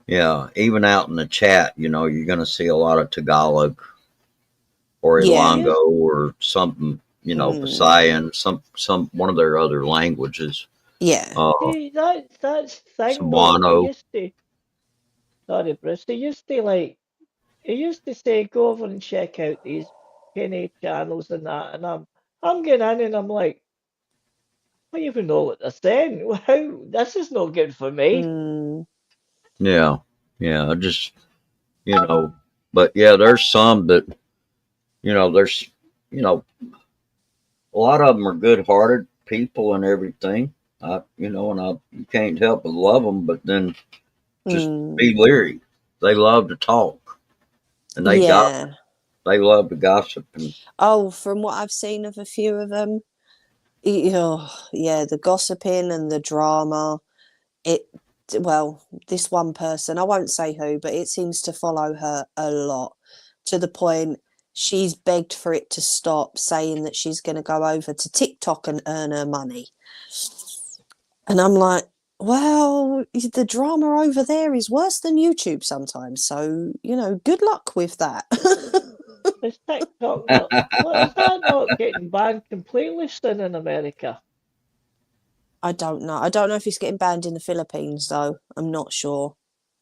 [SPEAKER 3] Yeah, even out in the chat, you're going to see a lot of Tagalog or
[SPEAKER 1] Yeah.
[SPEAKER 4] He used,
[SPEAKER 3] Ilongo or something,
[SPEAKER 1] Mm.
[SPEAKER 3] Visayan, some one of their other languages,
[SPEAKER 1] Yeah.
[SPEAKER 3] uh,
[SPEAKER 4] see, that's the thing though. He
[SPEAKER 3] Cebuano.
[SPEAKER 4] used to. Sorry, Bruce. He used to like. He used to say, "Go over and check out these penny channels and that," and I'm getting in and I'm like, I don't even know what they're saying. How this is not good for me.
[SPEAKER 1] Mm.
[SPEAKER 3] Yeah, yeah, I just but yeah, there's some that there's you know a lot of them are good-hearted people and everything. You can't help but love them, but then just
[SPEAKER 1] Mm.
[SPEAKER 3] be leery. They love to talk and
[SPEAKER 1] Yeah.
[SPEAKER 3] they love to gossip and
[SPEAKER 1] Oh, from what I've seen of a few of them, oh, yeah, the gossiping and the drama. It, well, this one person, I won't say who, but it seems to follow her a lot to the point she's begged for it to stop, saying that she's going to go over to TikTok and earn her money. And I'm like, well, the drama over there is worse than YouTube sometimes. So, good luck with that.
[SPEAKER 4] Is TikTok not? What is that not getting banned completely still in America?
[SPEAKER 1] I don't know. I don't know if it's getting banned in the Philippines, though. I'm not sure.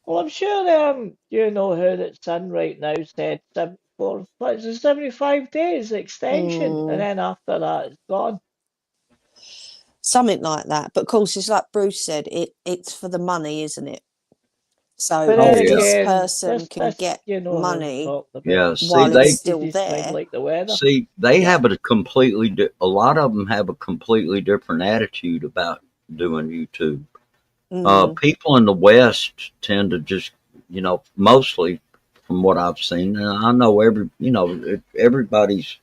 [SPEAKER 4] Well, I'm sure you know who that's in right now said 74, what is it, 75 days extension, and
[SPEAKER 1] Mm,
[SPEAKER 4] then after that it's gone.
[SPEAKER 1] something like that. But of course, it's like Bruce said, it's for the money, isn't it? So
[SPEAKER 4] But
[SPEAKER 3] oh
[SPEAKER 4] then
[SPEAKER 1] if
[SPEAKER 3] yeah,
[SPEAKER 1] this
[SPEAKER 4] again,
[SPEAKER 1] person can
[SPEAKER 4] this
[SPEAKER 1] get
[SPEAKER 4] you know who I'm
[SPEAKER 1] money
[SPEAKER 4] talking about.
[SPEAKER 3] yeah.
[SPEAKER 1] while
[SPEAKER 4] He
[SPEAKER 1] it's
[SPEAKER 4] changes
[SPEAKER 1] still
[SPEAKER 4] his mind
[SPEAKER 1] there,
[SPEAKER 4] like the weather.
[SPEAKER 3] They
[SPEAKER 1] yeah.
[SPEAKER 3] have a lot of them have a completely different attitude about doing YouTube.
[SPEAKER 1] Mm,
[SPEAKER 3] People in the West tend to just, mostly from what I've seen, and I know everybody's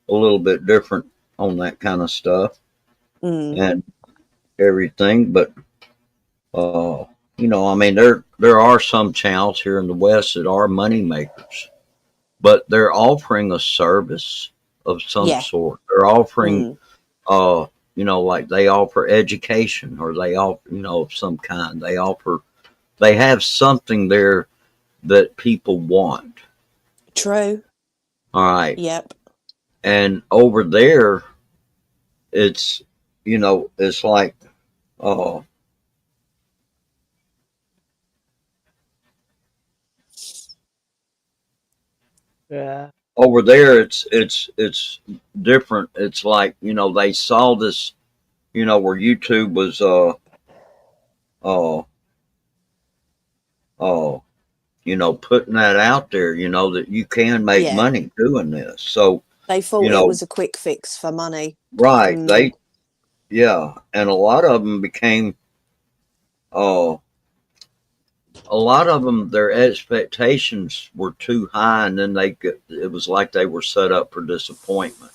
[SPEAKER 3] a little bit different on that kind of stuff
[SPEAKER 1] mm,
[SPEAKER 3] and everything, but I mean, there are some channels here in the West that are money makers, but they're offering a service of some
[SPEAKER 1] yeah.
[SPEAKER 3] sort. They're offering,
[SPEAKER 1] Mm,
[SPEAKER 3] uh, like they offer education or they offer, of some kind. They have something there that people want.
[SPEAKER 1] true.
[SPEAKER 3] All right.
[SPEAKER 1] Yep.
[SPEAKER 3] And over there, it's, it's like, uh,
[SPEAKER 4] Yeah.
[SPEAKER 3] over there, it's different. It's like, they saw this, where YouTube was, uh, uh, putting that out there, that you can make
[SPEAKER 1] Yeah.
[SPEAKER 3] money doing this. So,
[SPEAKER 1] They
[SPEAKER 3] you
[SPEAKER 1] thought it
[SPEAKER 3] know,
[SPEAKER 1] was a quick fix for money.
[SPEAKER 3] right.
[SPEAKER 1] Mm,
[SPEAKER 3] yeah, and a lot of them became, uh, a lot of them, their expectations were too high, and then it was like they were set up for disappointment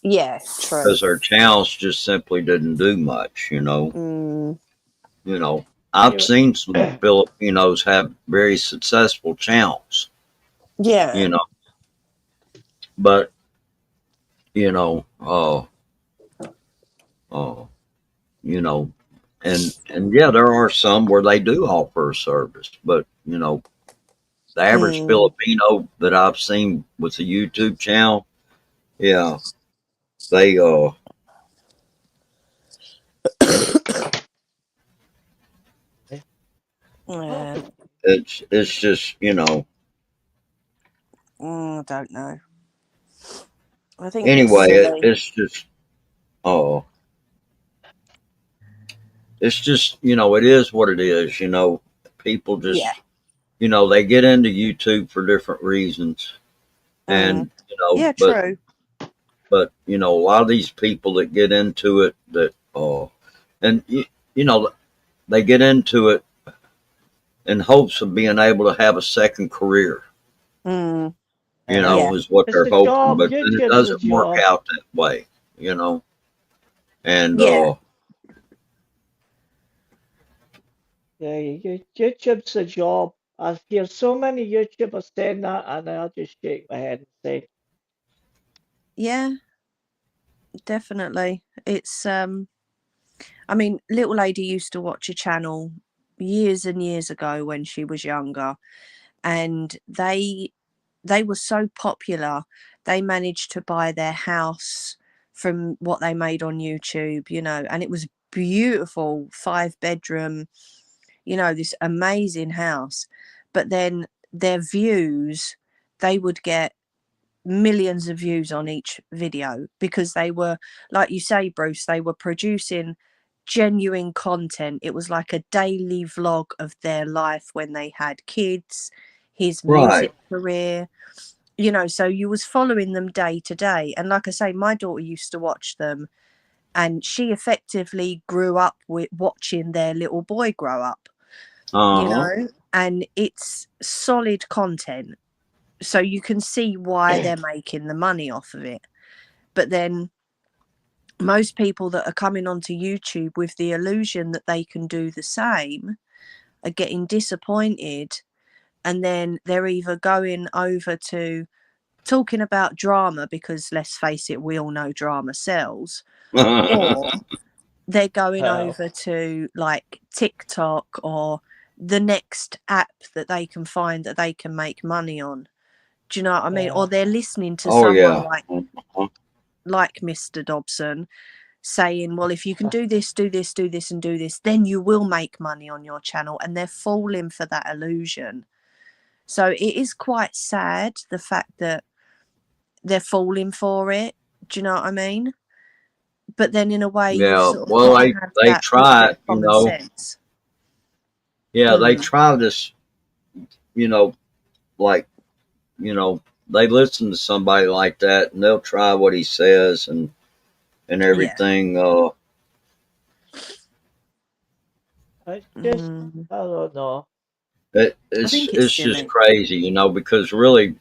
[SPEAKER 1] Yeah, true.
[SPEAKER 3] because their channels just simply didn't do much.
[SPEAKER 1] Mm,
[SPEAKER 3] You know,
[SPEAKER 4] When
[SPEAKER 3] I've
[SPEAKER 4] you
[SPEAKER 3] seen some Filipinos have very successful channels.
[SPEAKER 1] yeah.
[SPEAKER 3] You know, but you know, uh, you know, and yeah, there are some where they do offer a service, but the average
[SPEAKER 1] Mm.
[SPEAKER 3] Filipino that I've seen with a YouTube channel, yeah, they
[SPEAKER 4] oh,
[SPEAKER 1] Yeah.
[SPEAKER 3] it's just
[SPEAKER 1] I don't know. I think it's
[SPEAKER 3] anyway,
[SPEAKER 1] silly.
[SPEAKER 3] uh it's just it is what it is. People
[SPEAKER 1] Yeah.
[SPEAKER 3] just they get into YouTube for different reasons,
[SPEAKER 1] Mm.
[SPEAKER 3] and
[SPEAKER 1] Yeah,
[SPEAKER 3] but
[SPEAKER 1] true.
[SPEAKER 3] a lot of these people that get into it that and you know they get into it in hopes of being able to have a second career,
[SPEAKER 1] Mm.
[SPEAKER 4] uh,
[SPEAKER 1] Yeah.
[SPEAKER 3] is what
[SPEAKER 4] it's
[SPEAKER 3] they're
[SPEAKER 4] a
[SPEAKER 3] hoping,
[SPEAKER 4] job.
[SPEAKER 3] but then it
[SPEAKER 4] YouTube's a
[SPEAKER 3] doesn't work
[SPEAKER 4] job.
[SPEAKER 3] out that way, and
[SPEAKER 1] Yeah.
[SPEAKER 4] Yeah, YouTube's a job. I hear so many YouTubers saying that, and I just shake my head and say,
[SPEAKER 1] Yeah, definitely. It's I mean, little lady used to watch a channel years and years ago when she was younger, and they were so popular, they managed to buy their house from what they made on YouTube, and it was beautiful 5 bedroom, this amazing house. But then their views, they would get millions of views on each video because they were, like you say, Bruce, they were producing genuine content. It was like a daily vlog of their life when they had kids, his
[SPEAKER 3] right.
[SPEAKER 1] music career, so you was following them day to day. And like I say, my daughter used to watch them, and she effectively grew up with watching their little boy grow up,
[SPEAKER 3] Uh-huh.
[SPEAKER 1] and it's solid content, so you can see why they're making the money off of it. But then most people that are coming onto YouTube with the illusion that they can do the same are getting disappointed, and then they're either going over to talking about drama, because let's face it, we all know drama sells, or they're going
[SPEAKER 4] well,
[SPEAKER 1] over to like TikTok or the next app that they can find that they can make money on. Do you know what I mean? Or
[SPEAKER 4] well,
[SPEAKER 1] they're listening to
[SPEAKER 3] Oh
[SPEAKER 1] someone
[SPEAKER 3] yeah.
[SPEAKER 1] like Mr. Dobson saying, well, if you can do this, do this, do this, and do this, then you will make money on your channel. And they're falling for that illusion. So it is quite sad, the fact that they're falling for it. Do you know what I mean? But then in a way, you've
[SPEAKER 3] Yeah.
[SPEAKER 1] sort of
[SPEAKER 3] Well,
[SPEAKER 1] got to
[SPEAKER 3] they
[SPEAKER 1] have
[SPEAKER 3] they
[SPEAKER 1] that little bit
[SPEAKER 3] try
[SPEAKER 1] of common sense.
[SPEAKER 3] yeah, they
[SPEAKER 1] Mm,
[SPEAKER 3] try this, you know, like, they listen to somebody like that and they'll try what he says and
[SPEAKER 1] yeah.
[SPEAKER 3] everything.
[SPEAKER 4] it's just,
[SPEAKER 1] Mm,
[SPEAKER 4] I don't know.
[SPEAKER 3] It,
[SPEAKER 1] I
[SPEAKER 3] it's
[SPEAKER 1] think it's
[SPEAKER 3] it's just
[SPEAKER 1] silly.
[SPEAKER 3] crazy, because really,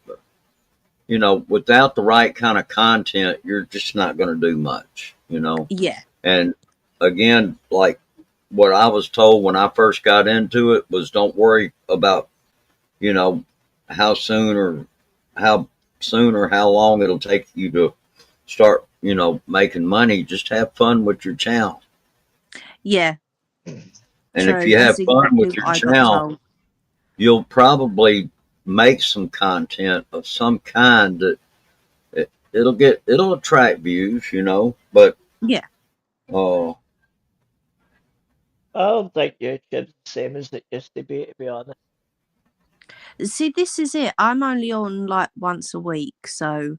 [SPEAKER 3] without the right kind of content, you're just not going to do much.
[SPEAKER 1] Yeah.
[SPEAKER 3] And again, like what I was told when I first got into it was, don't worry about, you know, how soon or how how long it'll take you to start, making money. Just have fun with your channel.
[SPEAKER 1] Yeah.
[SPEAKER 3] And if
[SPEAKER 1] True.
[SPEAKER 3] you
[SPEAKER 1] That's
[SPEAKER 3] have fun
[SPEAKER 1] exactly
[SPEAKER 3] with
[SPEAKER 1] what
[SPEAKER 3] your
[SPEAKER 1] I got
[SPEAKER 3] channel,
[SPEAKER 1] told.
[SPEAKER 3] you'll probably make some content of some kind that it'll attract views. But
[SPEAKER 1] Yeah.
[SPEAKER 3] uh,
[SPEAKER 4] I don't think YouTube's the same as it used to be honest.
[SPEAKER 1] See, this is it. I'm only on like once a week, so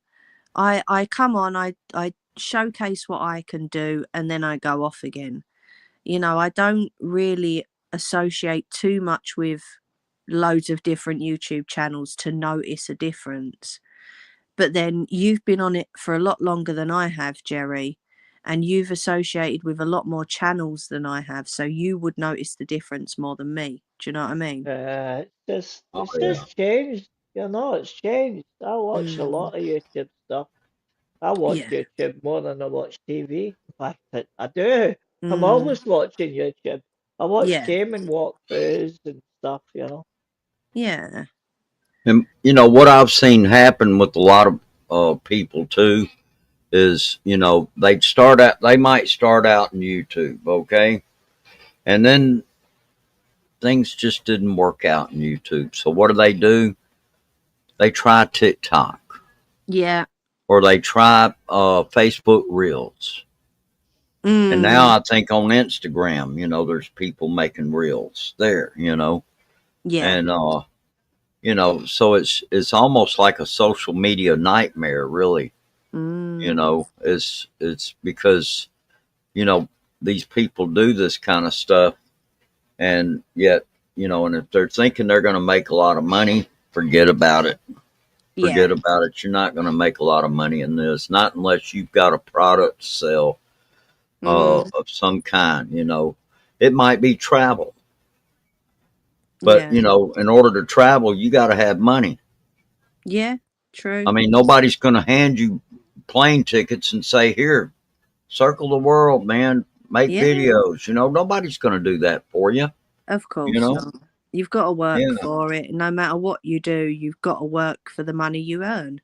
[SPEAKER 1] I come on, I showcase what I can do, and then I go off again. I don't really associate too much with loads of different YouTube channels to notice a difference. But then you've been on it for a lot longer than I have, Jerry, and you've associated with a lot more channels than I have, so you would notice the difference more than me. Do you know what I mean?
[SPEAKER 4] It's
[SPEAKER 3] Oh yeah.
[SPEAKER 4] just changed. It's changed. I watch a lot of YouTube stuff. I watch
[SPEAKER 1] Yeah.
[SPEAKER 4] YouTube more than I watch TV. In fact, I do. I'm
[SPEAKER 1] Mm.
[SPEAKER 4] always watching YouTube. I watch
[SPEAKER 1] Yeah.
[SPEAKER 4] gaming walkthroughs and stuff.
[SPEAKER 1] Yeah.
[SPEAKER 3] And what I've seen happen with a lot of people too is they might start out in YouTube, okay, and then things just didn't work out in YouTube. So what do? They try TikTok
[SPEAKER 1] Yeah.
[SPEAKER 3] or they try Facebook Reels. And now
[SPEAKER 1] Mm.
[SPEAKER 3] I think on Instagram, there's people making reels there,
[SPEAKER 1] Yeah.
[SPEAKER 3] and so it's almost like a social media nightmare, really.
[SPEAKER 1] Mm.
[SPEAKER 3] It's because you know these people do this kind of stuff, and yet and if they're thinking they're going to make a lot of money, forget about it.
[SPEAKER 1] Yeah.
[SPEAKER 3] Forget about it. You're not going to make a lot of money in this, not unless you've got a product to sell
[SPEAKER 1] Mm.
[SPEAKER 3] of some kind. It might be travel, but
[SPEAKER 1] Yeah.
[SPEAKER 3] in order to travel, you got to have money.
[SPEAKER 1] Yeah. True.
[SPEAKER 3] I mean, nobody's going to hand you plane tickets and say, "Here, circle the world, man. Make
[SPEAKER 1] Yeah.
[SPEAKER 3] videos." Nobody's going to do that for you.
[SPEAKER 1] Of
[SPEAKER 3] You
[SPEAKER 1] course
[SPEAKER 3] know,
[SPEAKER 1] not. You've got to work
[SPEAKER 3] yeah,
[SPEAKER 1] for it. No matter what you do, you've got to work for the money you earn.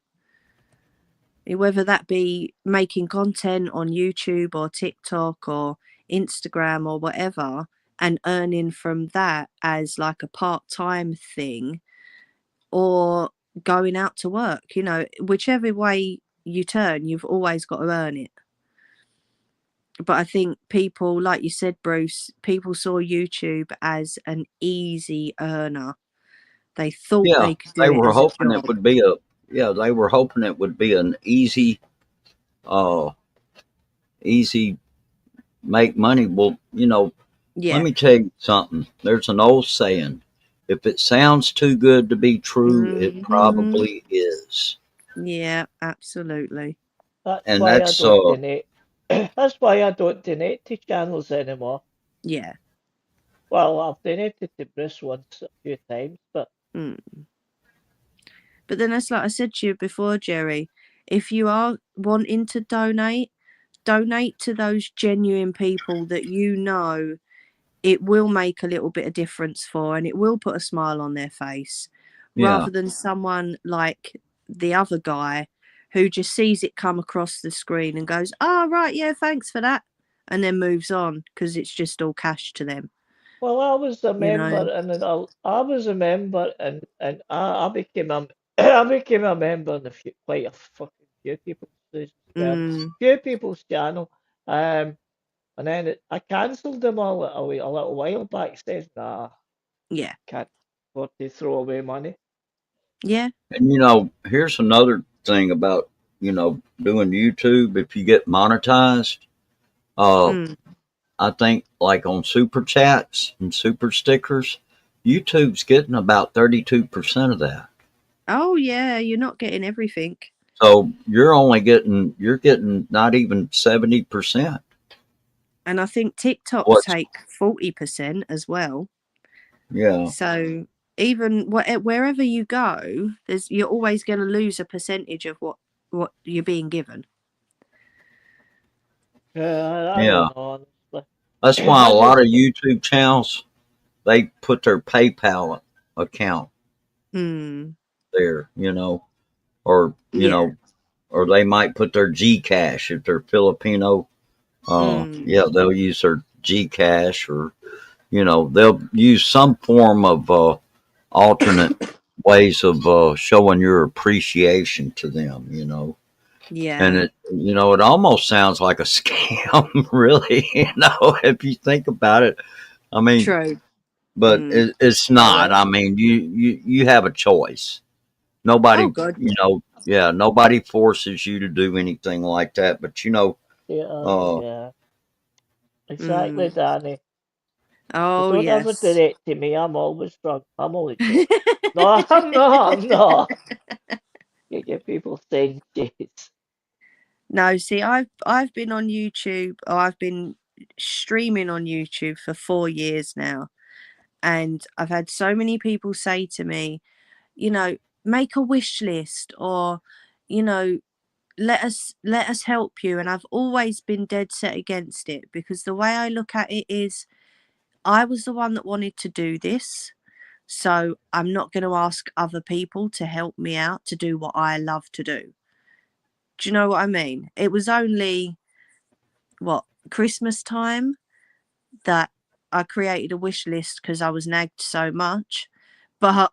[SPEAKER 1] Whether that be making content on YouTube or TikTok or Instagram or whatever, and earning from that as like a part-time thing, or going out to work, whichever way you turn, you've always got to earn it. But I think people, like you said, Bruce, people saw YouTube as an easy earner. They thought
[SPEAKER 3] yeah.
[SPEAKER 1] they could do
[SPEAKER 3] They
[SPEAKER 1] it
[SPEAKER 3] were
[SPEAKER 1] as a
[SPEAKER 3] hoping it
[SPEAKER 1] job.
[SPEAKER 3] would be They were hoping it would be an uh, easy make money. Well, let
[SPEAKER 1] Yeah.
[SPEAKER 3] me tell you something. There's an old saying: if it sounds too good to be true, it
[SPEAKER 1] Hmm.
[SPEAKER 3] probably is.
[SPEAKER 1] Yeah, absolutely.
[SPEAKER 4] That's
[SPEAKER 3] And
[SPEAKER 4] why I
[SPEAKER 3] that's
[SPEAKER 4] don't donate. That's why I don't donate to channels anymore.
[SPEAKER 1] Yeah.
[SPEAKER 4] Well, I've donated to Bruce once a few times, but
[SPEAKER 1] Mm. But then that's like I said to you before, Jerry, if you are wanting to donate to those genuine people that it will make a little bit of difference for, and it will put a smile on their face,
[SPEAKER 3] yeah,
[SPEAKER 1] rather than someone like the other guy who just sees it come across the screen and goes, "Oh, right, yeah, thanks for that," and then moves on because it's just all cash to them,
[SPEAKER 4] well, I was a
[SPEAKER 1] you
[SPEAKER 4] member,
[SPEAKER 1] know.
[SPEAKER 4] and then I was a member, and I became a I became a member in quite a fucking
[SPEAKER 1] Mm,
[SPEAKER 4] few people's channel. Um, and then I cancelled them all a little while back. Says, nah,
[SPEAKER 1] yeah,
[SPEAKER 4] can't afford to throw away money.
[SPEAKER 1] yeah,
[SPEAKER 3] and here's another thing about doing YouTube. If you get monetized, uh,
[SPEAKER 1] mm.
[SPEAKER 3] I think like on super chats and super stickers, YouTube's getting about 32% of that.
[SPEAKER 1] Oh yeah, you're not getting everything.
[SPEAKER 3] So you're getting not even 70%.
[SPEAKER 1] And I think TikTok
[SPEAKER 3] What's
[SPEAKER 1] take 40% as well.
[SPEAKER 3] Yeah,
[SPEAKER 1] So even wherever you go, you're always going to lose a percentage of what you're being given.
[SPEAKER 4] I
[SPEAKER 3] yeah.
[SPEAKER 4] don't know, honestly.
[SPEAKER 3] That's why a
[SPEAKER 4] I
[SPEAKER 3] lot
[SPEAKER 4] just
[SPEAKER 3] of YouTube channels they put their PayPal account
[SPEAKER 1] Hmm.
[SPEAKER 3] there, or
[SPEAKER 1] Yeah.
[SPEAKER 3] or they might put their Gcash if they're Filipino.
[SPEAKER 1] Hmm.
[SPEAKER 3] Yeah, they'll use their Gcash, or they'll use some form of alternate ways of showing your appreciation to them. And
[SPEAKER 1] Yeah.
[SPEAKER 3] it almost sounds like a scam, really. If you think about it. I mean,
[SPEAKER 1] True.
[SPEAKER 3] but
[SPEAKER 1] Hmm.
[SPEAKER 3] it's
[SPEAKER 4] well,
[SPEAKER 3] not. I mean, you have a choice.
[SPEAKER 1] Oh
[SPEAKER 3] Nobody,
[SPEAKER 1] God.
[SPEAKER 3] yeah, nobody forces you to do anything like that. But uh,
[SPEAKER 4] yeah, exactly,
[SPEAKER 1] Hmm.
[SPEAKER 4] Danny. So
[SPEAKER 1] Oh
[SPEAKER 4] don't ever
[SPEAKER 1] yes.
[SPEAKER 4] donate to me. I'm always drunk. I'm only joking. No, I'm not. I'm not. You get people saying, "Jeez."
[SPEAKER 1] No, see, I've been on YouTube, or I've been streaming on YouTube for 4 years now, and I've had so many people say to me, you know, make a wish list, or, you know, let us help you, and I've always been dead set against it, because the way I look at it is, I was the one that wanted to do this, so I'm not going to ask other people to help me out to do what I love to do. Do you know what I mean? It was only Christmas time that I created a wish list because I was nagged so much, but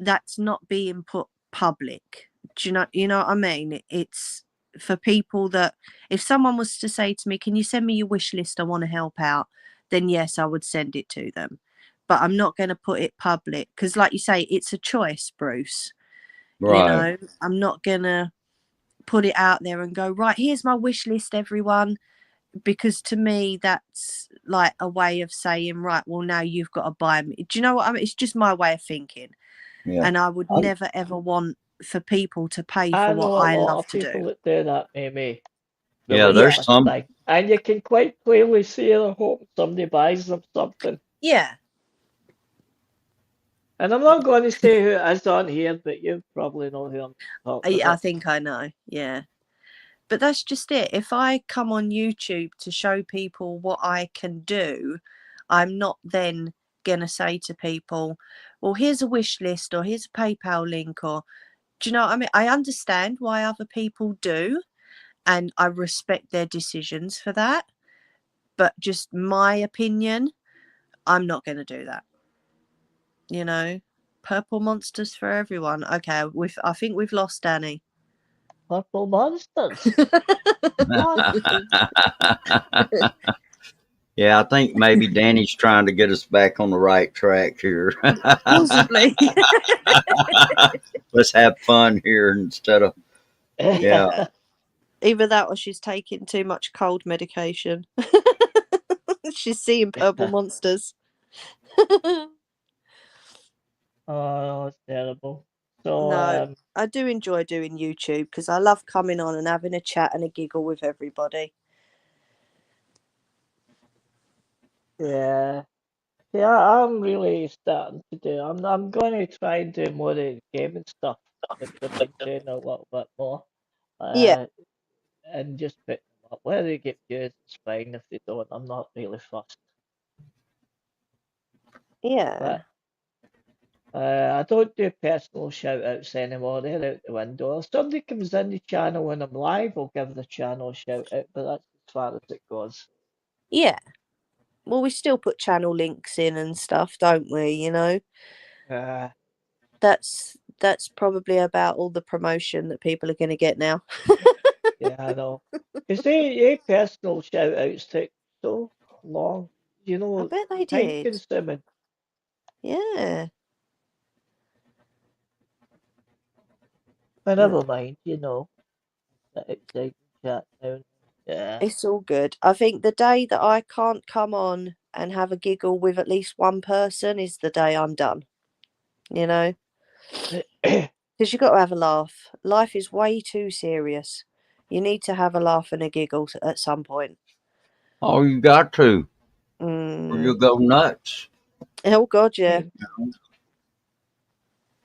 [SPEAKER 1] that's not being put public. Do you know what I mean? It's for people that, if someone was to say to me, can you send me your wish list, I want to help out, then yes, I would send it to them. But I'm not going to put it public because, like you say, it's a choice, Bruce. You
[SPEAKER 3] Right.
[SPEAKER 1] know, I'm not going to put it out there and go, right, here's my wish list, everyone, because to me that's like a way of saying, right, well, now you've got to buy me. Do you know what I mean? It's just my way of thinking.
[SPEAKER 3] Yeah.
[SPEAKER 1] And I would
[SPEAKER 3] I,
[SPEAKER 1] never ever want for people to pay
[SPEAKER 4] I
[SPEAKER 1] for what
[SPEAKER 4] know a
[SPEAKER 1] I
[SPEAKER 4] lot
[SPEAKER 1] love
[SPEAKER 4] of
[SPEAKER 1] to
[SPEAKER 4] people
[SPEAKER 1] do.
[SPEAKER 4] that do that, Amy. The
[SPEAKER 3] yeah.
[SPEAKER 4] wish
[SPEAKER 1] Yeah,
[SPEAKER 3] There's
[SPEAKER 4] list
[SPEAKER 3] some.
[SPEAKER 4] thing. And you can quite clearly see they're hoping somebody buys them something.
[SPEAKER 1] yeah.
[SPEAKER 4] And I'm not going to say who it is on here, but you probably know who I'm talking
[SPEAKER 1] I
[SPEAKER 4] about.
[SPEAKER 1] think I know. Yeah. But that's just it. If I come on YouTube to show people what I can do, I'm not then going to say to people, well, here's a wish list, or here's a PayPal link, or do you know what I mean? I understand why other people do, and I respect their decisions for that. But just my opinion, I'm not going to do that. You know, purple monsters for everyone. Okay, I think we've lost Danny.
[SPEAKER 4] Purple monsters. What?
[SPEAKER 3] Yeah, I think maybe Danny's trying to get us back on the right track here.
[SPEAKER 1] Possibly.
[SPEAKER 3] Let's have fun here instead of yeah.
[SPEAKER 1] Yeah. Either that or she's taking too much cold medication. She's seeing purple monsters.
[SPEAKER 4] Oh, it's terrible. So,
[SPEAKER 1] No, I do enjoy doing YouTube because I love coming on and having a chat and a giggle with everybody.
[SPEAKER 4] yeah. Yeah, I'm really starting to do. I'm going to try and do more of the gaming stuff that they've been doing a little bit more.
[SPEAKER 1] Yeah,
[SPEAKER 4] And just put them up. Whether they get views, it's fine. If they don't, I'm not really fussed.
[SPEAKER 1] yeah.
[SPEAKER 4] But I don't do personal shout outs anymore. They're out the window. If somebody comes in the channel when I'm live, I'll give the channel a shout out, but that's as far as it goes.
[SPEAKER 1] Yeah. Well, we still put channel links in and stuff, don't we? You know,
[SPEAKER 4] Uh,
[SPEAKER 1] that's probably about all the promotion that people are going to get now.
[SPEAKER 4] yeah, I know. Because they personal shout outs take so long, you
[SPEAKER 1] I
[SPEAKER 4] know,
[SPEAKER 1] bet they
[SPEAKER 4] time
[SPEAKER 1] did.
[SPEAKER 4] consuming.
[SPEAKER 1] Yeah.
[SPEAKER 4] But
[SPEAKER 1] Mm,
[SPEAKER 4] never mind, you know, that exciting chat now. Yeah.
[SPEAKER 1] it's all good. I think the day that I can't come on and have a giggle with at least one person is the day I'm done. You know, because you've got to have a laugh. Life is way too serious. You need to have a laugh and a giggle at some point.
[SPEAKER 3] Oh, you got to, or
[SPEAKER 1] Mm.
[SPEAKER 3] you'll go nuts.
[SPEAKER 1] Oh God, yeah.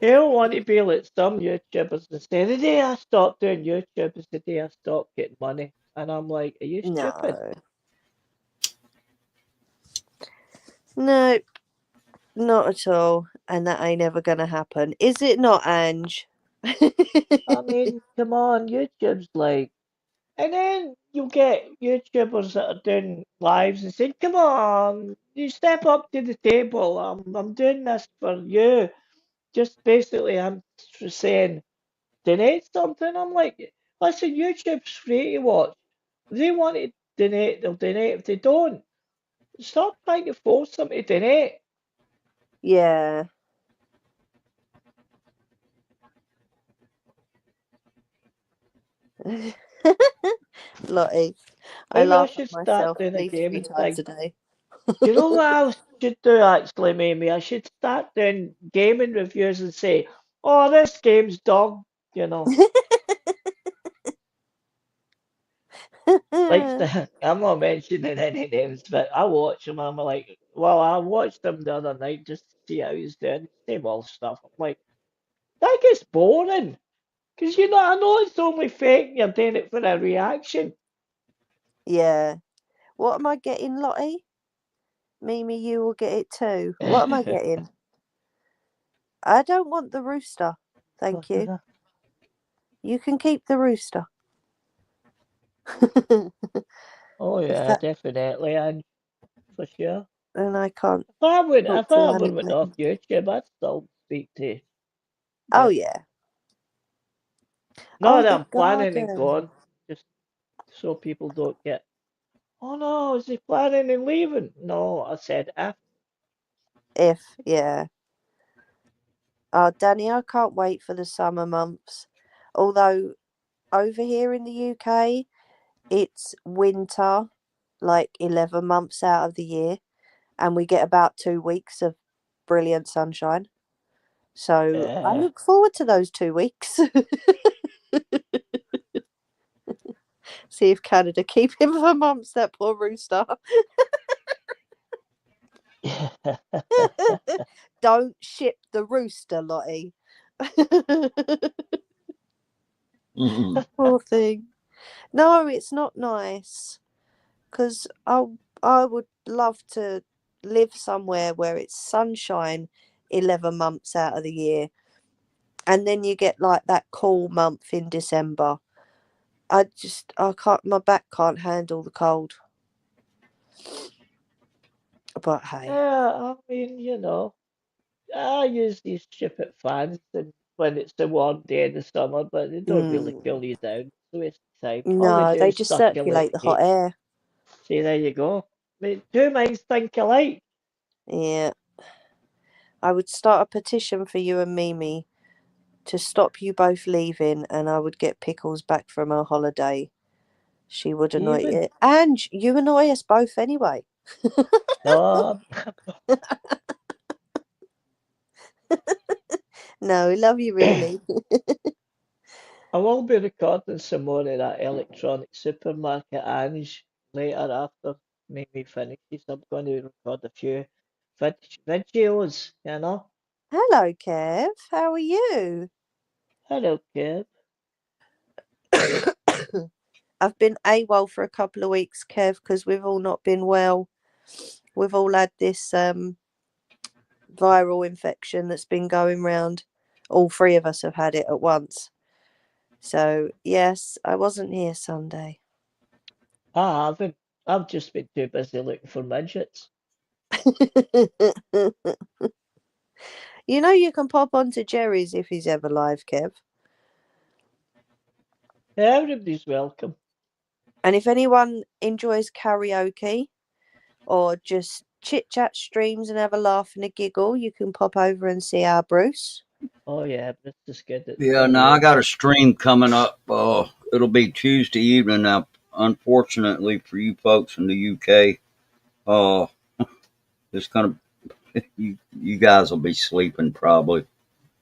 [SPEAKER 4] You don't want to be like some YouTubers that say, the day I stopped doing YouTube is the day I stopped getting money. And I'm like, are you stupid?
[SPEAKER 1] No, no, not at all. And that ain't ever gonna happen, is it not, Ange?
[SPEAKER 4] I mean, come on, YouTube's like, and then you get YouTubers that are doing lives and saying, come on, you step up to the table. I'm doing this for you. Just basically, I'm saying, donate something. I'm like, listen, YouTube's free to watch. If they want to donate, they'll donate. If they don't, stop trying to force them to donate.
[SPEAKER 1] Yeah. Lottie, I
[SPEAKER 4] Maybe I
[SPEAKER 1] laugh
[SPEAKER 4] should
[SPEAKER 1] at
[SPEAKER 4] start
[SPEAKER 1] myself
[SPEAKER 4] doing
[SPEAKER 1] at
[SPEAKER 4] a
[SPEAKER 1] least three
[SPEAKER 4] gaming
[SPEAKER 1] times
[SPEAKER 4] thing.
[SPEAKER 1] a day.
[SPEAKER 4] Do you know what I should do actually, Mamie? I should start doing gaming reviews and say, oh, this game's dog, you know. Like, I'm not mentioning any names, but I watch him. I'm like, well, I watched him the other night just to see how he's doing. Same old stuff. I'm like, that gets boring. Because I know it's only fake. You're doing it for a reaction.
[SPEAKER 1] Yeah. What am I getting, Lottie? Mimi, you will get it too. What am I getting? I don't want the rooster. Thank you. You can keep the rooster.
[SPEAKER 4] Oh
[SPEAKER 1] If
[SPEAKER 4] yeah,
[SPEAKER 1] that,
[SPEAKER 4] definitely, and for sure.
[SPEAKER 1] then I can't
[SPEAKER 4] If I would,
[SPEAKER 1] talk
[SPEAKER 4] if
[SPEAKER 1] to
[SPEAKER 4] I
[SPEAKER 1] Annie
[SPEAKER 4] ever went off
[SPEAKER 1] Clayton.
[SPEAKER 4] YouTube, I'd still speak to
[SPEAKER 1] Oh
[SPEAKER 4] Jeff.
[SPEAKER 1] yeah.
[SPEAKER 4] Not
[SPEAKER 1] Oh,
[SPEAKER 4] that
[SPEAKER 1] the
[SPEAKER 4] I'm planning and
[SPEAKER 1] garden.
[SPEAKER 4] gone, just so people don't get, oh no, is he planning and leaving? No, I said if.
[SPEAKER 1] Yeah. Oh, Danny, I can't wait for the summer months. Although over here in the UK, it's winter, like 11 months out of the year, and we get about 2 weeks of brilliant sunshine. So I
[SPEAKER 4] Yeah.
[SPEAKER 1] look forward to those 2 weeks. See if Canada keep him for months, that poor rooster. Don't ship the rooster, Lottie. Poor thing. No, it's not nice. Because I would love to live somewhere where it's sunshine 11 months out of the year. And then you get like that cool month in December. I can't, my back can't handle the cold. But hey.
[SPEAKER 4] Yeah, I mean, I usually ship at fans and when it's a warm day in the summer, but they don't really cool
[SPEAKER 1] Mm,
[SPEAKER 4] you down. So it's the time. All they
[SPEAKER 1] no,
[SPEAKER 4] do
[SPEAKER 1] they
[SPEAKER 4] is
[SPEAKER 1] just
[SPEAKER 4] circulate
[SPEAKER 1] circulate the hot
[SPEAKER 4] heat.
[SPEAKER 1] air.
[SPEAKER 4] See, there you go. I mean, two minds think alike.
[SPEAKER 1] Yeah. I would start a petition for you and Mimi to stop you both leaving, and I would get Pickles back from her holiday. She would annoy
[SPEAKER 4] Even.
[SPEAKER 1] you. And you annoy us both anyway.
[SPEAKER 4] No,
[SPEAKER 1] No, we love you really.
[SPEAKER 4] I will be recording some more of that electronic supermarket Ange later after Mimi finishes. I'm going to record a few videos.
[SPEAKER 1] Hello, Kev. How are you?
[SPEAKER 4] Hello, kid.
[SPEAKER 1] I've been AWOL for a couple of weeks, Kev, because we've all not been well. We've all had this viral infection that's been going round. All three of us have had it at once. So, yes, I wasn't here Sunday.
[SPEAKER 4] I haven't. I've just been too busy looking for midgets.
[SPEAKER 1] You know you can pop onto Jerry's if he's ever live, Kev.
[SPEAKER 4] Everybody's welcome.
[SPEAKER 1] And if anyone enjoys karaoke or just chit chat streams and have a laugh and a giggle, you can pop over and see our Bruce.
[SPEAKER 4] Oh yeah, this is good at
[SPEAKER 3] Yeah, now I
[SPEAKER 4] karaoke.
[SPEAKER 3] got a stream coming up. It'll be Tuesday evening. Now, unfortunately for you folks in the UK, uh, it's gonna you guys will be sleeping probably.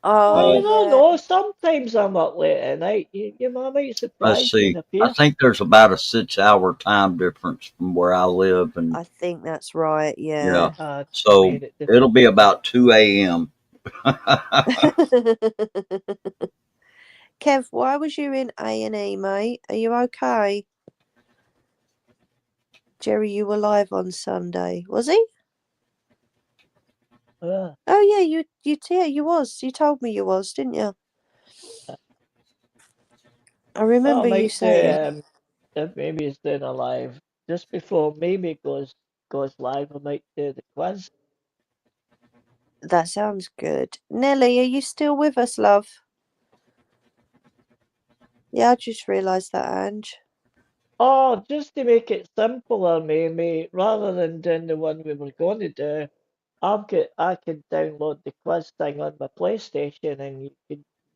[SPEAKER 4] Oh,
[SPEAKER 1] Oh,
[SPEAKER 3] Uh,
[SPEAKER 4] you don't
[SPEAKER 1] yeah.
[SPEAKER 4] know. Sometimes I'm up late at night. You might
[SPEAKER 3] let's
[SPEAKER 4] surprise me and
[SPEAKER 3] see. I
[SPEAKER 4] appear.
[SPEAKER 3] think there's about a 6 hour time difference from where I live, and
[SPEAKER 1] I think that's right,
[SPEAKER 3] yeah,
[SPEAKER 1] yeah.
[SPEAKER 4] I
[SPEAKER 3] so
[SPEAKER 4] mean, it just
[SPEAKER 3] it'll be about 2 a.m.
[SPEAKER 1] Kev, why was you in A&E, mate? Are you okay? Jerry, you were live on Sunday, was he?
[SPEAKER 4] uh,
[SPEAKER 1] Oh yeah, you was. You told me you was, didn't you? I
[SPEAKER 4] what I
[SPEAKER 1] remember you
[SPEAKER 4] might do,
[SPEAKER 1] saying.
[SPEAKER 4] if maybe it's doing a live just before Mimi goes live, I might do the quiz.
[SPEAKER 1] That sounds good. Nelly, are you still with us, love? Yeah, I just realised that, Ange.
[SPEAKER 4] Oh, just to make it simpler, Mimi, rather than doing the one we were going to do, I can download the quiz thing on my PlayStation, and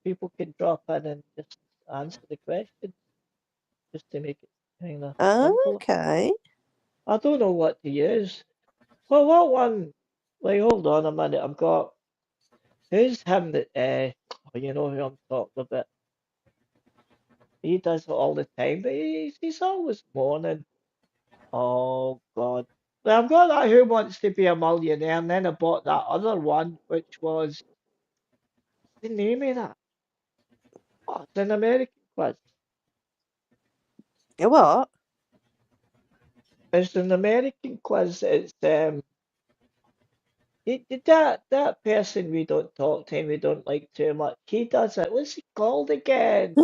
[SPEAKER 4] people can drop in and just answer the questions, just to make it kind of
[SPEAKER 1] Oh,
[SPEAKER 4] simpler.
[SPEAKER 1] okay.
[SPEAKER 4] I don't know what to use. Well, what one? Like, hold on a minute. I've got who's him that? Oh, you know who I'm talking about. He does it all the time, but he's always moaning. Oh God. Well, I've got that Who Wants to Be a Millionaire, and then I bought that other one, which was what's the name of that? Oh, it's an American quiz.
[SPEAKER 1] What?
[SPEAKER 4] It's an American quiz. It's that person we don't talk to and we don't like too much. He does it. What's he called again?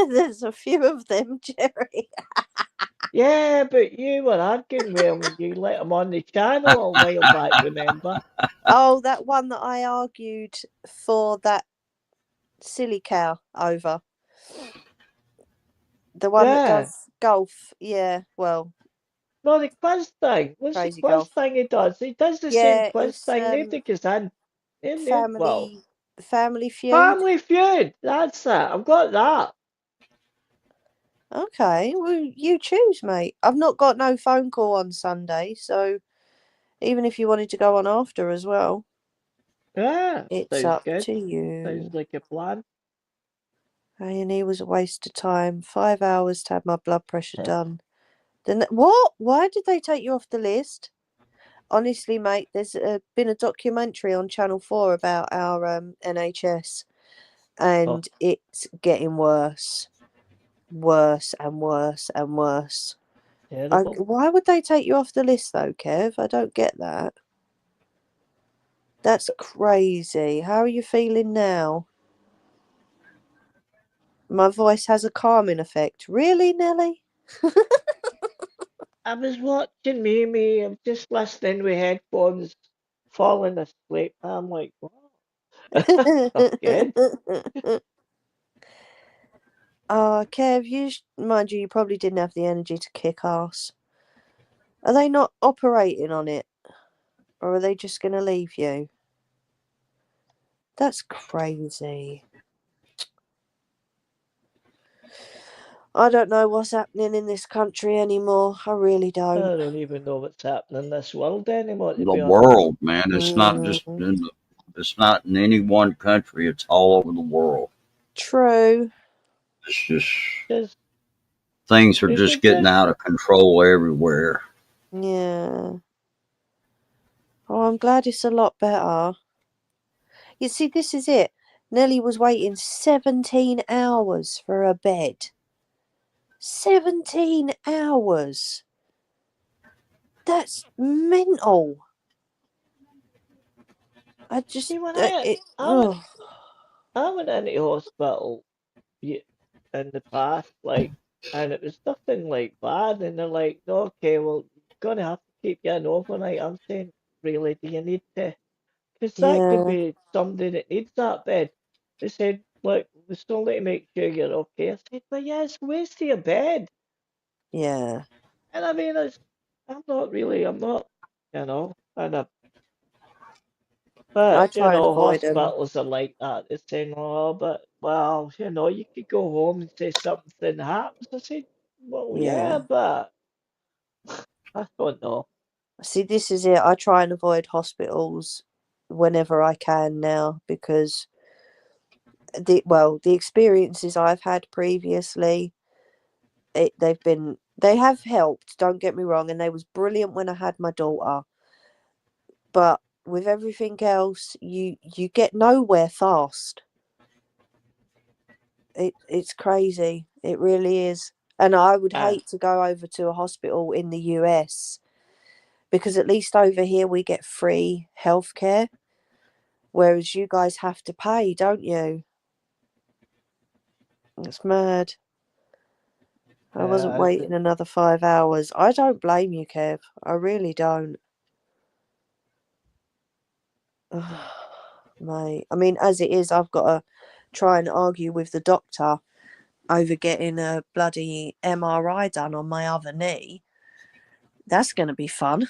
[SPEAKER 1] There's a few of them, Jerry.
[SPEAKER 4] Yeah, but you were arguing with him when you let him on the channel a while back, remember?
[SPEAKER 1] Oh, that one that I argued for that silly cow over. The one that
[SPEAKER 4] Yeah.
[SPEAKER 1] does golf. Yeah, well,
[SPEAKER 4] No, the quiz thing. What's the
[SPEAKER 1] crazy
[SPEAKER 4] quiz
[SPEAKER 1] golf.
[SPEAKER 4] thing he does? He does the same
[SPEAKER 1] Yeah,
[SPEAKER 4] quiz
[SPEAKER 1] it's
[SPEAKER 4] thing. Nobody goes in. Well,
[SPEAKER 1] family feud.
[SPEAKER 4] Family Feud. That's it. I've got that.
[SPEAKER 1] Okay, well, you choose, mate. I've not got no phone call on Sunday, so even if you wanted to go on after as well,
[SPEAKER 4] Yeah,
[SPEAKER 1] it's
[SPEAKER 4] sounds
[SPEAKER 1] up
[SPEAKER 4] good.
[SPEAKER 1] to
[SPEAKER 4] Sounds
[SPEAKER 1] you.
[SPEAKER 4] like a plan.
[SPEAKER 1] A&E was a waste of time. 5 hours to have my blood pressure done. Then what? Why did they take you off the list? Honestly, mate, there's been a documentary on Channel 4 about our NHS, and it's getting worse. Worse and worse and worse.
[SPEAKER 4] Terrible.
[SPEAKER 1] Why would they take you off the list though, Kev? I don't get that. That's crazy. How are you feeling now? My voice has a calming effect. Really, Nelly?
[SPEAKER 4] I was watching Mimi. I'm just listening with headphones, falling asleep. I'm like, what? Not good.
[SPEAKER 1] Oh, Kev, mind you, you probably didn't have the energy to kick ass. Are they not operating on it? Or are they just going to leave you? That's crazy. I don't know what's happening in this country anymore. I really
[SPEAKER 4] I
[SPEAKER 1] don't.
[SPEAKER 4] don't even know what's happening in this world anymore, to
[SPEAKER 3] The
[SPEAKER 4] be honest.
[SPEAKER 3] world, man. It's not just it's not in any one country. It's all over the world.
[SPEAKER 1] True.
[SPEAKER 3] It's just
[SPEAKER 4] Just,
[SPEAKER 3] things are
[SPEAKER 4] we
[SPEAKER 3] just
[SPEAKER 4] should
[SPEAKER 3] getting
[SPEAKER 4] just,
[SPEAKER 3] out of control everywhere.
[SPEAKER 1] Yeah. Oh, I'm glad it's a lot better. You see, this is it. Nelly was waiting 17 hours for her bed. 17 hours. That's mental. I just,
[SPEAKER 4] see, when
[SPEAKER 1] oh,
[SPEAKER 4] I went into hospital in the past, like, and it was nothing like bad, and they're like, okay, well, you're gonna have to keep you in overnight. I'm saying, really, do you need to? Because that could
[SPEAKER 1] yeah,
[SPEAKER 4] be somebody that needs that bed. They said, look, we still need to make sure you're okay. I said, but yeah, it's a waste of your bed.
[SPEAKER 1] yeah.
[SPEAKER 4] And I mean, I'm not, and
[SPEAKER 1] I
[SPEAKER 4] but,
[SPEAKER 1] try and avoid them.
[SPEAKER 4] hospitals are like that. They're saying, oh, but, well, you could go home and say something happens. I said, well, yeah,
[SPEAKER 1] Yeah.
[SPEAKER 4] but I don't know.
[SPEAKER 1] See, this is it. I try and avoid hospitals whenever I can now because the experiences I've had previously, they have helped, don't get me wrong, and they was brilliant when I had my daughter. But with everything else, you get nowhere fast. It's crazy. It really is. And I would
[SPEAKER 4] Uh,
[SPEAKER 1] hate to go over to a hospital in the US because at least over here we get free healthcare, whereas you guys have to pay, don't you? It's mad. I wasn't
[SPEAKER 4] uh,
[SPEAKER 1] waiting another 5 hours. I don't blame you, Kev. I really don't. Mate, I mean, as it is, I've got to try and argue with the doctor over getting a bloody MRI done on my other knee. That's going to be fun.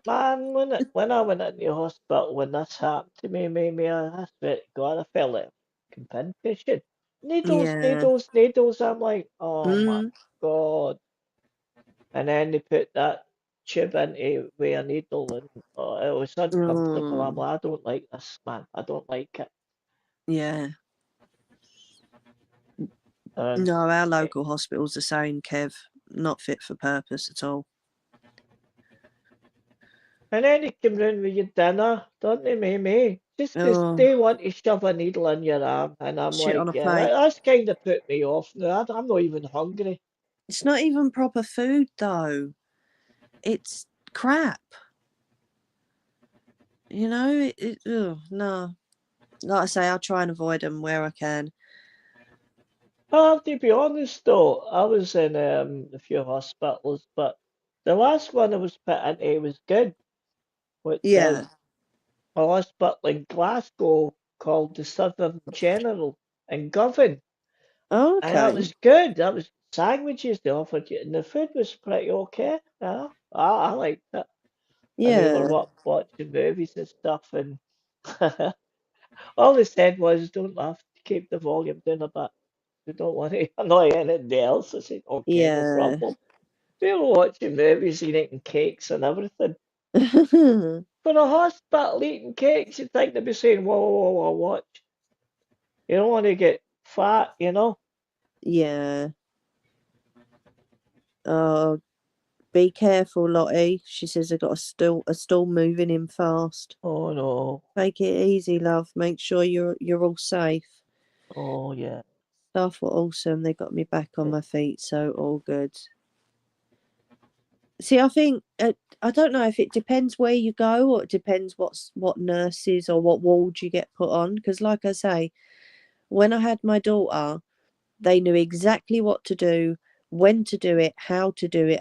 [SPEAKER 4] Man, when I went into the hospital when this happened to me, I swear to God, I felt like a pincushion. Needles,
[SPEAKER 1] Yeah.
[SPEAKER 4] needles, needles. I'm like, oh my
[SPEAKER 1] Mm,
[SPEAKER 4] God. And then they put that tube into with a needle, and it was uncomfortable. I'm
[SPEAKER 1] mm,
[SPEAKER 4] like, I don't like this, man. I don't like it.
[SPEAKER 1] yeah.
[SPEAKER 4] And
[SPEAKER 1] No, our local hospital's the same, Kev. Not fit for purpose at all.
[SPEAKER 4] and then they come round with your dinner, don't they, Mimi? Just 'cause
[SPEAKER 1] Oh,
[SPEAKER 4] they want to shove a needle in your arm, and I'm
[SPEAKER 1] shit
[SPEAKER 4] like,
[SPEAKER 1] on a
[SPEAKER 4] yeah,
[SPEAKER 1] plate.
[SPEAKER 4] that's kind of put me off. Now, I'm not even hungry.
[SPEAKER 1] It's not even proper food, though. It's crap. You know, no. Like I say, I try and avoid them where I can.
[SPEAKER 4] I have to be honest though, I was in a few hospitals, but the last one I was put into was good, which
[SPEAKER 1] Yeah.
[SPEAKER 4] is a hospital in Glasgow called the Southern General in Govan.
[SPEAKER 1] Oh,
[SPEAKER 4] And that
[SPEAKER 1] okay.
[SPEAKER 4] was good. That was sandwiches they offered you, and the food was pretty okay. Yeah, I liked it. And we were
[SPEAKER 1] Yeah.
[SPEAKER 4] watching movies and stuff, and all they said was, "Don't laugh, keep the volume down a bit. We don't want to annoy anybody else." I said, "Okay, no
[SPEAKER 1] Yeah.
[SPEAKER 4] problem." We were watching movies and eating cakes and everything. For a hospital eating cakes, you'd think they'd be saying, "Whoa, whoa, whoa, watch. You don't want to get fat, you know."
[SPEAKER 1] Yeah. Oh, be careful, Lottie. She says they've got a storm moving in fast.
[SPEAKER 4] Oh no.
[SPEAKER 1] Take it easy, love. Make sure you're all safe.
[SPEAKER 4] Oh yeah.
[SPEAKER 1] Staff were awesome. They got me back on my feet, so all good. See, I think I don't know if it depends where you go or it depends what nurses or what ward you get put on. Because, like I say, when I had my daughter, they knew exactly what to do, when to do it,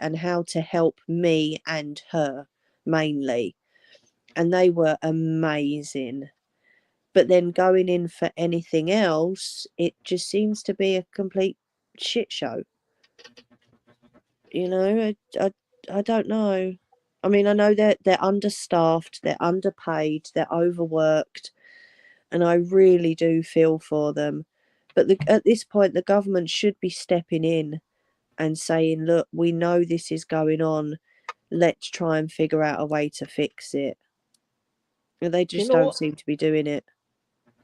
[SPEAKER 1] and how to help me and her mainly. And they were amazing. But then going in for anything else, it just seems to be a complete shit show. You know, I don't know. I mean, I know they're understaffed, they're underpaid, they're overworked, and I really do feel for them. But at this point, the government should be stepping in and saying, "Look, we know this is going on. Let's try and figure out a way to fix it." And they
[SPEAKER 4] You
[SPEAKER 1] just don't
[SPEAKER 4] know,
[SPEAKER 1] seem to be doing it.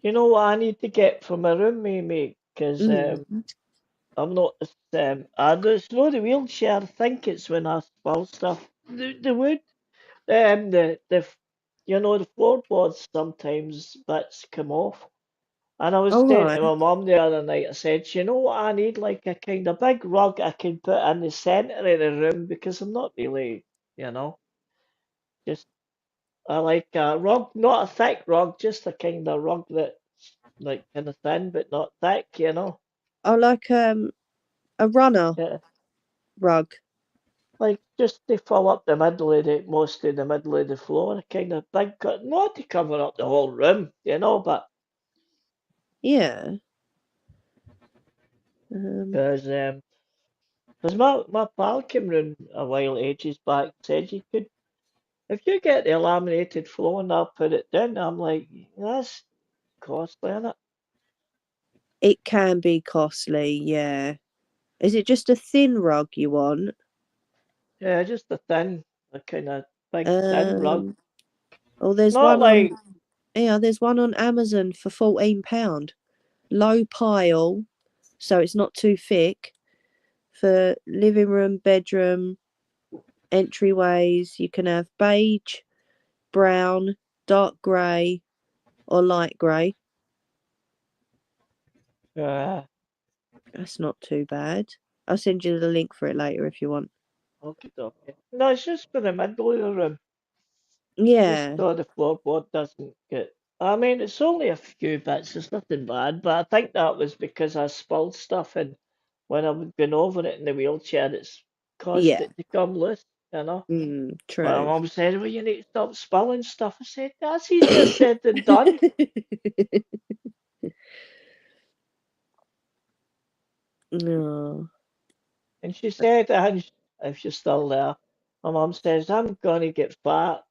[SPEAKER 4] you know what I need to get from a roommate, mate, because
[SPEAKER 1] Mm.
[SPEAKER 4] I've noticed it's not the wheelchair. I think it's when I spill stuff. The wood, you know, the floorboards sometimes bits come off. And I was
[SPEAKER 1] All
[SPEAKER 4] saying to
[SPEAKER 1] right.
[SPEAKER 4] my mum the other night, I said, you know what I need? Like a kind of big rug I can put in the centre of the room because I'm not really, you know, just I like a rug, not a thick rug, just a kind of rug that's like kind of thin but not thick, you know.
[SPEAKER 1] I like a runner
[SPEAKER 4] Yeah,
[SPEAKER 1] rug.
[SPEAKER 4] like just to fill up the middle of the most of the middle of the floor, a kind of big cut, not to cover up the whole room, you know, but
[SPEAKER 1] Yeah. Um,
[SPEAKER 4] because my pal came round a while ages back said you could if you get the laminated floor and I'll put it down. I'm like that's costly, isn't it?
[SPEAKER 1] it can be costly. Yeah. Is it just a thin rug you want?
[SPEAKER 4] Yeah, just a kind of big thin rug.
[SPEAKER 1] Um. Oh, there's
[SPEAKER 4] Not
[SPEAKER 1] one on.
[SPEAKER 4] like
[SPEAKER 1] Yeah, there's one on Amazon for £14. Low pile, so it's not too thick. For living room, bedroom, entryways, you can have beige, brown, dark grey, or light grey.
[SPEAKER 4] uh,
[SPEAKER 1] That's not too bad. I'll send you the link for it later if you want.
[SPEAKER 4] okay, okay. No, it's just for the middle of the room. Just
[SPEAKER 1] Yeah,
[SPEAKER 4] so the floorboard doesn't get. I mean, it's only a few bits, it's nothing bad, but I think that was because I spilled stuff and when I've been over it in the wheelchair, it's caused
[SPEAKER 1] yeah,
[SPEAKER 4] it to come loose, you know. But my
[SPEAKER 1] true.
[SPEAKER 4] mum said, well, you need to stop spilling stuff. I said, that's easier said than done.
[SPEAKER 1] No.
[SPEAKER 4] And she said, and if she's still there, my mum says, I'm going to get fat.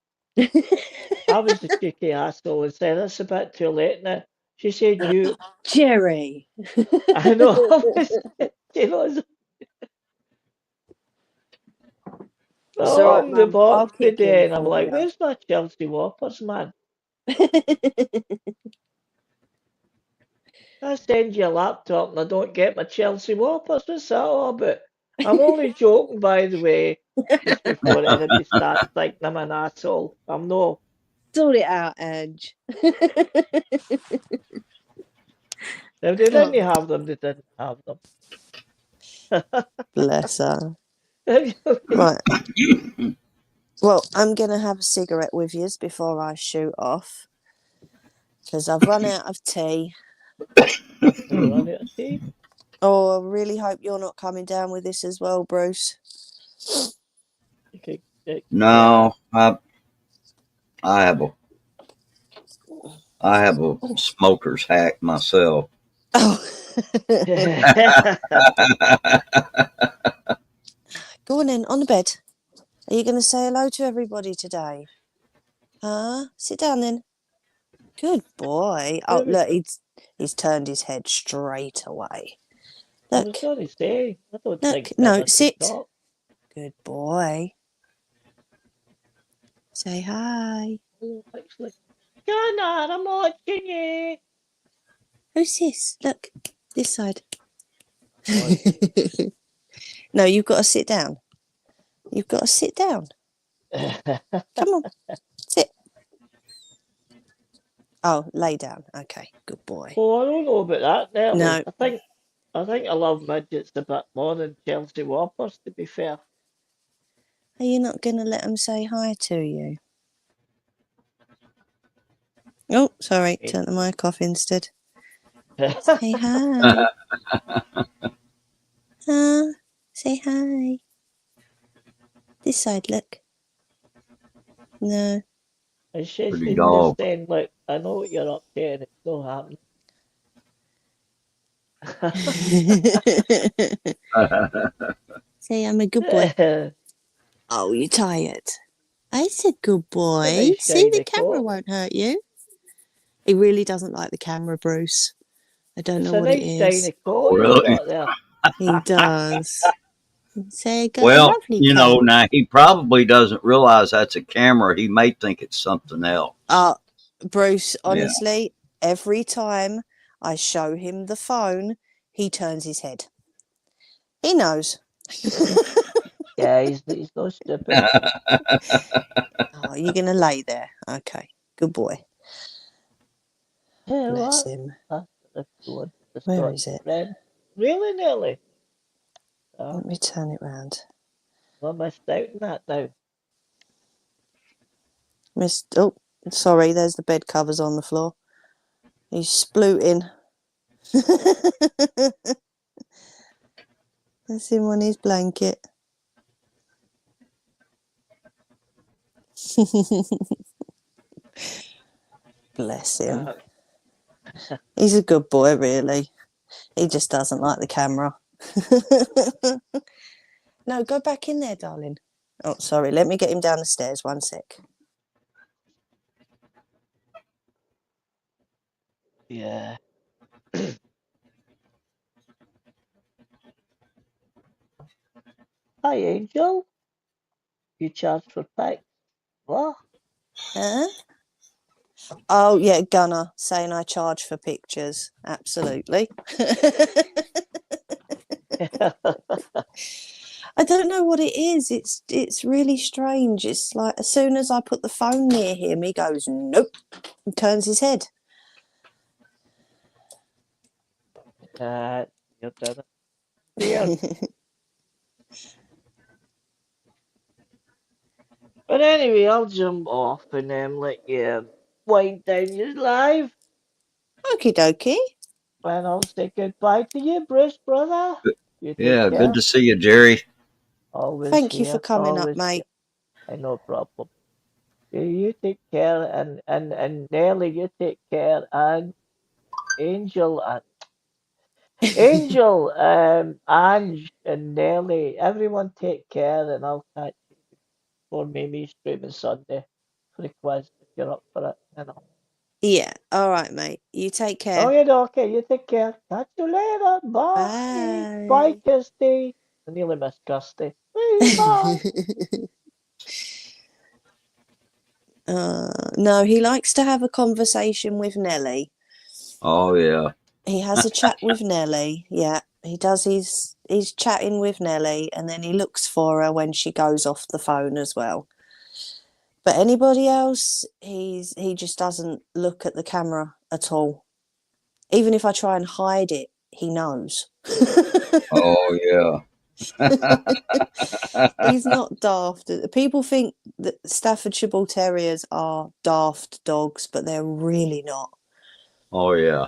[SPEAKER 4] I was the cheeky asshole and said, that's a bit too late now. She said, you,
[SPEAKER 1] Jerry.
[SPEAKER 4] I know, I was, you know,
[SPEAKER 1] It's
[SPEAKER 4] I'm
[SPEAKER 1] all right,
[SPEAKER 4] on the
[SPEAKER 1] Mum. I'll
[SPEAKER 4] box
[SPEAKER 1] kick
[SPEAKER 4] today
[SPEAKER 1] in
[SPEAKER 4] and I'm
[SPEAKER 1] for
[SPEAKER 4] like,
[SPEAKER 1] you.
[SPEAKER 4] where's my Chelsea Whoppers, man? I send you a laptop and I don't get my Chelsea Whoppers. What's that all about? I'm only joking, by the way, just before anybody starts thinking I'm an asshole. I'm no.
[SPEAKER 1] Sort it out, Ange.
[SPEAKER 4] If they
[SPEAKER 1] Oh,
[SPEAKER 4] didn't have them, they didn't have them.
[SPEAKER 1] bless her. Right. Well, I'm going to have a cigarette with you before I shoot off because I've run out of tea.
[SPEAKER 4] You run out of tea?
[SPEAKER 1] Oh, I really hope you're not coming down with this as well, Bruce.
[SPEAKER 4] You could get
[SPEAKER 3] No, I have a smoker's hack myself.
[SPEAKER 1] Oh. Go on in, on the bed. Are you going to say hello to everybody today? Huh? Sit down then. Good boy. Oh, look, he's turned his head straight away.
[SPEAKER 4] I
[SPEAKER 1] Look,
[SPEAKER 4] was going to say, I don't
[SPEAKER 1] look.
[SPEAKER 4] think
[SPEAKER 1] No,
[SPEAKER 4] Never can
[SPEAKER 1] sit.
[SPEAKER 4] talk.
[SPEAKER 1] Good boy. Say hi.
[SPEAKER 4] Oh, actually, Gunnar, I'm watching you.
[SPEAKER 1] Who's this? Look, this side.
[SPEAKER 4] Oh, dear.
[SPEAKER 1] No, you've got to sit down. You've got to sit down. Come on, sit. Oh, lay down. Okay, good boy.
[SPEAKER 4] Oh, I don't know about that, Nelly.
[SPEAKER 1] No,
[SPEAKER 4] I think I love midgets a bit more than Chelsea Whoppers, to be fair.
[SPEAKER 1] are you not going to let them say hi to you? Oh, sorry, turn the mic off instead. Say hi. Huh? Say hi. This side, look. No.
[SPEAKER 4] And she's
[SPEAKER 3] Pretty
[SPEAKER 4] been just
[SPEAKER 3] dog.
[SPEAKER 4] saying, look, I know what you're up to and it's not happening.
[SPEAKER 1] Say I'm a good boy. Oh, you're tired. I said good boy.
[SPEAKER 4] Nice
[SPEAKER 1] See, the
[SPEAKER 4] shiny
[SPEAKER 1] camera
[SPEAKER 4] coat.
[SPEAKER 1] won't hurt you. He really doesn't like the camera, Bruce. I don't
[SPEAKER 4] It's
[SPEAKER 1] know
[SPEAKER 4] a
[SPEAKER 1] what it
[SPEAKER 4] nice
[SPEAKER 1] is.
[SPEAKER 4] shiny coat you've
[SPEAKER 3] Really?
[SPEAKER 4] got there.
[SPEAKER 1] He does. Say, got a
[SPEAKER 3] Well,
[SPEAKER 1] lovely coat.
[SPEAKER 3] now he probably doesn't realize that's a camera. He may think it's something else.
[SPEAKER 1] Bruce,
[SPEAKER 3] Yeah.
[SPEAKER 1] honestly, every time I show him the phone, he turns his head. He knows.
[SPEAKER 4] Yeah, he's no stupid.
[SPEAKER 1] Oh, you're going to lay there. Okay, good boy.
[SPEAKER 4] Hey,
[SPEAKER 1] Bless
[SPEAKER 4] what?
[SPEAKER 1] him.
[SPEAKER 4] That's the one. It's
[SPEAKER 1] Where
[SPEAKER 4] not
[SPEAKER 1] is it?
[SPEAKER 4] friend. Really, Nelly? Oh,
[SPEAKER 1] Let me turn it round.
[SPEAKER 4] I missed out on that now.
[SPEAKER 1] Oh, sorry, there's the bed covers on the floor. He's splooting. That's him on his blanket. Bless him. He's a good boy, really. He just doesn't like the camera. No, go back in there, darling. Oh, sorry. Let me get him down the stairs. 1 sec.
[SPEAKER 4] Yeah. Hi, Angel. You charge for packs? What?
[SPEAKER 1] Huh? Oh, yeah, Gunner saying I charge for pictures. Absolutely. I don't know what it is. It's really strange. It's like as soon as I put the phone near him, he goes, nope, and turns his head.
[SPEAKER 4] You're done it. Weird. But anyway, I'll jump off and then let you wind down your live.
[SPEAKER 1] Okie dokie.
[SPEAKER 4] And I'll say goodbye to you, Bruce, brother. You take
[SPEAKER 3] Yeah,
[SPEAKER 4] care.
[SPEAKER 3] good to see you, Jerry.
[SPEAKER 4] Always
[SPEAKER 1] Thank you for
[SPEAKER 4] here.
[SPEAKER 1] coming up,
[SPEAKER 4] Always
[SPEAKER 1] mate.
[SPEAKER 4] here. No problem. You take care, and Nelly, you take care, and Angel, Ange, and Nelly, everyone take care, and I'll catch you for maybe streaming Sunday for the quiz if you're up for it.
[SPEAKER 1] Yeah. All right, mate. You take care.
[SPEAKER 4] Okay, you take care. Catch you later. Bye. Bye,
[SPEAKER 1] Bye.
[SPEAKER 4] Kirsty. I nearly missed Kirsty. Bye.
[SPEAKER 1] No, he likes to have a conversation with Nelly.
[SPEAKER 3] Oh yeah.
[SPEAKER 1] He has a chat with Nelly. Yeah, he does. He's chatting with Nelly, and then he looks for her when she goes off the phone as well. But anybody else, he just doesn't look at the camera at all. Even if I try and hide it, he knows.
[SPEAKER 3] Oh yeah.
[SPEAKER 1] He's not daft. People think that Staffordshire Bull Terriers are daft dogs, but they're really not.
[SPEAKER 3] Oh yeah.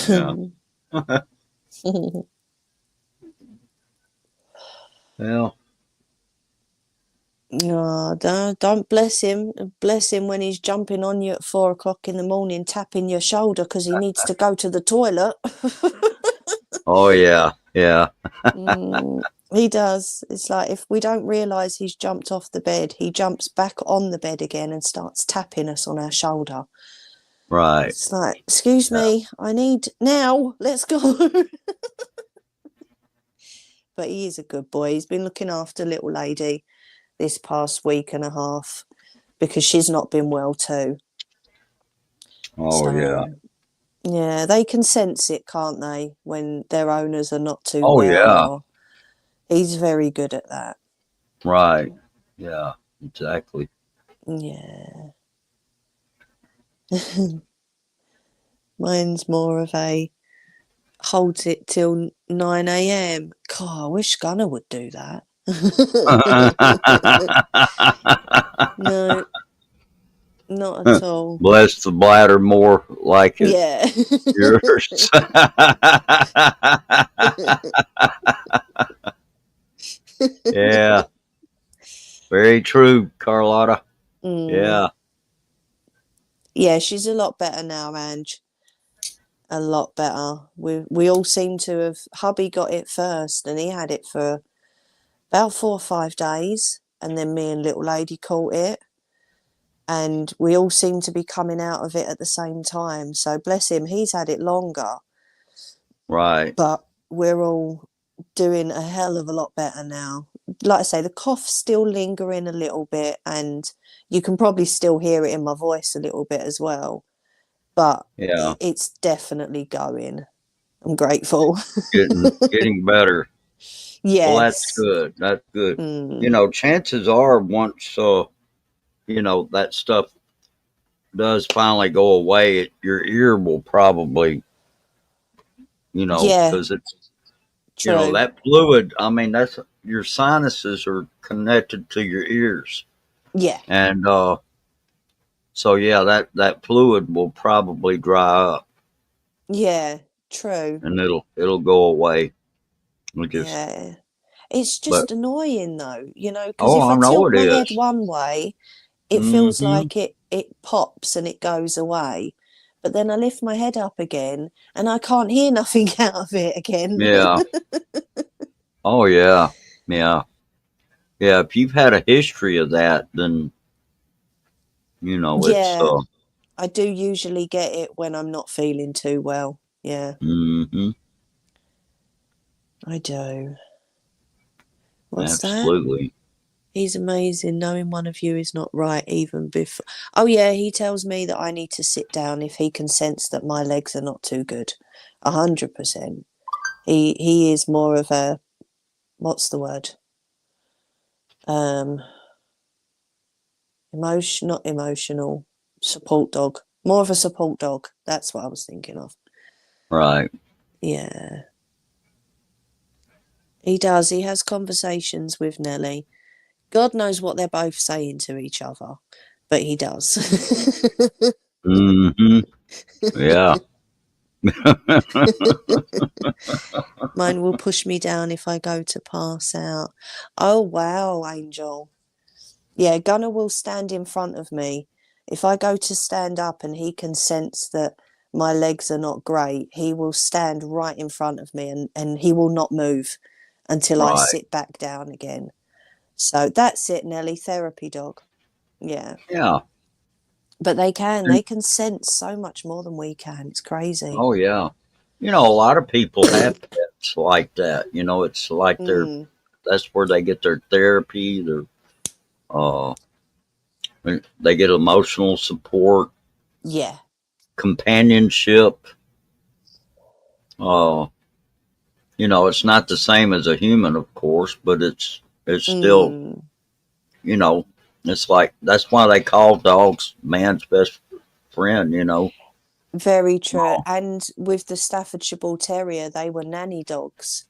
[SPEAKER 3] Yeah. Well.
[SPEAKER 1] No, don't bless him. Bless him when he's jumping on you at 4 o'clock in the morning, tapping your shoulder because he needs to go to the toilet.
[SPEAKER 3] Oh yeah. Yeah.
[SPEAKER 1] He does. It's like if we don't realise he's jumped off the bed, he jumps back on the bed again and starts tapping us on our shoulder.
[SPEAKER 3] Right.
[SPEAKER 1] It's like, excuse
[SPEAKER 3] Yeah.
[SPEAKER 1] me, I need now. Let's go. But he is a good boy. He's been looking after little lady this past week and a half because she's not been well too.
[SPEAKER 3] Oh yeah.
[SPEAKER 1] Yeah, they can sense it, can't they, when their owners are not too
[SPEAKER 3] Oh
[SPEAKER 1] well.
[SPEAKER 3] yeah.
[SPEAKER 1] Or he's very good at that.
[SPEAKER 3] Right. Yeah. Exactly.
[SPEAKER 1] Yeah. Mine's more of a holds it till 9 a.m. God, I wish Gunner would do that. No, not at all.
[SPEAKER 3] Bless the bladder more like it.
[SPEAKER 1] Yeah.
[SPEAKER 3] Yours. Yeah. Very true, Carlotta. Yeah.
[SPEAKER 1] Yeah, she's a lot better now, Ange. A lot better. We all seem to have. Hubby got it first, and he had it for about 4 or 5 days, and then me and little lady caught it, and we all seem to be coming out of it at the same time. So bless him, he's had it longer,
[SPEAKER 3] Right.
[SPEAKER 1] but we're all doing a hell of a lot better now. Like I say, the cough's still lingering a little bit, and you can probably still hear it in my voice a little bit as well. But
[SPEAKER 3] Yeah.
[SPEAKER 1] it's definitely going. I'm grateful.
[SPEAKER 3] Getting better. Well, that's
[SPEAKER 1] Yes.
[SPEAKER 3] good. That's good. Chances are once that stuff does finally go away, your ear will probably,
[SPEAKER 1] Yeah,
[SPEAKER 3] because it's
[SPEAKER 1] true.
[SPEAKER 3] that fluid. I mean, that's your sinuses are connected to your ears,
[SPEAKER 1] Yeah.
[SPEAKER 3] and so yeah, that fluid will probably dry up
[SPEAKER 1] Yeah, true.
[SPEAKER 3] and it'll go away.
[SPEAKER 1] Yeah. It's
[SPEAKER 3] But
[SPEAKER 1] just annoying though, because
[SPEAKER 3] oh,
[SPEAKER 1] if
[SPEAKER 3] I
[SPEAKER 1] I
[SPEAKER 3] know
[SPEAKER 1] tilt
[SPEAKER 3] it
[SPEAKER 1] my head
[SPEAKER 3] is.
[SPEAKER 1] one way, it feels
[SPEAKER 3] Mm-hmm.
[SPEAKER 1] like it pops and it goes away. But then I lift my head up again and I can't hear nothing out of it again.
[SPEAKER 3] Yeah. Oh yeah. Yeah. Yeah. If you've had a history of that, then it's
[SPEAKER 1] Yeah, I do usually get it when I'm not feeling too well. Yeah,
[SPEAKER 3] mm-hmm.
[SPEAKER 1] I do. What's that?
[SPEAKER 3] Absolutely.
[SPEAKER 1] He's amazing. Knowing one of you is not right even before. Oh, yeah, he tells me that I need to sit down if he can sense that my legs are not too good. 100%. He is more of a, what's the word? Not emotional, support dog. More of a support dog. That's what I was thinking of.
[SPEAKER 3] Right.
[SPEAKER 1] Yeah. He does. He has conversations with Nelly. God knows what they're both saying to each other, but he does.
[SPEAKER 3] Mm-hmm. Yeah.
[SPEAKER 1] Mine will push me down if I go to pass out. Oh, wow, Angel. Yeah, Gunnar will stand in front of me. If I go to stand up and he can sense that my legs are not great, he will stand right in front of me and he will not move until I
[SPEAKER 3] Right.
[SPEAKER 1] sit back down again. So that's it, Nelly, therapy dog. Yeah.
[SPEAKER 3] Yeah.
[SPEAKER 1] But they can sense so much more than we can. It's crazy.
[SPEAKER 3] Oh yeah. A lot of people have pets like that. It's like that's where they get their therapy, uh they get emotional support,
[SPEAKER 1] Yeah.
[SPEAKER 3] companionship. uh, it's not the same as a human, of course, but it's still,
[SPEAKER 1] Mm,
[SPEAKER 3] you know, it's like that's why they call dogs man's best friend.
[SPEAKER 1] very true.
[SPEAKER 3] Oh.
[SPEAKER 1] And with the Staffordshire Bull Terrier, they were nanny dogs.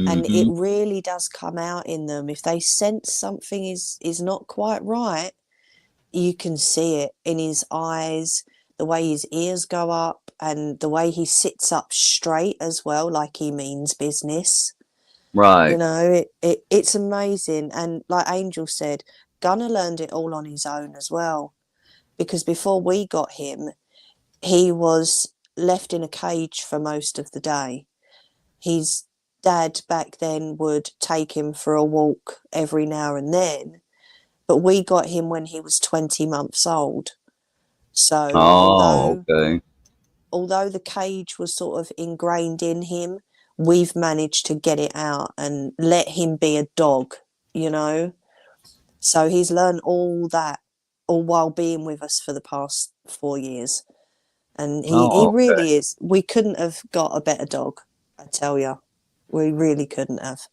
[SPEAKER 1] And it
[SPEAKER 3] Hmm.
[SPEAKER 1] really does come out in them. If they sense something is not quite right, you can see it in his eyes, the way his ears go up, and the way he sits up straight as well, like he means business. You
[SPEAKER 3] Right.
[SPEAKER 1] know, it's amazing. And like Angel said, Gunnar learned it all on his own as well. Because before we got him, he was left in a cage for most of the day. His dad back then would take him for a walk every now and then, but we got him when he was 20 months old. So
[SPEAKER 3] Oh, okay.
[SPEAKER 1] although the cage was sort of ingrained in him, we've managed to get it out and let him be a dog, you know. So he's learned all that all while being with us for the past 4 years. And he
[SPEAKER 3] Oh, okay.
[SPEAKER 1] really is. We couldn't have got a better dog, I tell you. We really couldn't have.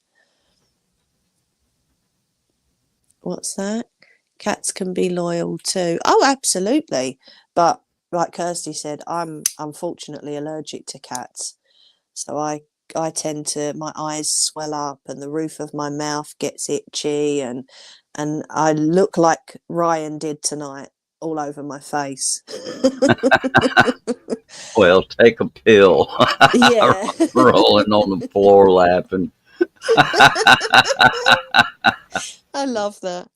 [SPEAKER 1] What's that? Cats can be loyal too. Oh, absolutely. But like Kirsty said, I'm unfortunately allergic to cats. So I tend to my eyes swell up and the roof of my mouth gets itchy and I look like Ryan did tonight, all over my face.
[SPEAKER 3] Well, take a pill.
[SPEAKER 1] Yeah.
[SPEAKER 3] Rolling on the floor laughing.
[SPEAKER 1] I love that.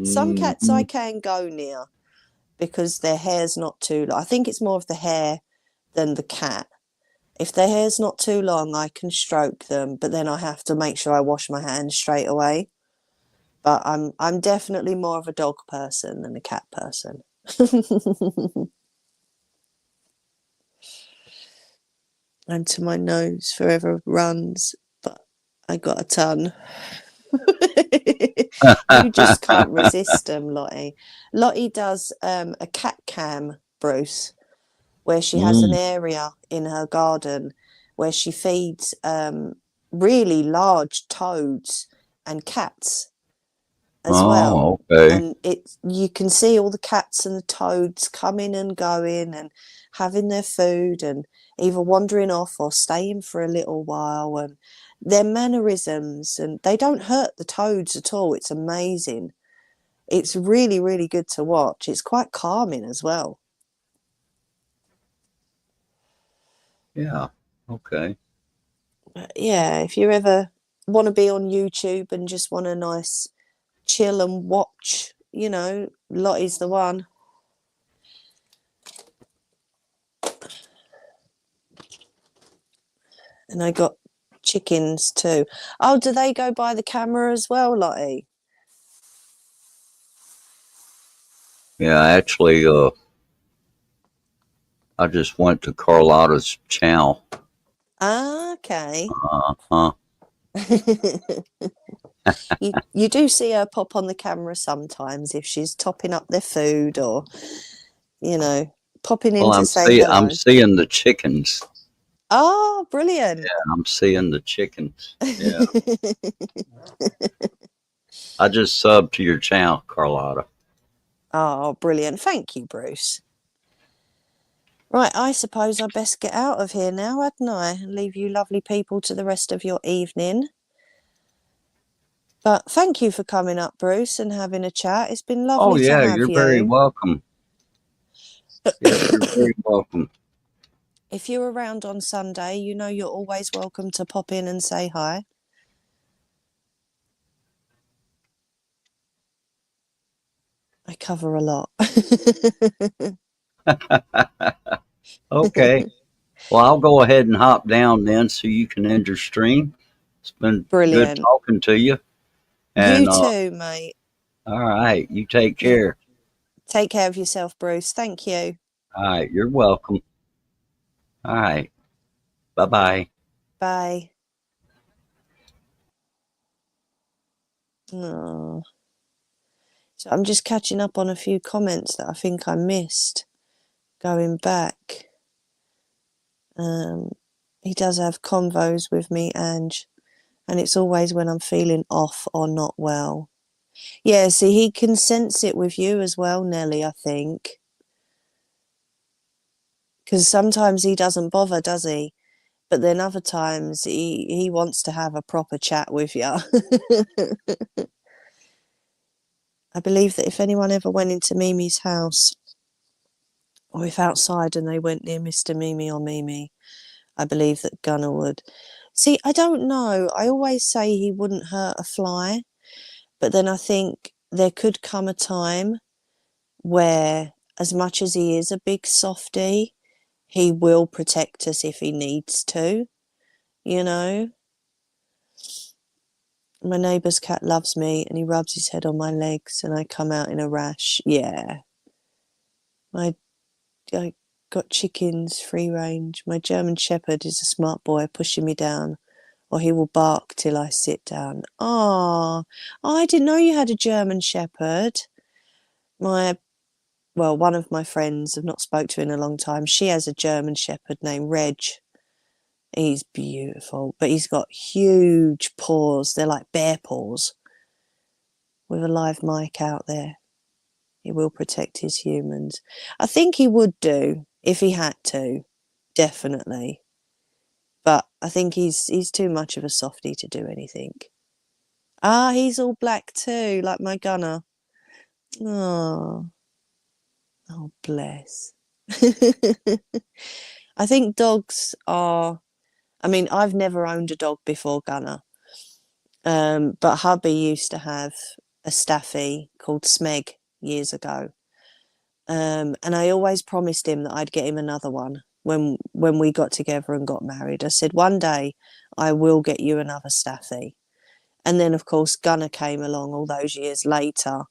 [SPEAKER 1] Some cats I
[SPEAKER 3] Hmm.
[SPEAKER 1] can go near because their hair's not too long. I think it's more of the hair than the cat. If their hair's not too long, I can stroke them, but then I have to make sure I wash my hands straight away. But I'm definitely more of a dog person than a cat person. And to my nose forever runs, but I got a ton. You just can't resist them, Lottie. Lottie does a cat cam, Bruce, where she has an
[SPEAKER 3] Mm.
[SPEAKER 1] area in her garden where she feeds really large toads and cats as well.
[SPEAKER 3] Oh, okay.
[SPEAKER 1] And you can see all the cats and the toads coming and going and having their food and either wandering off or staying for a little while, and their mannerisms, and they don't hurt the toads at all. It's amazing. It's really, really good to watch. It's quite calming as well.
[SPEAKER 3] Yeah. Okay.
[SPEAKER 1] Yeah, if you ever want to be on YouTube and just want a nice chill and watch, Lottie's the one. And I got chickens too. Oh, do they go by the camera as well, Lottie?
[SPEAKER 3] Yeah. Actually, I just went to Carlotta's channel.
[SPEAKER 1] Ah, okay.
[SPEAKER 3] Huh.
[SPEAKER 1] You do see her pop on the camera sometimes if she's topping up their food or, you know, popping in
[SPEAKER 3] Well,
[SPEAKER 1] to say
[SPEAKER 3] I'm
[SPEAKER 1] hello.
[SPEAKER 3] seeing the chickens.
[SPEAKER 1] Oh, brilliant.
[SPEAKER 3] I'm seeing the chickens. Yeah. I just subbed to your channel, Carlotta.
[SPEAKER 1] Oh, brilliant. Thank you, Bruce. Right, I suppose I best get out of here now, hadn't I? And leave you lovely people to the rest of your evening. But thank you for coming up, Bruce, and having a chat. It's been
[SPEAKER 3] Oh
[SPEAKER 1] lovely to
[SPEAKER 3] yeah,
[SPEAKER 1] have
[SPEAKER 3] you're very
[SPEAKER 1] you.
[SPEAKER 3] welcome. Yeah, you're very welcome.
[SPEAKER 1] If you're around on Sunday, you're always welcome to pop in and say hi. I cover a lot.
[SPEAKER 3] Okay. Well, I'll go ahead and hop down then so you can end your stream. It's been good
[SPEAKER 1] Brilliant.
[SPEAKER 3] talking to you.
[SPEAKER 1] You
[SPEAKER 3] And
[SPEAKER 1] too, mate.
[SPEAKER 3] all right, you take
[SPEAKER 1] You
[SPEAKER 3] care.
[SPEAKER 1] take care of yourself, Bruce. Thank you.
[SPEAKER 3] All right, you're welcome. All right. Bye-bye.
[SPEAKER 1] Bye. Oh. So I'm just catching up on a few comments that I think I missed going back. He does have convos with me, Ange, and it's always when I'm feeling off or not well. Yeah, see, he can sense it with you as well, Nelly, I think. Because sometimes he doesn't bother, does he? But then other times he wants to have a proper chat with you. I believe that if anyone ever went into Mimi's house, or if outside and they went near Mr. Mimi or Mimi, I believe that Gunnar would. See, I don't know. I always say he wouldn't hurt a fly, but then I think there could come a time where, as much as he is a big softy, he will protect us if he needs to, you know? My neighbour's cat loves me and he rubs his head on my legs and I come out in a rash. Yeah. I got chickens, free range. My German Shepherd is a smart boy, pushing me down, or he will bark till I sit down. Ah, I didn't know you had a German Shepherd. One of my friends, I've not spoke to in a long time, she has a German Shepherd named Reg. He's beautiful, but he's got huge paws. They're like bear paws with a live mic out there. He will protect his humans. I think he would do if he had to, definitely. But I think he's too much of a softie to do anything. Ah, he's all black too, like my Gunner. Oh, bless. I think dogs are. I mean, I've never owned a dog before, Gunner. But hubby used to have a staffy called Smeg years ago. And I always promised him that I'd get him another one when we got together and got married. I said, one day I will get you another staffy. And then, of course, Gunner came along all those years later.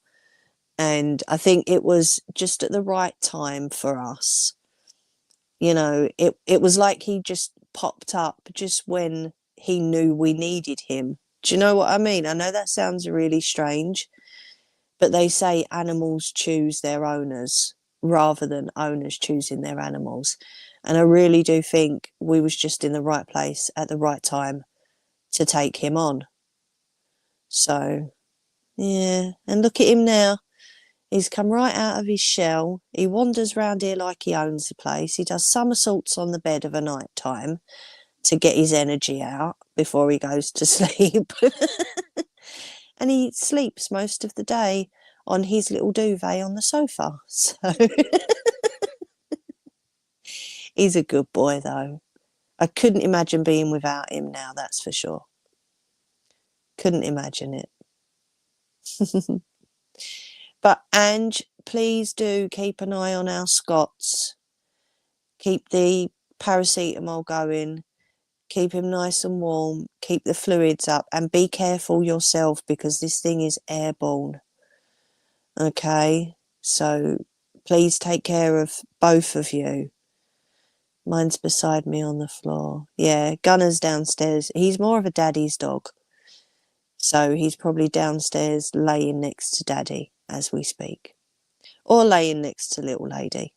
[SPEAKER 1] And I think it was just at the right time for us. You know, it was like he just popped up just when he knew we needed him. Do you know what I mean? I know that sounds really strange, but they say animals choose their owners rather than owners choosing their animals. And I really do think we was just in the right place at the right time to take him on. So, yeah. And look at him now. He's come right out of his shell. He wanders round here like he owns the place. He does somersaults on the bed of a night time to get his energy out before he goes to sleep. And he sleeps most of the day on his little duvet on the sofa. So he's a good boy, though. I couldn't imagine being without him now, that's for sure. Couldn't imagine it. But Ange, please do keep an eye on our Scots. Keep the paracetamol going. Keep him nice and warm. Keep the fluids up. And be careful yourself because this thing is airborne. Okay? So please take care of both of you. Mine's beside me on the floor. Yeah, Gunner's downstairs. He's more of a daddy's dog. So he's probably downstairs laying next to Daddy as we speak. Or laying next to little lady.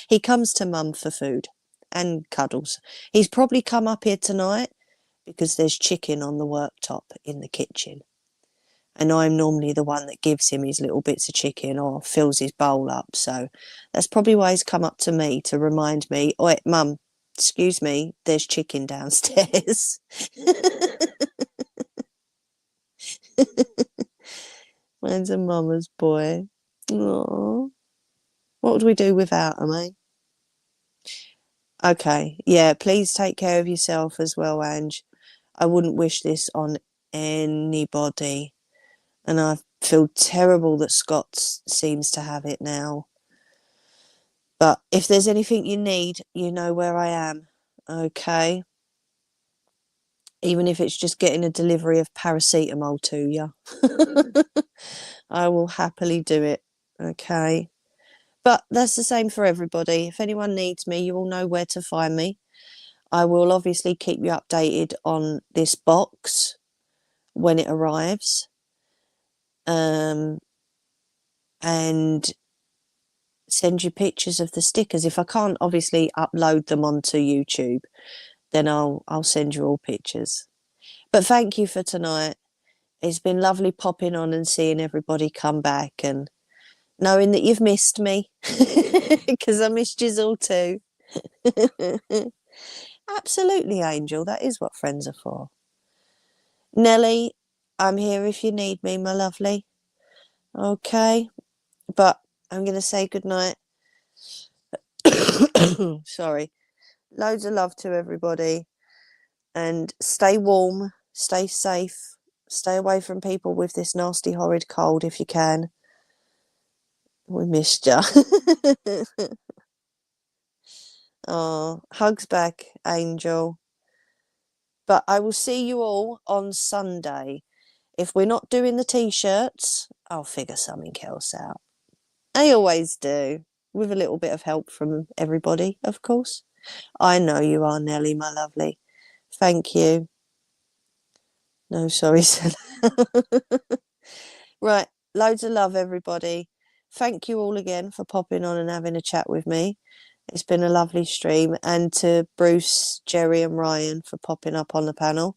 [SPEAKER 1] He comes to Mum for food and cuddles. He's probably come up here tonight because there's chicken on the worktop in the kitchen. And I'm normally the one that gives him his little bits of chicken or fills his bowl up. So that's probably why he's come up to me to remind me, oi, Mum, excuse me, there's chicken downstairs. Mine's a mama's boy. Aww. What would we do without him, eh? Okay, yeah, please take care of yourself as well, Ange. I wouldn't wish this on anybody. And I feel terrible that Scott seems to have it now. But if there's anything you need, you know where I am. Okay? Even if it's just getting a delivery of paracetamol to you. I will happily do it. Okay? But that's the same for everybody. If anyone needs me, you all know where to find me. I will obviously keep you updated on this box when it arrives. And send you pictures of the stickers. If I can't obviously upload them onto YouTube, then I'll send you all pictures. But thank you for tonight. It's been lovely popping on and seeing everybody come back and knowing that you've missed me, because I missed you all too. Absolutely, Angel. That is what friends are for. Nelly, I'm here if you need me, my lovely. Okay. But I'm going to say goodnight. Sorry. Loads of love to everybody. And stay warm, stay safe, stay away from people with this nasty, horrid cold if you can. We missed you. Oh, hugs back, Angel. But I will see you all on Sunday. If we're not doing the t-shirts, I'll figure something else out. I always do, with a little bit of help from everybody, of course. I know you are, Nelly, my lovely. Thank you. No, sorry, Stella. Right, loads of love, everybody. Thank you all again for popping on and having a chat with me. It's been a lovely stream. And to Bruce, Jerry and Ryan for popping up on the panel.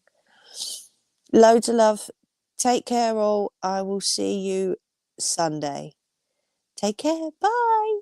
[SPEAKER 1] Loads of love. Take care all. I will see you Sunday. Take care. Bye.